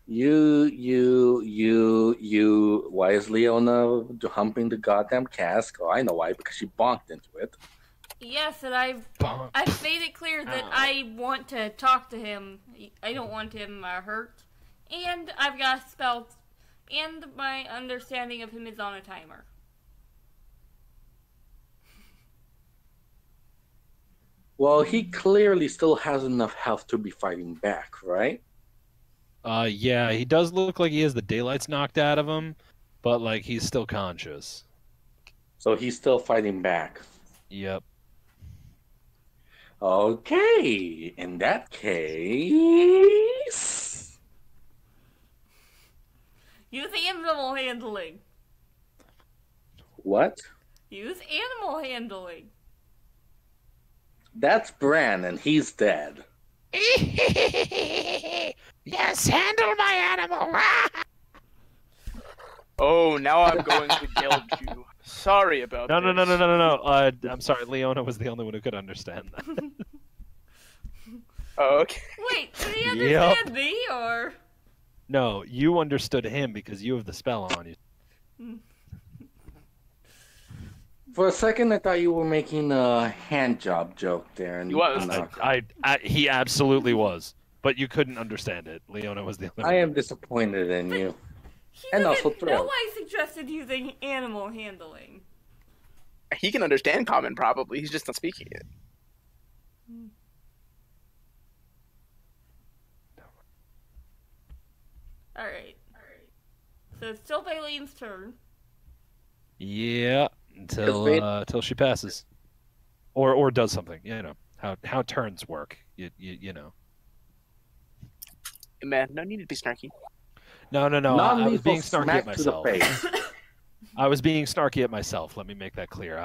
you. Why is Leona humping the goddamn cask? Oh, I know why. Because she bonked into it. Yes, and I've made it clear that I want to talk to him. I don't want him hurt. And I've got a spell. And my understanding of him is on a timer. Well, he clearly still has enough health to be fighting back, right? Yeah, he does look like he has the daylights knocked out of him, but like he's still conscious. So he's still fighting back. Yep. Okay, in that case... Use animal handling. What? Use animal handling. That's Bran, and he's dead. Yes, handle my animal. Oh, now I'm going to geld you. Sorry about that. No. I'm sorry. Leona was the only one who could understand that. Oh, okay. Wait, did he understand me, or...? No, you understood him because you have the spell on you. For a second, I thought you were making a hand job joke there. And he was. He absolutely was. But you couldn't understand it. Leona was the only one. I am disappointed in you. He And doesn't also thrilled. know I suggested using animal handling. He can understand common, probably. He's just not speaking it. All right. So it's still Baylene's turn. Yeah, until she passes, or does something. You know how turns work. You know. Man, no need to be snarky. No. I was Non-lethal being snarky smack at to the myself. face. I was being snarky at myself. Let me make that clear.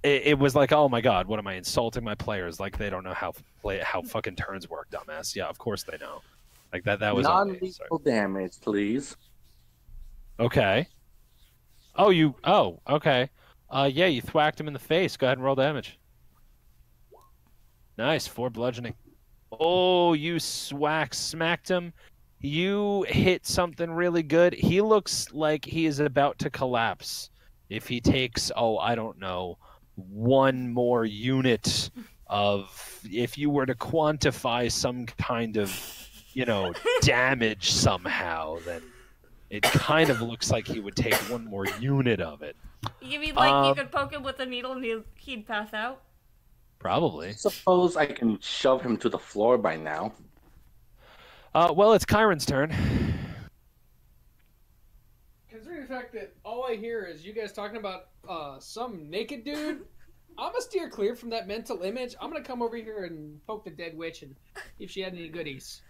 It was like, oh my god, what am I insulting my players? Like they don't know how fucking turns work, dumbass. Yeah, of course they know. Like that was on me. Non-lethal damage, please. Okay. Oh, okay. Yeah, you thwacked him in the face. Go ahead and roll damage. Nice, 4 bludgeoning. Oh, you smacked him. You hit something really good. He looks like he is about to collapse. If he takes, I don't know, 1 more unit of, if you were to quantify some kind of, damage somehow, then it kind of looks like he would take 1 more unit of it. You mean like you could poke him with a needle and he'd pass out? Probably. Suppose I can shove him to the floor by now. Well, it's Kyron's turn. Considering the fact that all I hear is you guys talking about some naked dude, I'm gonna steer clear from that mental image. I'm gonna come over here and poke the dead witch and see if she had any goodies.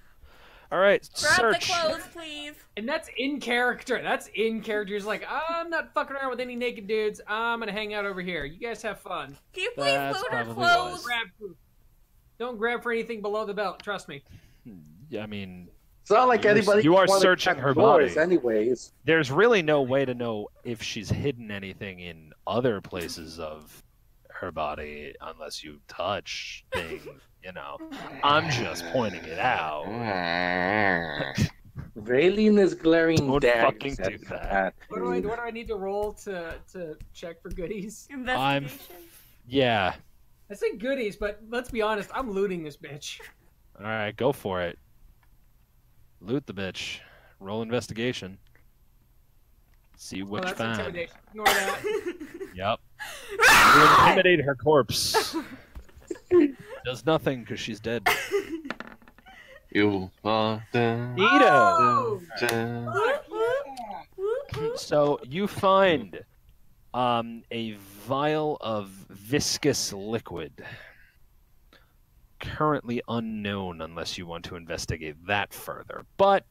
All right, Grab search. the clothes, please. And that's in character. That's in character. He's like, I'm not fucking around with any naked dudes. I'm gonna hang out over here. You guys have fun. Can you please That's load her probably clothes? wise. Grab. Don't grab for anything below the belt. Trust me. I mean, It's not like anybody. you are wanna searching check her doors body. anyways. there's really no way to know if she's hidden anything in other places of her body unless you touch things. I'm just pointing it out. Raylene is glaring Don't daggers fucking at do that. What do I need to roll to check for goodies? Investigation. Yeah. I say goodies, but let's be honest. I'm looting this bitch. All right, go for it. Loot the bitch. Roll investigation. See Oh, what you that's find. intimidation. Ignore that. Yep. You intimidate her corpse. Does nothing because she's dead. You are the... Neato. Oh! So you find a vial of viscous liquid. Currently unknown unless you want to investigate that further. But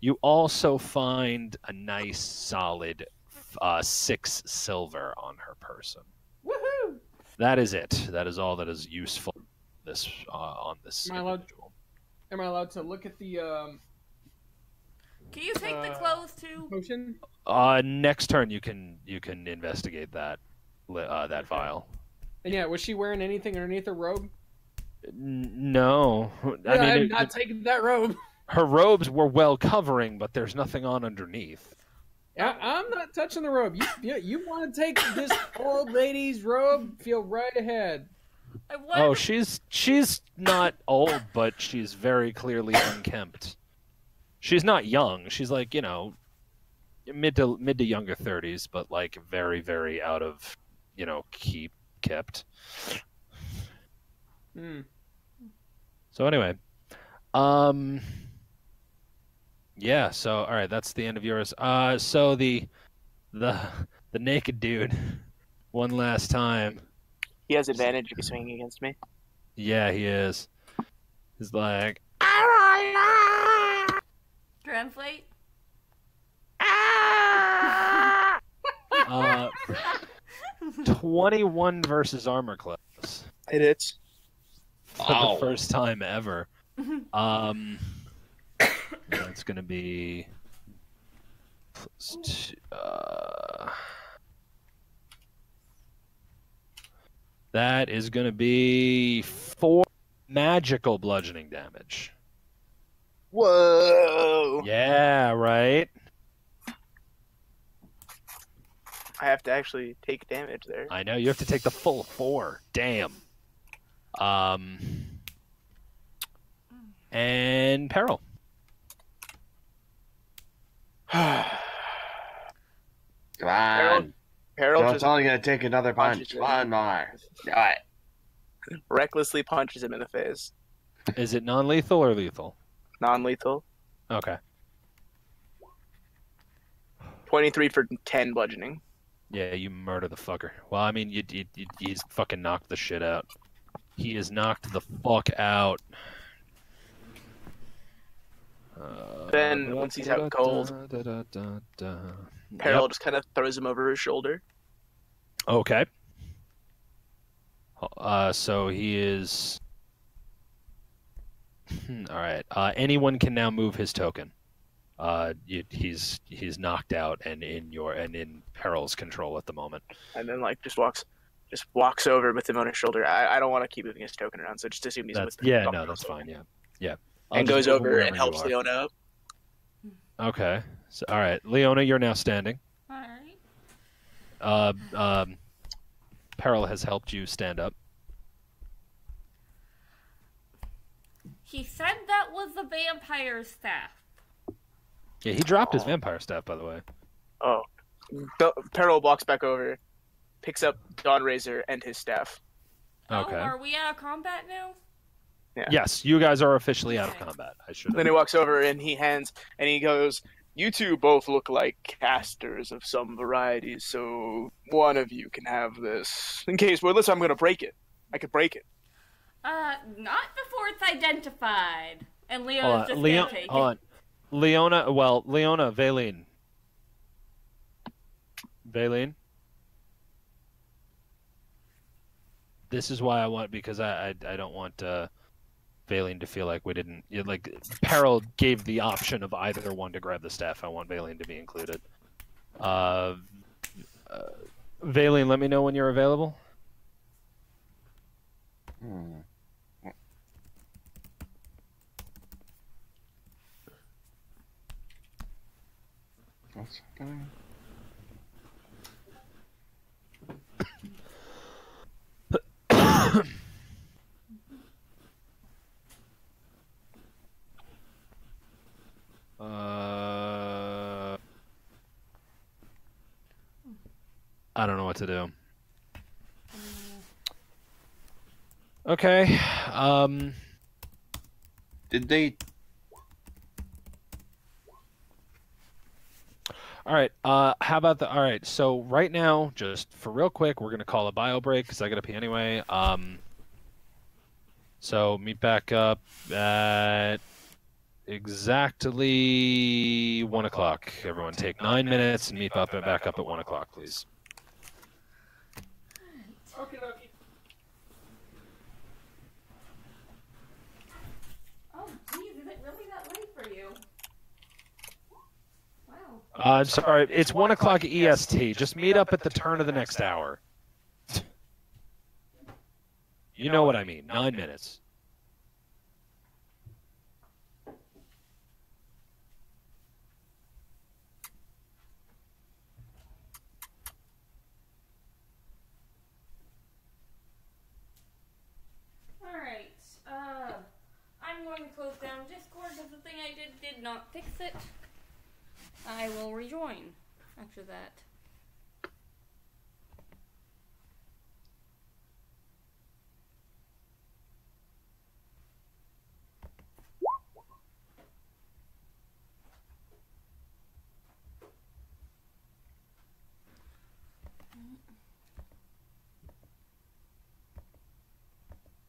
you also find a nice solid 6 silver on her person. Woohoo! That is it. That is all that is useful on this Am I allowed- individual. Am I allowed to look at the Can you take the clothes too? potion? Next turn you can investigate that vial. And yeah, was she wearing anything underneath her robe? No. Yeah, I'm not taking that robe. Her robes were well covering, but there's nothing on underneath. Yeah, I'm not touching the robe. You want to take this old lady's robe? Feel right ahead. Oh, she's not old, but she's very clearly unkempt. She's not young. She's like, mid to younger 30s, but like very, very out of, kept. Hmm. So anyway, yeah. So all right, that's the end of yours. So the naked dude, one last time. He has advantage if he's swinging against me. Yeah, he is. He's like, Translate. 21 versus armor class. It hits. For the first time ever. That's gonna be that is gonna be 4 magical bludgeoning damage. Whoa! Yeah, right. I have to actually take damage there. I know you have to take the full 4. Damn. And Peril. Come on. Peril So just it's only gonna take another punch. punches him. One more. Do it. recklessly punches him in the face. Is it non-lethal or lethal? Non-lethal. Okay. 23 for 10 bludgeoning. Yeah, you murder the fucker. Well, I mean, he's fucking knocked the shit out. He is knocked the fuck out. Then, once he's out cold, Peril just kind of throws him over his shoulder. Okay. So he is. All right. Anyone can now move his token. He's knocked out and in Peril's control at the moment. And then like just walks over with him on his shoulder. I don't want to keep moving his token around, so just assume he's with him. Yeah, no, that's fine. Yeah. And goes over and helps Leona up. Okay. So, all right, Leona, you're now standing. All right. Peril has helped you stand up. He said that was the vampire staff. Yeah, he dropped his vampire staff, by the way. Oh. Peril walks back over, picks up Dawn Razor and his staff. Okay. Oh, are we out of combat now? Yeah. Yes, you guys are officially out of combat. I should. Then he walks over and he goes, "You two both look like casters of some variety, so one of you can have this. In case, well, listen, I'm going to break it. I could break it." Not before it's identified. And Leona's just gonna take hold on. Leona, Valine. Valine? This is why I want, because I don't want Valine to feel like we didn't, like, Peril gave the option of either one to grab the staff. I want Valine to be included. Valine, let me know when you're available. What's happening? I don't know what to do. Okay. Did they? All right. How about the? All right. So right now, just for real quick, we're gonna call a bio break because I gotta pee anyway. So meet back up at exactly 1 o'clock. Everyone, take 9 minutes and meet back up at 1 o'clock, please. Okay, okay. Oh, geez, is it really that late for you? Wow. I'm sorry. It's 1 o'clock EST. Just meet up at the turn of the next hour. You know what I mean. 9 minutes. Alright, I'm going to close down Discord because the thing I did not fix it. I will rejoin after that.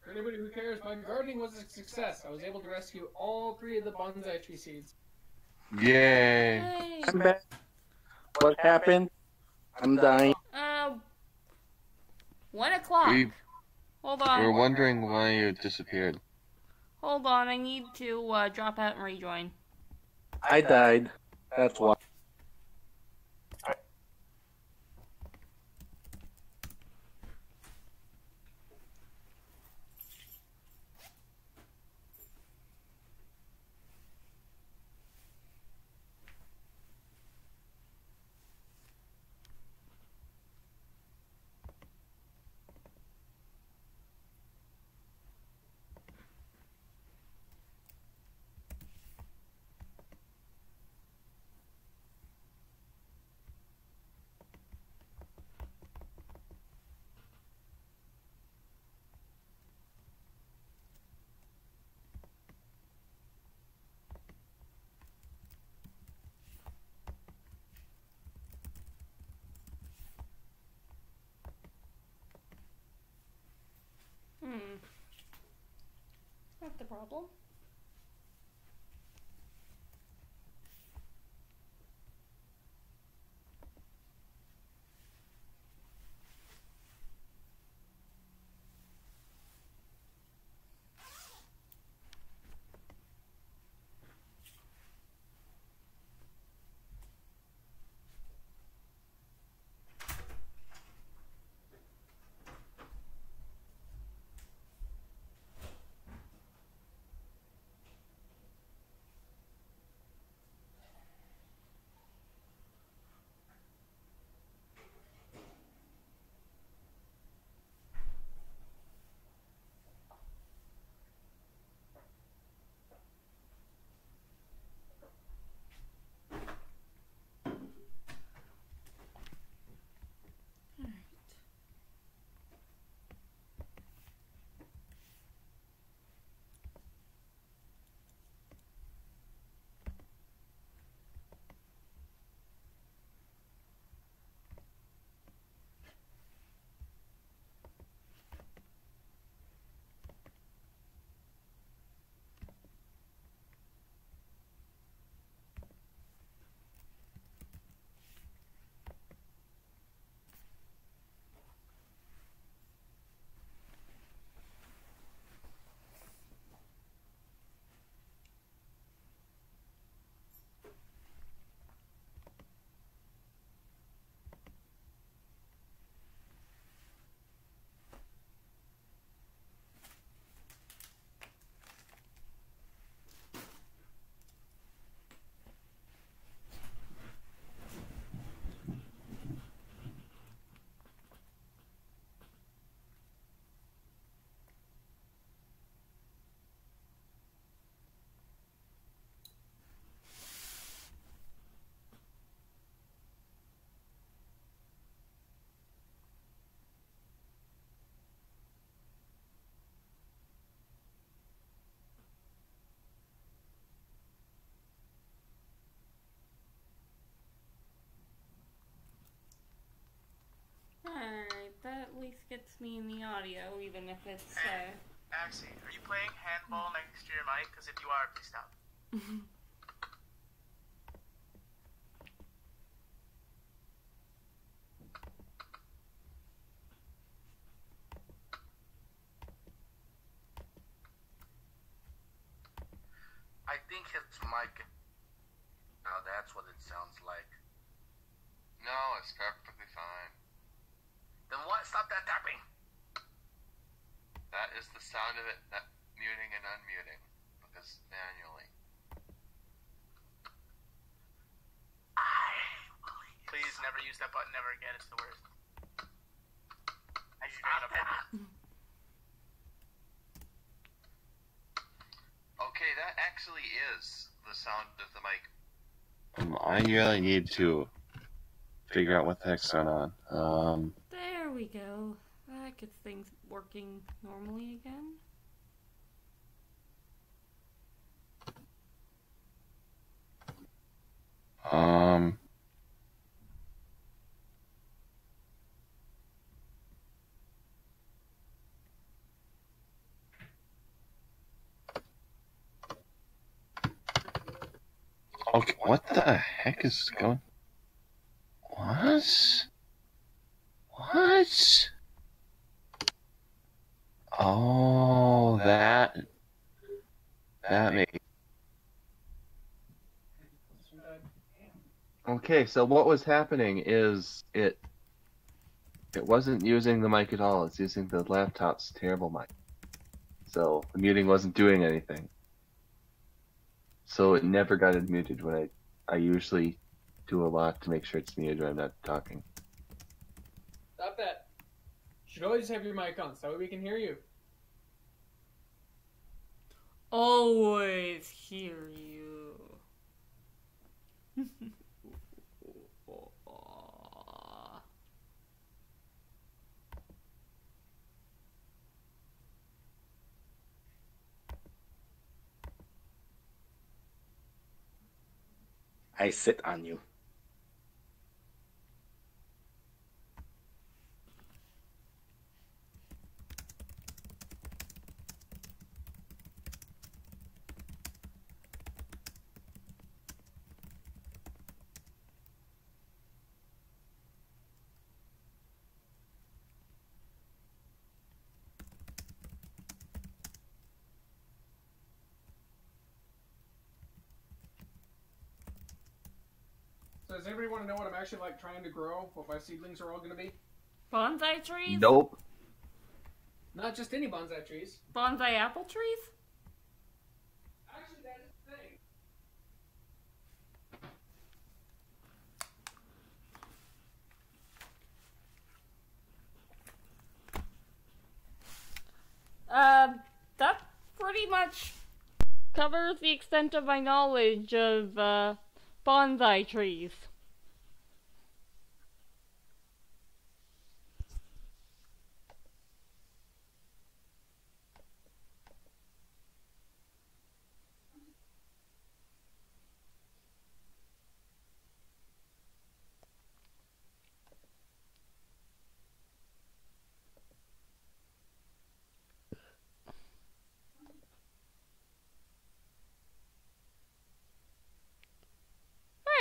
For anybody who cares, my gardening was a success. I was able to rescue all 3 of the bonsai tree seeds. Yay! Hey. I'm back. What happened? I'm dying. 1 o'clock. Hold on. We're wondering why you disappeared. Hold on, I need to drop out and rejoin. I died. That's why. problem. Alright, that at least gets me in the audio, even if it's, Axie, are you playing handball next to your mic? Because if you are, please stop. I think his mic. Now that's what it sounds like. No, it's perfectly fine. Then what? Stop that tapping. That is the sound of it muting and unmuting, because manually. Please never use that button ever again. It's the worst. I should bring it up there. Okay, that actually is the sound of the mic. I really need to figure out what the heck's going on. there we go. That gets things working normally again. Okay, what the heck is going? What? What? Oh, that makes. Okay, so what was happening is it wasn't using the mic at all. It's using the laptop's terrible mic. So the muting wasn't doing anything. So it never got unmuted when I usually do a lot to make sure it's muted when I'm not talking. Stop that. You should always have your mic on so we can hear you. Always hear you. I sit on you. Does everybody want to know what I'm actually like trying to grow? What my seedlings are all going to be? Bonsai trees? Nope. Not just any bonsai trees. Bonsai apple trees? Actually, that is the thing. That pretty much covers the extent of my knowledge of, bonsai trees.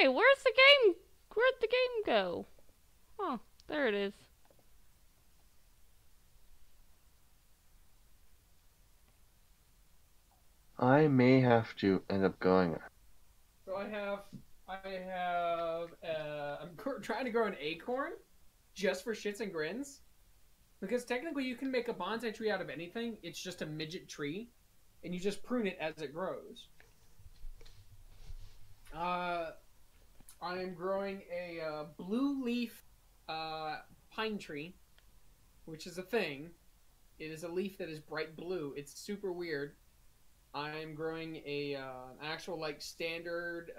Hey, where'd the game go? Oh, there it is. I may have to end up going. So I'm trying to grow an acorn just for shits and grins. Because technically you can make a bonsai tree out of anything. It's just a midget tree. And you just prune it as it grows. I'm growing a blue leaf pine tree, which is a thing. It is a leaf that is bright blue. It's super weird. I'm growing an actual like standard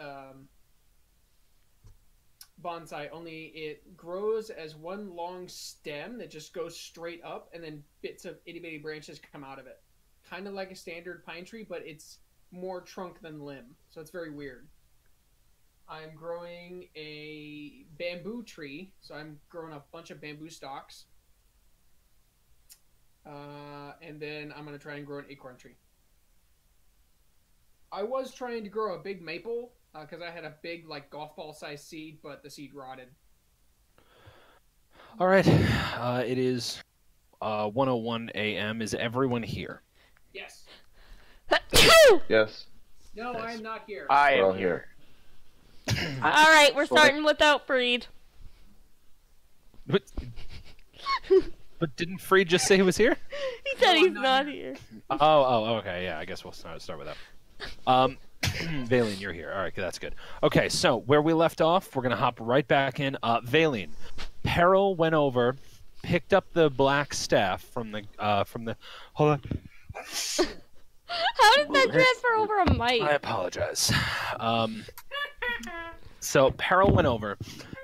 bonsai, only it grows as one long stem that just goes straight up, and then bits of itty bitty branches come out of it. Kind of like a standard pine tree, but it's more trunk than limb, so it's very weird. I'm growing a bamboo tree, so I'm growing a bunch of bamboo stalks. And then I'm going to try and grow an acorn tree. I was trying to grow a big maple, because I had a big, like, golf ball sized seed, but the seed rotted. All right. It is 1:01 a.m. Is everyone here? Yes. Yes. No, I am not here. I We're all am here. Alright, we're starting without Freed. But didn't Freed just say he was here? He said No, he's I'm not not here. Oh, okay. Yeah, I guess we'll start with that. Valine, you're here. All right, that's good. Okay, so where we left off, we're gonna hop right back in. Valine, Peril went over, picked up the black staff from the. Hold on. How did that transfer over a mic? I apologize. So Peril went over,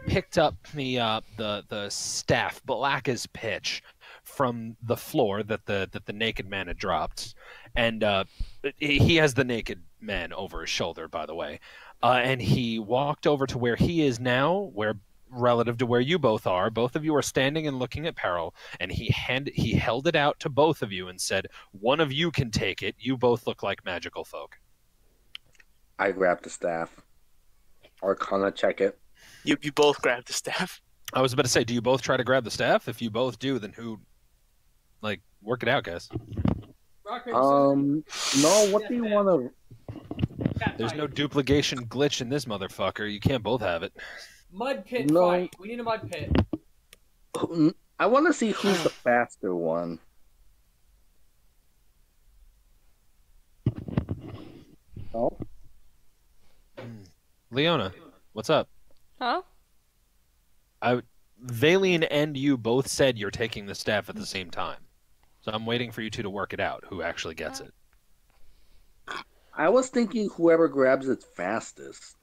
picked up the staff, black as pitch, from the floor that the naked man had dropped, and he has the naked man over his shoulder, by the way, and he walked over to where he is now, where relative to where you both are. Both of you are standing and looking at Peril, and he held it out to both of you and said, "One of you can take it. You both look like magical folk." I grabbed the staff. Arcana check it. You both grabbed the staff. I was about to say, do you both try to grab the staff? If you both do, then who? Like, work it out, guys. Rock, paper, scissors. No, what do you want to... Cat There's fight. no duplication glitch in this motherfucker. You can't both have it. Mud pit No. fight. We need a mud pit. I want to see who's the faster one. Oh? Leona, what's up? Huh? Valine and you both said you're taking the staff at the same time. So I'm waiting for you two to work it out, who actually gets it. I was thinking whoever grabs it fastest.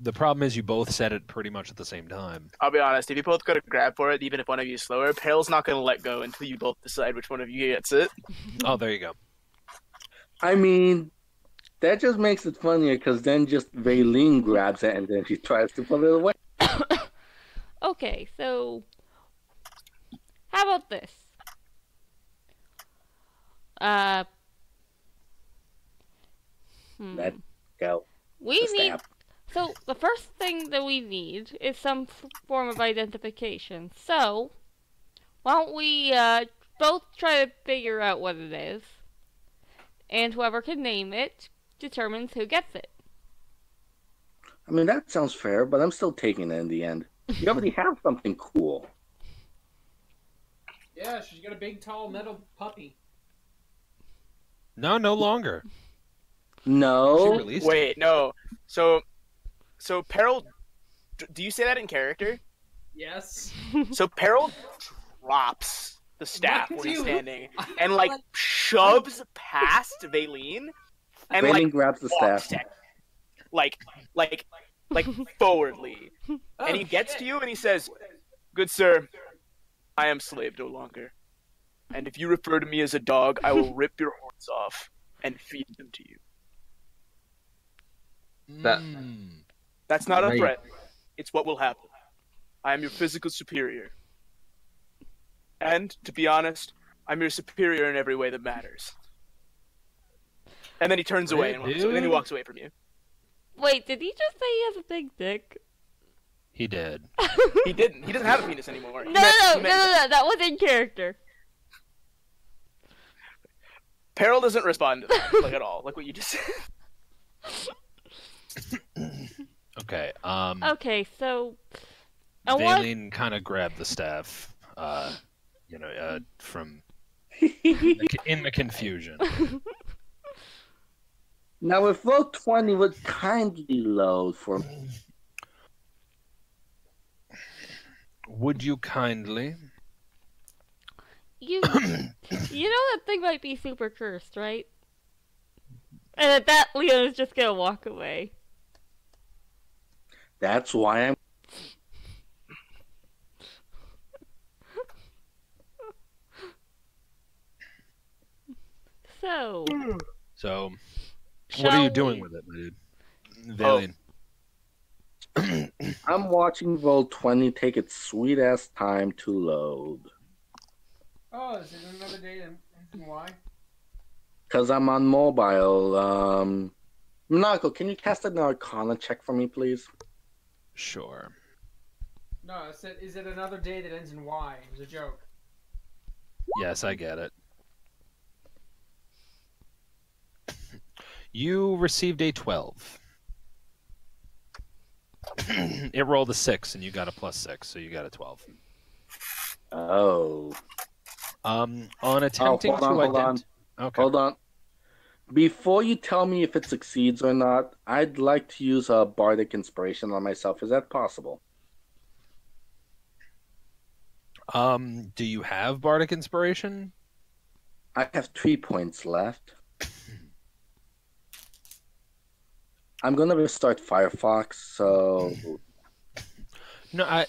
The problem is you both said it pretty much at the same time. I'll be honest, if you both go to grab for it, even if one of you is slower, Peril's not going to let go until you both decide which one of you gets it. Oh, there you go. I mean, that just makes it funnier because then just Valine grabs it and then she tries to pull it away. Okay, so how about this? Let go. We The need. staff. So the first thing that we need is some form of identification. So why don't we both try to figure out what it is, and whoever can name it determines who gets it. I mean, that sounds fair, but I'm still taking it in the end. You already have something cool. Yeah, she's got a big, tall, metal puppy. No, no longer. She No. released it. Wait, no. So Peril, do you say that in character? Yes. So Peril drops the staff What where he's do you- standing and like shoves past Valine and Valine like grabs the walks staff. it. like forwardly. Oh, And he gets shit. to you and he says, "Good sir, I am slave no longer. And if you refer to me as a dog, I will rip your horns off and feed them to you." That- That's not a Right. threat. It's what will happen. I am your physical superior. And, to be honest, I'm your superior in every way that matters. And then he turns away and Dude. walks away from you. Wait, did he just say he has a big dick? He did. He didn't. He doesn't have a penis anymore. No, He no, meant- no, he no, meant- that was in character. Peril doesn't respond to that, like, at all, like what you just said. Okay. Okay, so I want Valine kind of grabbed the staff. From in the confusion. Now, if roll 20 would kindly load for me. Would you kindly? you. You know that thing might be super cursed, right? And at that, Leo's just gonna walk away. That's why I'm. So, So, what shall are you doing we- with it, dude? Valine. I'm watching roll 20 take its sweet ass time to load. Oh, is it another day and why? Because I'm on mobile. Nako, can you cast an Arcana check for me, please? Sure. No, I said, is it another day that ends in Y? It was a joke. Yes, I get it. You received a 12. It rolled a 6, and you got a +6, so you got a 12. Oh. On attempting hold on, to hold on. Okay. Hold on. Before you tell me if it succeeds or not, I'd like to use a bardic inspiration on myself. Is that possible? Do you have bardic inspiration? I have 3 points left. I'm gonna restart Firefox, so No,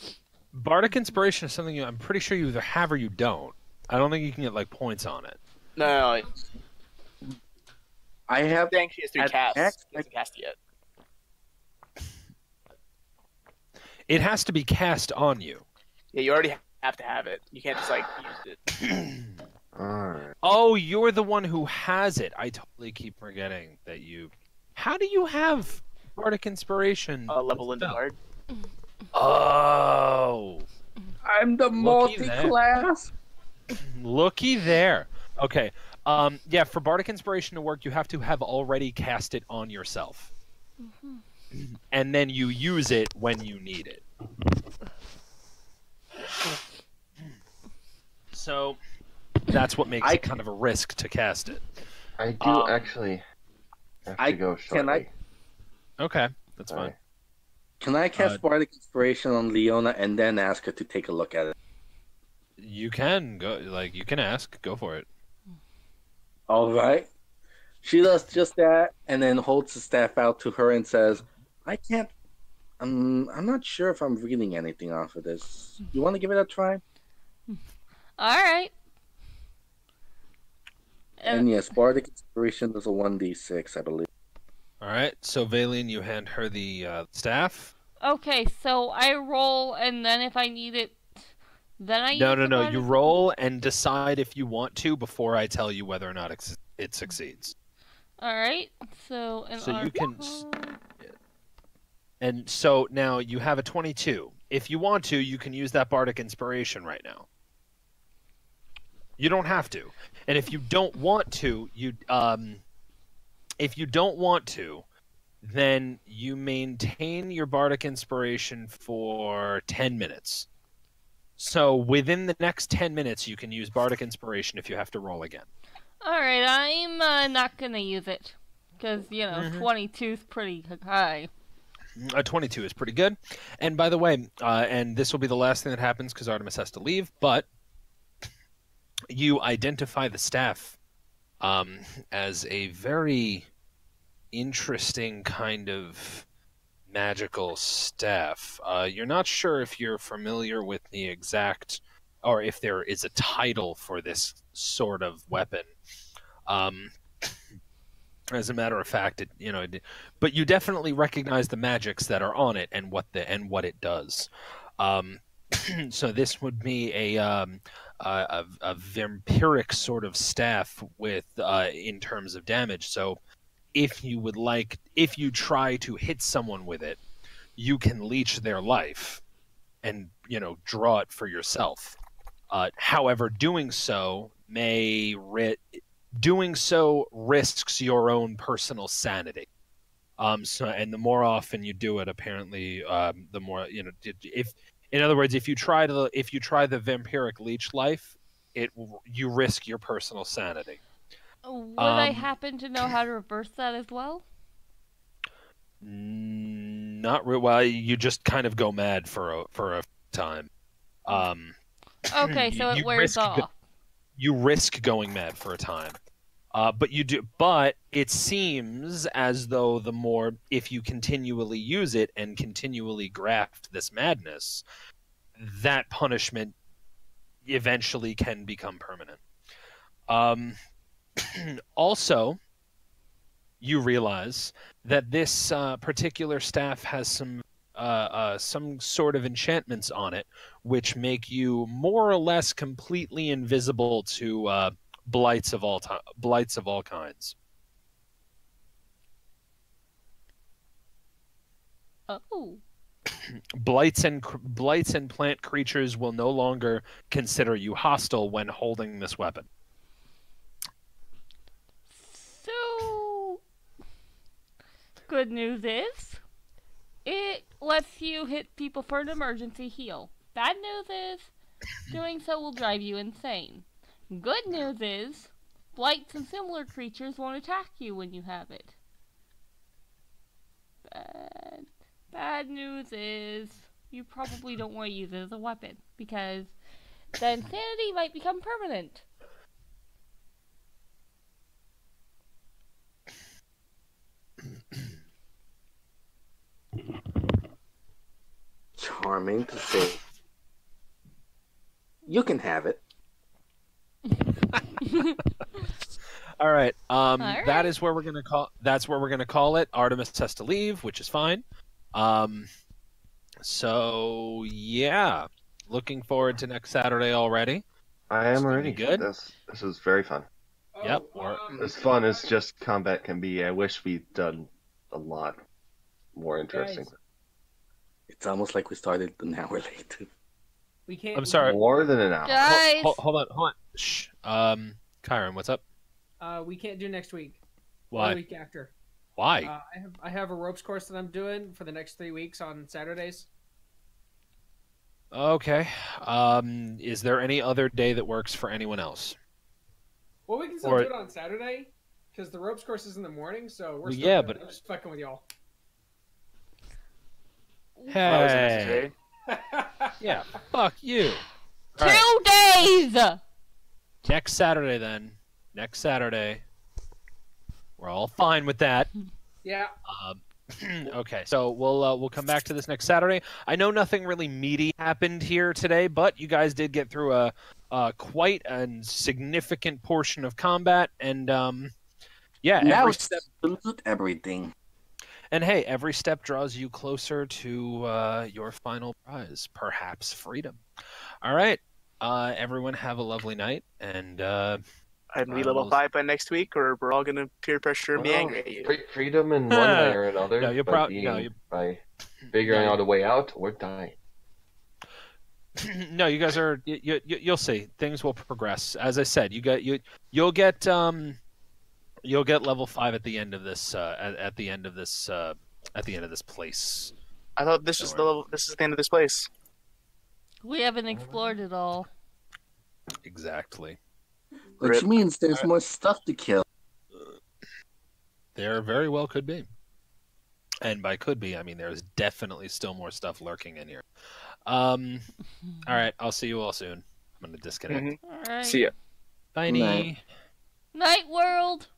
bardic inspiration is something I'm pretty sure you either have or you don't. I don't think you can get like points on it. No, I have. I think she has 3 At casts. X- She hasn't cast yet. It has to be cast on you. Yeah, you already have to have it. You can't just, like, use it. Alright. Oh, you're the one who has it. I totally keep forgetting that you. How do you have bardic inspiration? Level into spell? guard. Oh, I'm the Looky there. multi-class. looky there. Okay. Yeah, for bardic inspiration to work, you have to have already cast it on yourself, and then you use it when you need it. So that's what makes I- it kind of a risk to cast it. I do actually have to go can I- shortly. Okay, that's fine. Sorry. Can I cast bardic inspiration on Leona and then ask her to take a look at it? You can go, like you can ask. Go for it. All right. She does just that, and then holds the staff out to her and says, "I can't. I'm not sure if I'm reading anything off of this. You want to give it a try?" all right. And yes, bardic inspiration does a 1d6, I believe. All right. So Valine, you hand her the staff. Okay, so I roll, and then if I need it, then I No, use no, the no. bardic- You roll and decide if you want to before I tell you whether or not it succeeds. All right, so an So you can Arcana- And so now you have a 22. If you want to, you can use that bardic inspiration right now. You don't have to. And if you don't want to, then you maintain your bardic inspiration for 10 minutes. So within the next 10 minutes, you can use bardic inspiration if you have to roll again. Alright, I'm not gonna use it. Because, 22 is pretty high. A 22 is pretty good. And by the way, and this will be the last thing that happens because Artemis has to leave, but you identify the staff as a very interesting kind of magical staff. You're not sure if you're familiar with the exact, or if there is a title for this sort of weapon. As a matter of fact, but you definitely recognize the magics that are on it and what it does. So this would be a vampiric sort of staff with in terms of damage. So if you try to hit someone with it, you can leech their life and draw it for yourself. However, doing so risks your own personal sanity. And the more often you do it, apparently, the more in other words, if you try the vampiric leech life, you risk your personal sanity. Would I happen to know how to reverse that as well? Not real well. You just kind of go mad for a time. Okay, so it wears off. You risk going mad for a time. But it seems as though if you continually use it and continually graft this madness, that punishment eventually can become permanent. Also, you realize that this particular staff has some sort of enchantments on it, which make you more or less completely invisible to blights of all kinds. Oh. Blights and plant creatures will no longer consider you hostile when holding this weapon. So, good news is, it lets you hit people for an emergency heal. Bad news is, doing so will drive you insane. Good news is, blights and similar creatures won't attack you when you have it. Bad news is, you probably don't want to use it as a weapon, because then sanity might become permanent. Charming to say. You can have it. All right. right. That's where we're gonna call it. Artemis has to leave, which is fine. So yeah, looking forward to next Saturday already. I am already good. This is very fun. Yep. As fun as just combat can be, I wish we'd done a lot more interesting. Guys. It's almost like we started an hour late. We can't. I'm sorry. More than an hour. Guys! Hold on. Shh. Kyron, what's up? We can't do next week. Why? The week after. Why? I have a ropes course that I'm doing for the next 3 weeks on Saturdays. Okay. Is there any other day that works for anyone else? Well, we can still do it on Saturday because the ropes course is in the morning. So we're still but I'm just fucking with y'all. Hey. Yeah. Fuck you. All 2 right. days! Next Saturday, then. Next Saturday. We're all fine with that. Yeah. Okay, so we'll come back to this next Saturday. I know nothing really meaty happened here today, but you guys did get through a quite a significant portion of combat, and yeah, Now it's everything. And hey, every step draws you closer to your final prize, perhaps freedom. All right, everyone, have a lovely night, and And we level 5 by next week, or we're all gonna peer pressure and be angry at you. Freedom in one way or another. No, you're by figuring out a way out or dying. No, you guys are. You'll see. Things will progress. As I said, you'll get You'll get level 5 at the end of this. At the end of this. At the end of this place. I thought this was the level. This is the end of this place. We haven't explored it all. Exactly. Which means there's more stuff to kill. There very well could be. And by could be, I mean there's definitely still more stuff lurking in here. All right, I'll see you all soon. I'm going to disconnect. All right. See ya. Bye. Night. Night world.